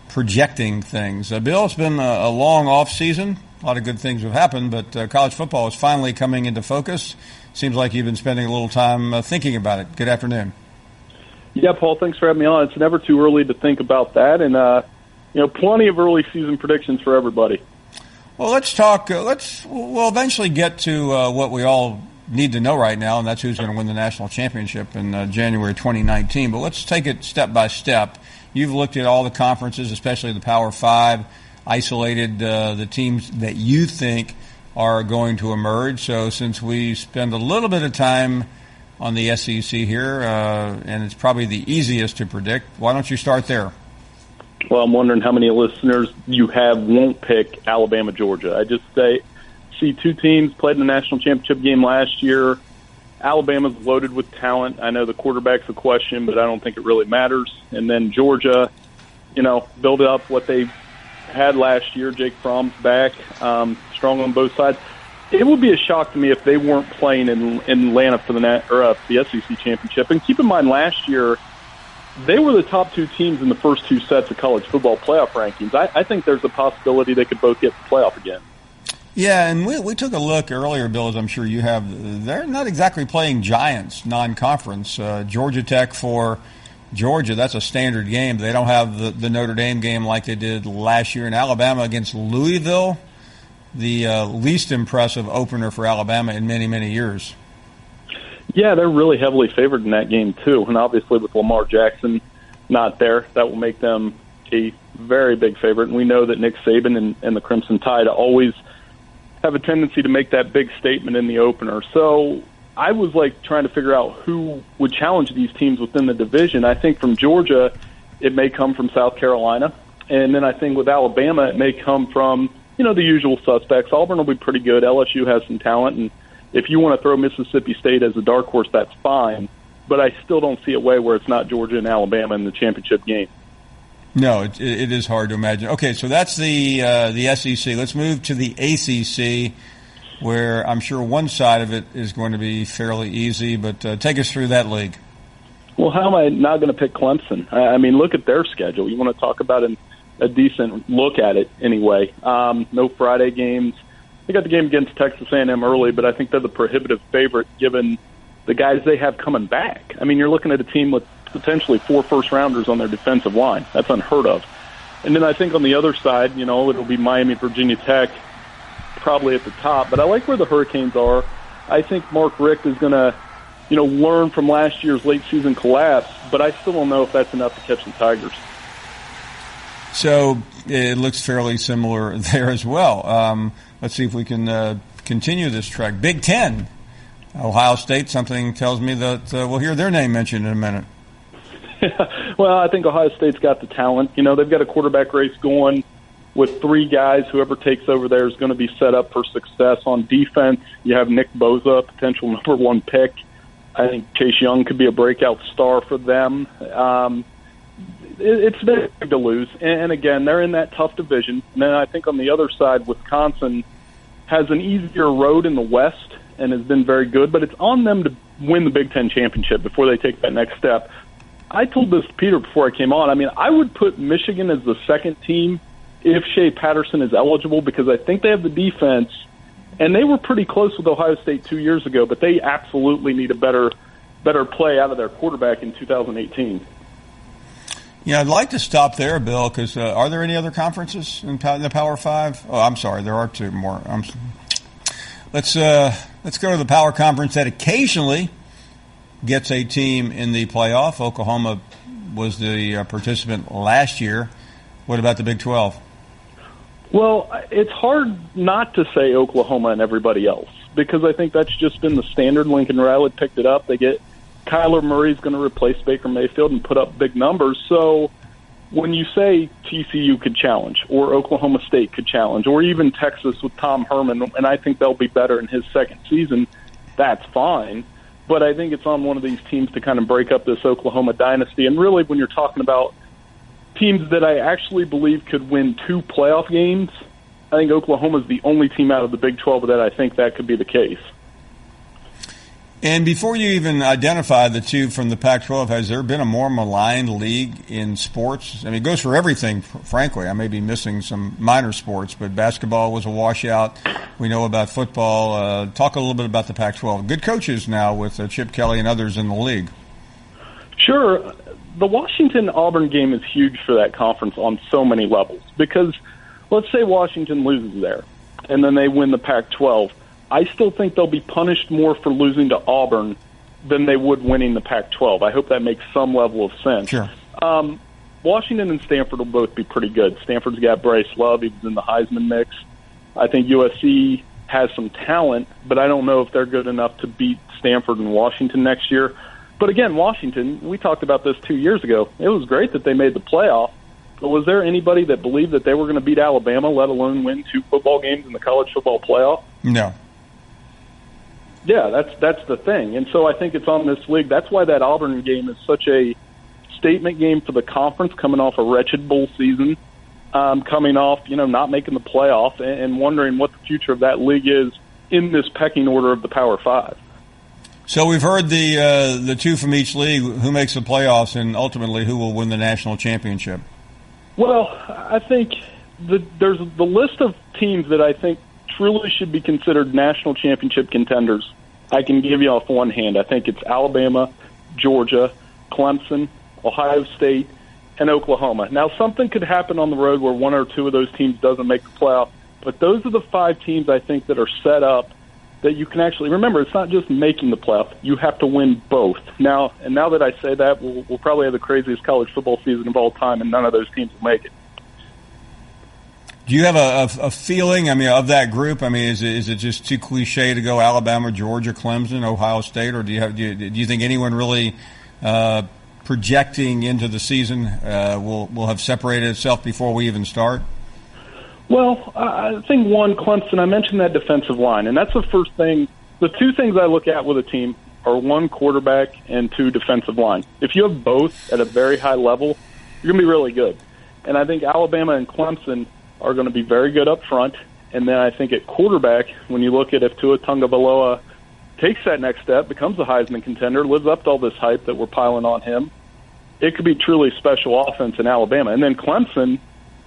Speaker 8: projecting things. Bill, it's been a long off season. A lot of good things have happened, but college football is finally coming into focus. Seems like you've been spending a little time thinking about it. Good afternoon.
Speaker 11: Yeah, Paul, thanks for having me on. It's never too early to think about that, and plenty of early season predictions for everybody.
Speaker 8: Well, let's talk. We'll eventually get to what we all need to know right now, and that's who's going to win the national championship in January 2019. But let's take it step by step. You've looked at all the conferences, especially the Power Five, isolated the teams that you think are going to emerge. So since we spend a little bit of time on the SEC here, and it's probably the easiest to predict, why don't you start there?
Speaker 11: Well, I'm wondering how many listeners you have won't pick Alabama, Georgia. I just see two teams played in the national championship game last year. Alabama's loaded with talent. I know the quarterback's a question, but I don't think it really matters. And then Georgia, build up what they had last year. Jake Fromm's back, strong on both sides. It would be a shock to me if they weren't playing in Atlanta for the SEC championship. And keep in mind, last year they were the top two teams in the first two sets of college football playoff rankings. I think there's a possibility they could both get the playoff again.
Speaker 8: Yeah, and we took a look earlier, Bill, as I'm sure you have. They're not exactly playing giants non-conference. Georgia Tech for Georgia, that's a standard game. They don't have the Notre Dame game like they did last year. In Alabama against Louisville, the least impressive opener for Alabama in many, many years.
Speaker 11: Yeah, they're really heavily favored in that game, too. And obviously with Lamar Jackson not there, that will make them a very big favorite. And we know that Nick Saban and the Crimson Tide always have a tendency to make that big statement in the opener. So I was trying to figure out who would challenge these teams within the division. I think from Georgia, it may come from South Carolina. And then I think with Alabama, it may come from, the usual suspects. Auburn will be pretty good. LSU has some talent. And if you want to throw Mississippi State as a dark horse, that's fine. But I still don't see a way where it's not Georgia and Alabama in the championship game.
Speaker 8: No, it is hard to imagine. Okay, so that's the SEC. Let's move to the ACC, where I'm sure one side of it is going to be fairly easy. But take us through that league.
Speaker 11: Well, how am I not going to pick Clemson? I mean, look at their schedule. You want to talk about a decent look at it anyway. No Friday games. They got the game against Texas A&M early, but I think they're the prohibitive favorite given the guys they have coming back. I mean, you're looking at a team with potentially 4 first-rounders on their defensive line. That's unheard of. And then I think on the other side, it'll be Miami, Virginia Tech, probably at the top. But I like where the Hurricanes are. I think Mark Richt is going to, learn from last year's late-season collapse, but I still don't know if that's enough to catch the Tigers.
Speaker 8: So it looks fairly similar there as well. Let's see if we can continue this track. Big Ten, Ohio State, something tells me that we'll hear their name mentioned in a minute.
Speaker 11: Well, I think Ohio State's got the talent. They've got a quarterback race going with 3 guys. Whoever takes over there is going to be set up for success. On defense, you have Nick Bosa, potential number 1 pick. I think Chase Young could be a breakout star for them. It's big to lose. And again, they're in that tough division. And then I think on the other side, Wisconsin has an easier road in the West and has been very good, but it's on them to win the Big Ten championship before they take that next step. I told this to Peter before I came on. I mean, I would put Michigan as the second team if Shea Patterson is eligible because I think they have the defense, and they were pretty close with Ohio State 2 years ago, but they absolutely need a better play out of their quarterback in 2018.
Speaker 8: Yeah, I'd like to stop there, Bill, because are there any other conferences in the Power 5? Oh, I'm sorry, there are 2 more. Let's go to the Power Conference that occasionally gets a team in the playoff. Oklahoma was the participant last year. What about the Big 12?
Speaker 11: Well, it's hard not to say Oklahoma and everybody else because I think that's just been the standard. Lincoln Riley picked it up. They get Kyler Murray's going to replace Baker Mayfield and put up big numbers. So when you say TCU could challenge or Oklahoma State could challenge or even Texas with Tom Herman, and I think they'll be better in his second season, that's fine. But I think it's on one of these teams to kind of break up this Oklahoma dynasty. And really, when you're talking about teams that I actually believe could win 2 playoff games, I think Oklahoma's the only team out of the Big 12 that I think that could be the case.
Speaker 8: And before you even identify the 2 from the Pac-12, has there been a more maligned league in sports? I mean, it goes for everything, frankly. I may be missing some minor sports, but basketball was a washout. We know about football. Talk a little bit about the Pac-12. Good coaches now with Chip Kelly and others in the league.
Speaker 11: Sure. The Washington-Auburn game is huge for that conference on so many levels because let's say Washington loses there and then they win the Pac-12. I still think they'll be punished more for losing to Auburn than they would winning the Pac-12. I hope that makes some level of sense.
Speaker 8: Sure.
Speaker 11: Washington and Stanford will both be pretty good. Stanford's got Bryce Love. He was in the Heisman mix. I think USC has some talent, but I don't know if they're good enough to beat Stanford and Washington next year. But again, Washington, we talked about this 2 years ago. It was great that they made the playoff, but was there anybody that believed that they were going to beat Alabama, let alone win 2 football games in the college football playoff?
Speaker 8: No.
Speaker 11: Yeah, that's the thing. And so I think it's on this league. That's why that Auburn game is such a statement game for the conference, coming off a wretched bowl season, coming off, not making the playoff, and wondering what the future of that league is in this pecking order of the Power 5.
Speaker 8: So we've heard the two from each league, who makes the playoffs and ultimately who will win the national championship.
Speaker 11: Well, I think there's the list of teams that I think truly should be considered national championship contenders. I can give you off one hand. I think it's Alabama, Georgia, Clemson, Ohio State, and Oklahoma. Now, something could happen on the road where one or two of those teams doesn't make the playoff, but those are the 5 teams I think that are set up that you can actually remember. It's not just making the playoff; you have to win both. Now that I say that, we'll probably have the craziest college football season of all time, and none of those teams will make it.
Speaker 8: Do you have a feeling? I mean, of that group. I mean, is it just too cliche to go Alabama, Georgia, Clemson, Ohio State, or do you think anyone really projecting into the season will have separated itself before we even start?
Speaker 11: Well, I think one, Clemson, I mentioned that defensive line, and that's the first thing. The 2 things I look at with a team are 1, quarterback, and 2, defensive line. If you have both at a very high level, you're going to be really good. And I think Alabama and Clemson are going to be very good up front. And then I think at quarterback, when you look at if Tua Tagovailoa takes that next step, becomes a Heisman contender, lives up to all this hype that we're piling on him, it could be truly special offense in Alabama. And then Clemson,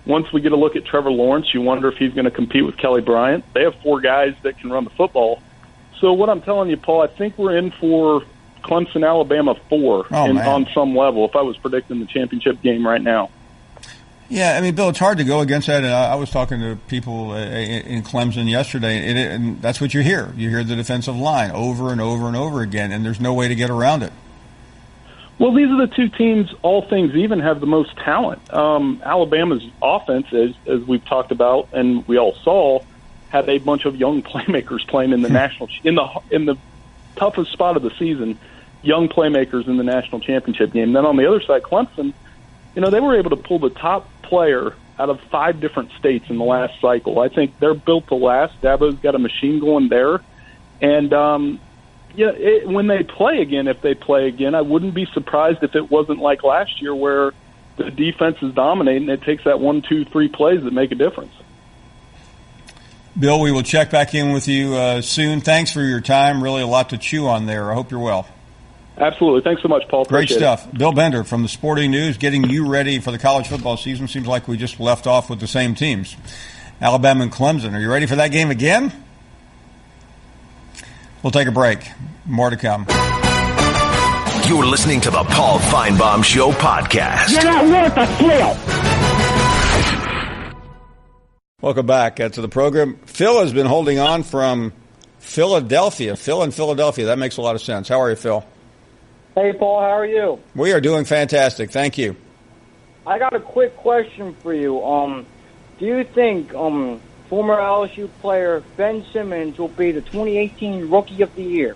Speaker 11: once we get a look at Trevor Lawrence, you wonder if he's going to compete with Kelly Bryant. They have 4 guys that can run the football. So what I'm telling you, Paul, I think we're in for Clemson, Alabama 4 on some level if I was predicting the championship game right now.
Speaker 8: Yeah, I mean, Bill, it's hard to go against that. I was talking to people in Clemson yesterday, and that's what you hear. You hear the defensive line over and over and over again, and there's no way to get around it.
Speaker 11: Well, these are the 2 teams, all things even, have the most talent. Alabama's offense, as we've talked about and we all saw, had a bunch of young playmakers playing in the national in the toughest spot of the season. Young playmakers in the national championship game. Then on the other side, Clemson, they were able to pull the top player out of 5 different states in the last cycle. I think they're built to last. Dabo's got a machine going there, and when they play again, if they play again, I wouldn't be surprised if it wasn't like last year where the defense is dominating. It takes that 1, 2, 3 plays that make a difference.
Speaker 8: Bill, we will check back in with you soon. Thanks for your time. Really a lot to chew on there. I hope you're well.
Speaker 11: Absolutely. Thanks so much, Paul.
Speaker 8: Great stuff. Bill Bender from the Sporting News getting you ready for the college football season. Seems like we just left off with the same teams. Alabama and Clemson. Are you ready for that game again? We'll take a break. More to come.
Speaker 1: You're listening to the Paul Finebaum Show podcast.
Speaker 21: You're not worth a flip.
Speaker 8: Welcome back to the program. Phil has been holding on from Philadelphia. Phil in Philadelphia. That makes a lot of sense. How are you, Phil?
Speaker 2: Hey, Paul. How are you?
Speaker 8: We are doing fantastic. Thank you.
Speaker 2: I got a quick question for you. Do you think former LSU player Ben Simmons will be the 2018 Rookie of the Year?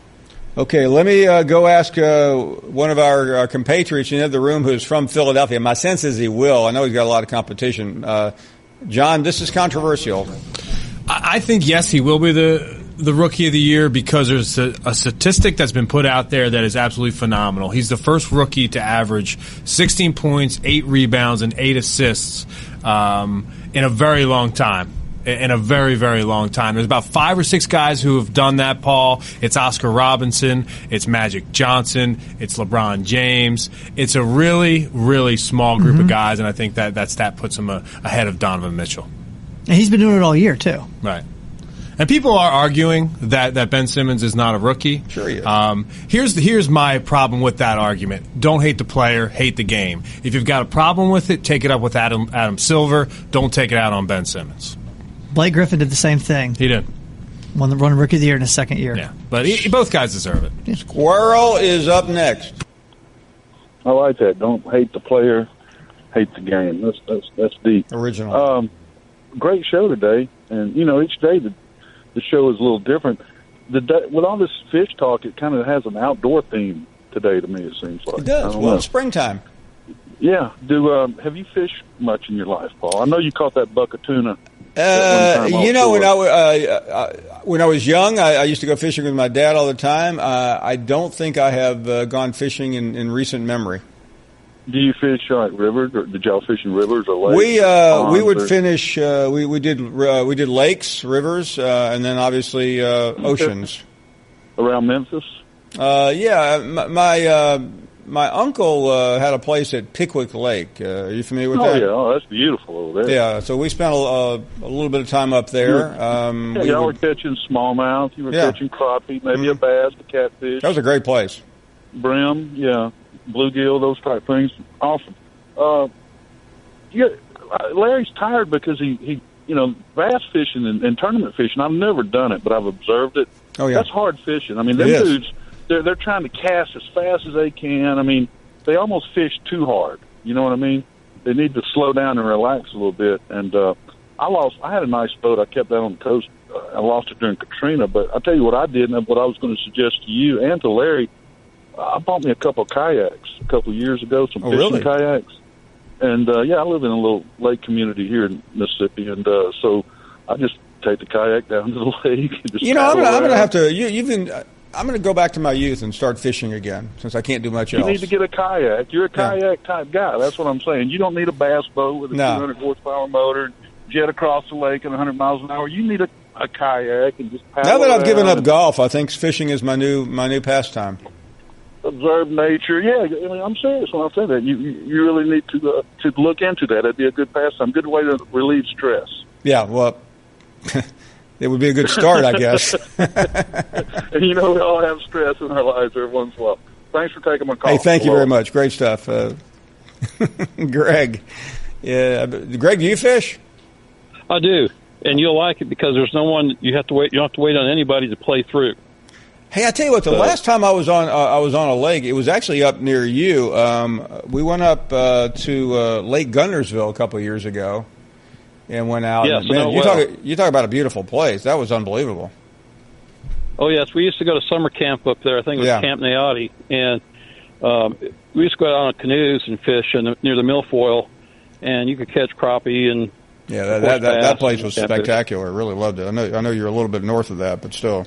Speaker 8: Okay, let me go ask one of our compatriots in the other room who's from Philadelphia. My sense is he will. I know he's got a lot of competition. John, this is controversial.
Speaker 19: I think, yes, he will be the Rookie of the Year because there's a statistic that's been put out there that is absolutely phenomenal. He's the first rookie to average 16 points, 8 rebounds, and 8 assists in a very long time. In a very, very long time. There's about 5 or 6 guys who have done that, Paul. It's Oscar Robinson. It's Magic Johnson. It's LeBron James. It's a really, really small group of guys, and I think that stat puts him ahead of Donovan Mitchell.
Speaker 20: And he's been doing it all year, too.
Speaker 19: Right. And people are arguing that Ben Simmons is not a rookie.
Speaker 8: Sure he is.
Speaker 19: Here's my problem with that argument. Don't hate the player, hate the game. If you've got a problem with it, take it up with Adam Silver. Don't take it out on Ben Simmons.
Speaker 20: Blake Griffin did the same thing.
Speaker 19: He did.
Speaker 20: Won the Rookie of the Year in his second year.
Speaker 19: Yeah, but both guys deserve it.
Speaker 20: Yeah.
Speaker 8: Squirrel is up next.
Speaker 12: I like that. Don't hate the player, hate the game. That's deep.
Speaker 8: Original.
Speaker 12: Great show today, and each day the show is a little different. With all this fish talk, it kind of has an outdoor theme today to me. It seems like
Speaker 8: it does. Well, it's springtime.
Speaker 12: Yeah. Have you fished much in your life, Paul? I know you caught that buck of tuna.
Speaker 8: When I was young, I used to go fishing with my dad all the time. I don't think I have gone fishing in recent memory.
Speaker 12: Do you fish like rivers, or did y'all fish in rivers or lakes?
Speaker 8: We would finish. We did lakes, rivers, and then obviously oceans.
Speaker 12: Around Memphis.
Speaker 8: My uncle had a place at Pickwick Lake. Are you familiar with that?
Speaker 12: Oh, that's beautiful over there.
Speaker 8: Yeah, so we spent a little bit of time up there.
Speaker 12: Y'all were catching smallmouth. You were catching crappie, maybe a bass, a catfish.
Speaker 8: That was a great place.
Speaker 12: Brim, bluegill, those type things. Awesome. Larry's tired because he bass fishing and tournament fishing. I've never done it, but I've observed it.
Speaker 8: Oh yeah,
Speaker 12: that's hard fishing. I mean, them dudes. They're trying to cast as fast as they can. I mean, they almost fish too hard. You know what I mean? They need to slow down and relax a little bit. And I had a nice boat. I kept that on the coast. I lost it during Katrina. But I'll tell you what I did and what I was going to suggest to you and to Larry. I bought me a couple of kayaks a couple of years ago, some fishing kayaks. And, I live in a little lake community here in Mississippi. And so I just take the kayak down to the lake. And just
Speaker 8: I'm going to have to I'm going to go back to my youth and start fishing again, since I can't do much else.
Speaker 12: You need to get a kayak. You're a kayak-type guy. That's what I'm saying. You don't need a bass boat with a 200-horsepower motor, jet across the lake at 100 miles an hour. You need a kayak and just paddle
Speaker 8: Now that I've
Speaker 12: around.
Speaker 8: given up golf, I think fishing is my new pastime.
Speaker 12: Observe nature. Yeah, I mean, I'm serious when I say that. You really need to look into that. It'd be a good pastime, good way to relieve stress.
Speaker 8: Yeah, well... It would be a good start, I guess.
Speaker 12: And we all have stress in our lives every once in a while. Thanks for taking my call.
Speaker 8: Hey, thank you very much. Great stuff. Greg. Yeah, Greg, do you fish?
Speaker 6: I do, and you'll like it because there's no one you have to wait. You don't have to wait on anybody to play through.
Speaker 8: Hey, I tell you what. The last time I was on a lake, it was actually up near you. We went up to Lake Gunnersville a couple of years ago. And went out.
Speaker 6: Yes,
Speaker 8: you talk about a beautiful place. That was unbelievable.
Speaker 6: Oh yes, we used to go to summer camp up there. I think it was Camp Naoti, and we used to go out on canoes and fish near the milfoil, and you could catch crappie and
Speaker 8: that place was spectacular. I really loved it. I know you're a little bit north of that, but still.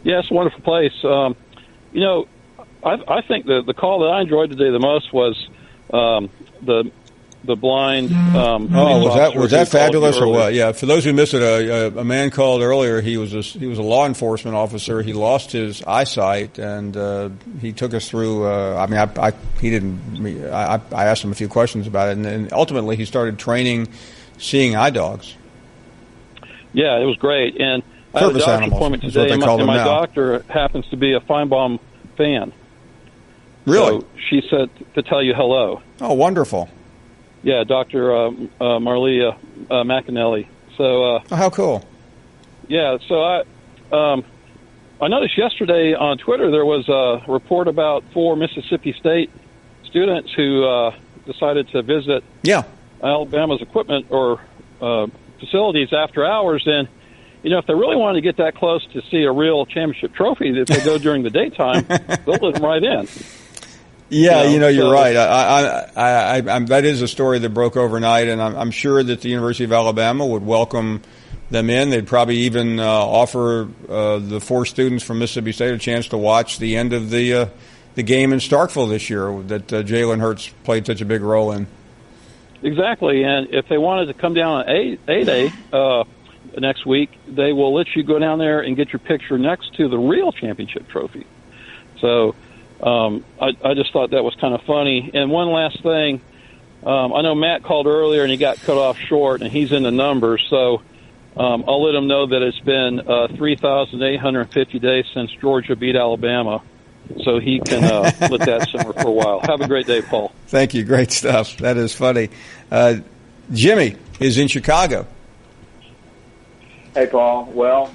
Speaker 6: Yeah, it's a wonderful place. I think the call that I enjoyed today the most was the blind.
Speaker 8: Was that fabulous or what? Yeah. For those who missed it, a man called earlier. He was a law enforcement officer. He lost his eyesight, and he took us through. I asked him a few questions about it, and ultimately he started training seeing eye dogs.
Speaker 6: Yeah, it was great, and I had a doctor's appointment today, and my doctor happens to be a Finebaum fan.
Speaker 8: Really?
Speaker 6: So she said to tell you hello.
Speaker 8: Oh, wonderful.
Speaker 6: Yeah, Dr. Marlia McAnally. So,
Speaker 8: how cool!
Speaker 6: Yeah, so I noticed yesterday on Twitter there was a report about 4 Mississippi State students who decided to visit Alabama's equipment or facilities after hours. And if they really wanted to get that close to see a real championship trophy, if they go during the daytime, they'll let them right in.
Speaker 8: Yeah, you're right. That is a story that broke overnight, and I'm sure that the University of Alabama would welcome them in. They'd probably even offer the 4 students from Mississippi State a chance to watch the end of the game in Starkville this year that Jalen Hurts played such a big role in.
Speaker 6: Exactly, and if they wanted to come down on A-Day next week, they will let you go down there and get your picture next to the real championship trophy. So I just thought that was kind of funny. And one last thing, I know Matt called earlier and he got cut off short, and he's in the numbers, so I'll let him know that it's been 3,850 days since Georgia beat Alabama, so he can let that simmer for a while. Have a great day, Paul.
Speaker 8: Thank you. Great stuff. That is funny. Jimmy is in Chicago.
Speaker 17: Hey, Paul. Well,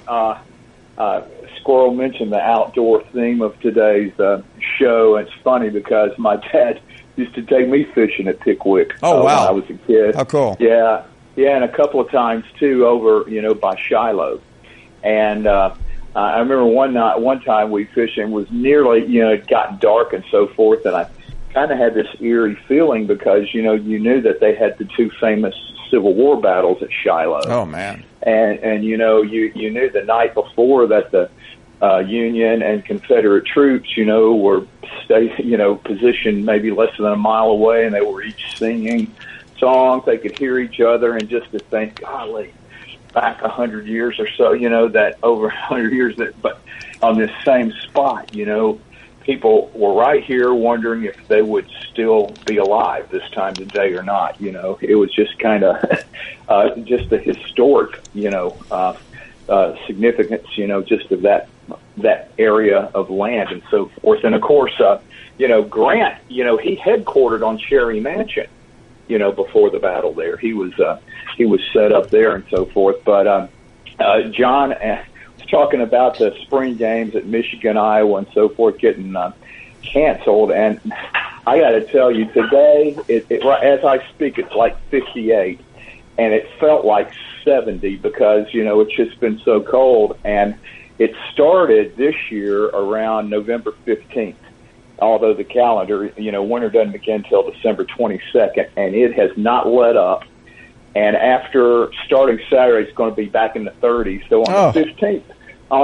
Speaker 17: Squirrel mentioned the outdoor theme of today's show. It's funny because my dad used to take me fishing at Pickwick.
Speaker 8: Oh, wow.
Speaker 17: When I was a kid.
Speaker 8: How cool.
Speaker 17: Yeah, and a couple of times, too, over, by Shiloh. And I remember one time we fishing was nearly, it got dark and so forth, and I kind of had this eerie feeling because, you knew that they had the 2 famous Civil War battles at Shiloh.
Speaker 8: Oh, man.
Speaker 17: And you knew the night before that the Union and Confederate troops, were positioned maybe less than a mile away, and they were each singing songs. They could hear each other, and just to think, golly, back 100 years or so, that over 100 years, but on this same spot, people were right here wondering if they would still be alive this time today or not. It was just kind of just the historic, significance, just of that area of land and so forth. And of course, Grant, he headquartered on Cherry Mansion, before the battle there. He was set up there and so forth. But John was talking about the spring games at Michigan, Iowa, and so forth getting canceled. And I got to tell you, today, as I speak, it's like 58, and it felt like 70 because it's just been so cold. And it started this year around November 15th. Although the calendar, winter doesn't begin until December 22nd, and it has not let up. And after starting Saturday, it's going to be back in the 30s. So on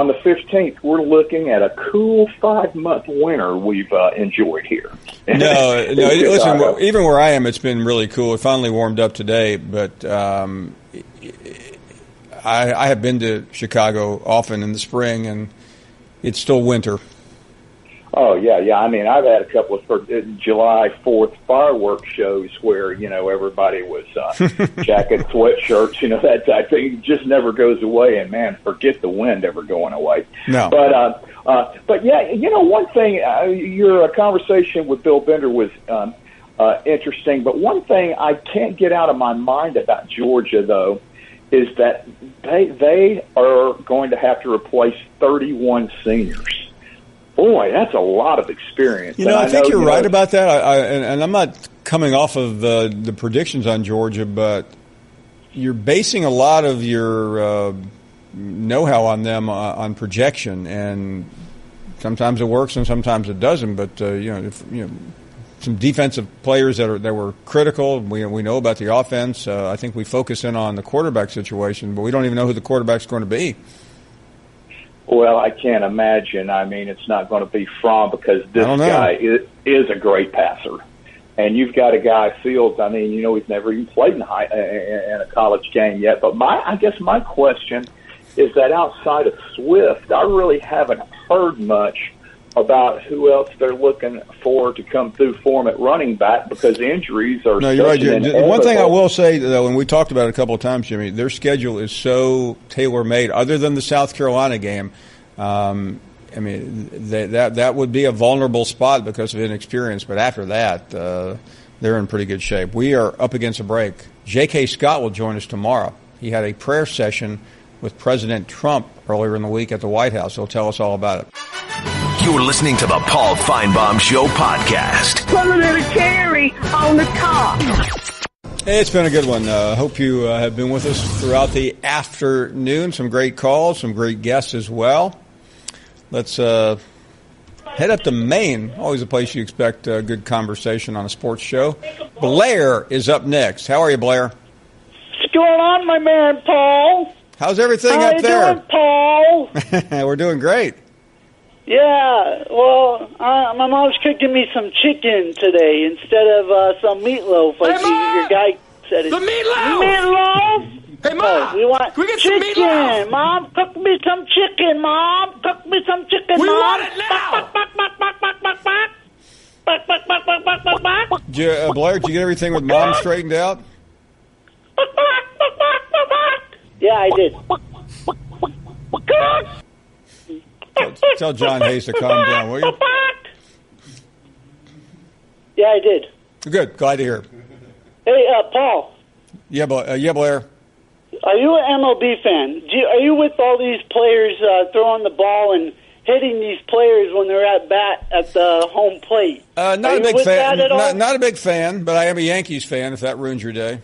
Speaker 17: the 15th, we're looking at a cool 5-month winter we've enjoyed here.
Speaker 8: No, listen, even where I am, it's been really cool. It finally warmed up today, but I have been to Chicago often in the spring, and it's still winter.
Speaker 17: Oh, yeah. I mean, I've had a couple of July 4th fireworks shows where, everybody was jacket, sweatshirts, that type of thing. It just never goes away, and, man, forget the wind ever going away.
Speaker 8: No.
Speaker 17: But yeah, one thing, your conversation with Bill Bender was interesting, but one thing I can't get out of my mind about Georgia, though, is that they are going to have to replace 31 seniors. Boy, that's a lot of experience.
Speaker 8: I think you're right about that. And I'm not coming off of the predictions on Georgia, but you're basing a lot of your know-how on them on projection, and sometimes it works and sometimes it doesn't. But some defensive players that were critical. We know about the offense. I think we focus in on the quarterback situation, but we don't even know who the quarterback's going to be.
Speaker 17: Well, I can't imagine. I mean, it's not going to be Fromm because this guy is a great passer. And you've got a guy, Fields, I mean, he's never even played in a college game yet. But I guess my question is that outside of Swift, I really haven't heard much about who else they're looking for to come through for them at running back because injuries are.
Speaker 8: No, you're right. The one thing I will say, though, and we talked about it a couple of times, Jimmy, their schedule is so tailor-made. Other than the South Carolina game, that would be a vulnerable spot because of inexperience. But after that, they're in pretty good shape. We are up against a break. J.K. Scott will join us tomorrow. He had a prayer session with President Trump earlier in the week at the White House. He'll tell us all about it.
Speaker 1: You're listening to the Paul Finebaum Show podcast.
Speaker 5: Put a little cherry on the top.
Speaker 8: Hey, it's been a good one. Hope you have been with us throughout the afternoon. Some great calls, some great guests as well. Let's head up to Maine. Always a place you expect a good conversation on a sports show. Blair is up next. How are you, Blair?
Speaker 13: What's going on, my man, Paul?
Speaker 8: How's everything up there?
Speaker 13: How you doing, Paul?
Speaker 8: We're doing great.
Speaker 13: Yeah, well, my mom's cooking me some chicken today instead of some meatloaf. Like your guy said it.
Speaker 5: The meatloaf!
Speaker 13: Meatloaf?
Speaker 5: Hey, Mom!
Speaker 13: We want
Speaker 5: we get
Speaker 13: chicken.
Speaker 5: some meatloaf?
Speaker 13: Mom, cook me some chicken, Mom. Cook me some chicken,
Speaker 5: we
Speaker 13: Mom.
Speaker 5: Want it now!
Speaker 8: Blair, did you get everything with Mom straightened out?
Speaker 13: Yeah, I did.
Speaker 8: Tell John Hayes to calm down, will you?
Speaker 13: Yeah, I did.
Speaker 8: Good. Glad to hear.
Speaker 13: Hey, Paul.
Speaker 8: Yeah, Blair.
Speaker 13: Are you an MLB fan? Are you with all these players throwing the ball and hitting these players when they're at bat at the home plate?
Speaker 8: Not a big fan. Not a big fan, but I am a Yankees fan. If that ruins your day.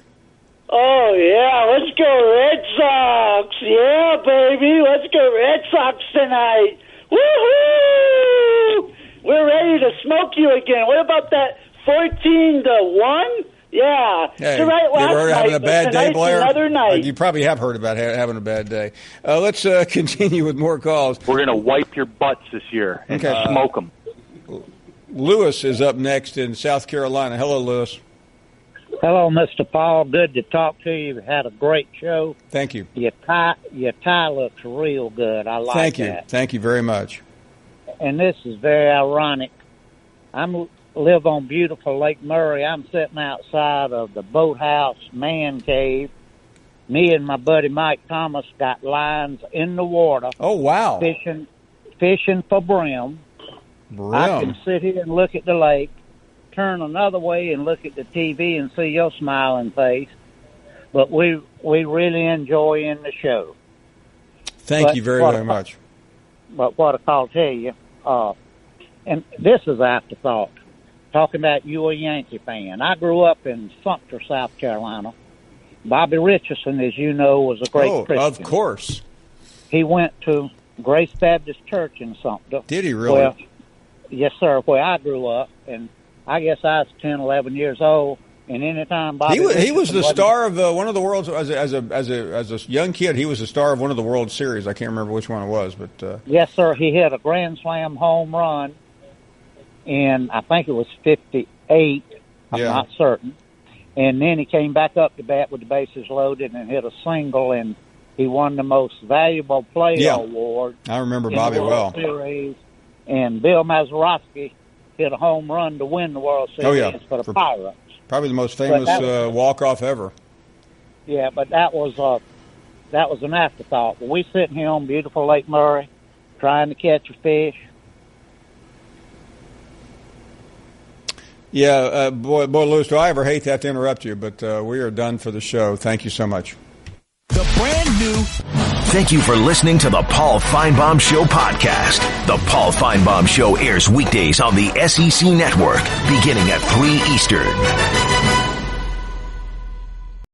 Speaker 13: Oh yeah, let's go Red Sox! Yeah, baby, let's go Red Sox tonight! Woohoo! We're ready to smoke you again. What about that 14-1? Yeah,
Speaker 8: hey,
Speaker 13: you're right.
Speaker 8: You ever heard of having a bad day, Blair?
Speaker 13: Another night.
Speaker 8: You probably have heard about having a bad day. Let's continue with more calls.
Speaker 22: We're going to wipe your butts this year and smoke them.
Speaker 8: Lewis is up next in South Carolina. Hello, Lewis.
Speaker 14: Hello, Mr. Paul. Good to talk to you. Had a great show.
Speaker 8: Thank you.
Speaker 14: Your tie looks real good. I like
Speaker 8: Thank you.
Speaker 14: that.
Speaker 8: Thank you very much.
Speaker 14: And this is very ironic. I live on beautiful Lake Murray. I'm sitting outside of the boathouse man cave. Me and my buddy Mike Thomas got lines in the water.
Speaker 8: Oh, wow.
Speaker 14: Fishing for brim. I can sit here and look at the lake, turn another way and look at the TV and see your smiling face. But we really enjoying the show.
Speaker 8: Thank you very much.
Speaker 14: But what I'll tell you, and this is afterthought, talking about you a Yankee fan. I grew up in Sumter, South Carolina. Bobby Richardson, as you know, was a great Christian.
Speaker 8: Of course.
Speaker 14: He went to Grace Baptist Church in Sumter.
Speaker 8: Did he really?
Speaker 14: Well, yes, sir, where I grew up. And I guess I was 10, 11 years old. And anytime Bobby
Speaker 8: he was the star of one of the world's as a young kid. He was the star of one of the World Series. I can't remember which one it was, but
Speaker 14: yes, sir. He hit a grand slam home run, and I think it was 58. I'm not certain. And then he came back up to bat with the bases loaded and hit a single, and he won the most valuable player award.
Speaker 8: I remember Bobby well.
Speaker 14: Series. And Bill Mazeroski hit a home run to win the World Series for the Pirates.
Speaker 8: Probably the most famous walk-off ever.
Speaker 14: Yeah, but that was an afterthought. But we sitting here on beautiful Lake Murray, trying to catch a fish.
Speaker 8: Yeah, boy, Lewis, do I ever hate to have to interrupt you, but we are done for the show. Thank you so much.
Speaker 1: The brand new.
Speaker 15: Thank you for listening to the Paul Finebaum Show podcast. The Paul Finebaum Show airs weekdays on the SEC Network, beginning at 3 Eastern.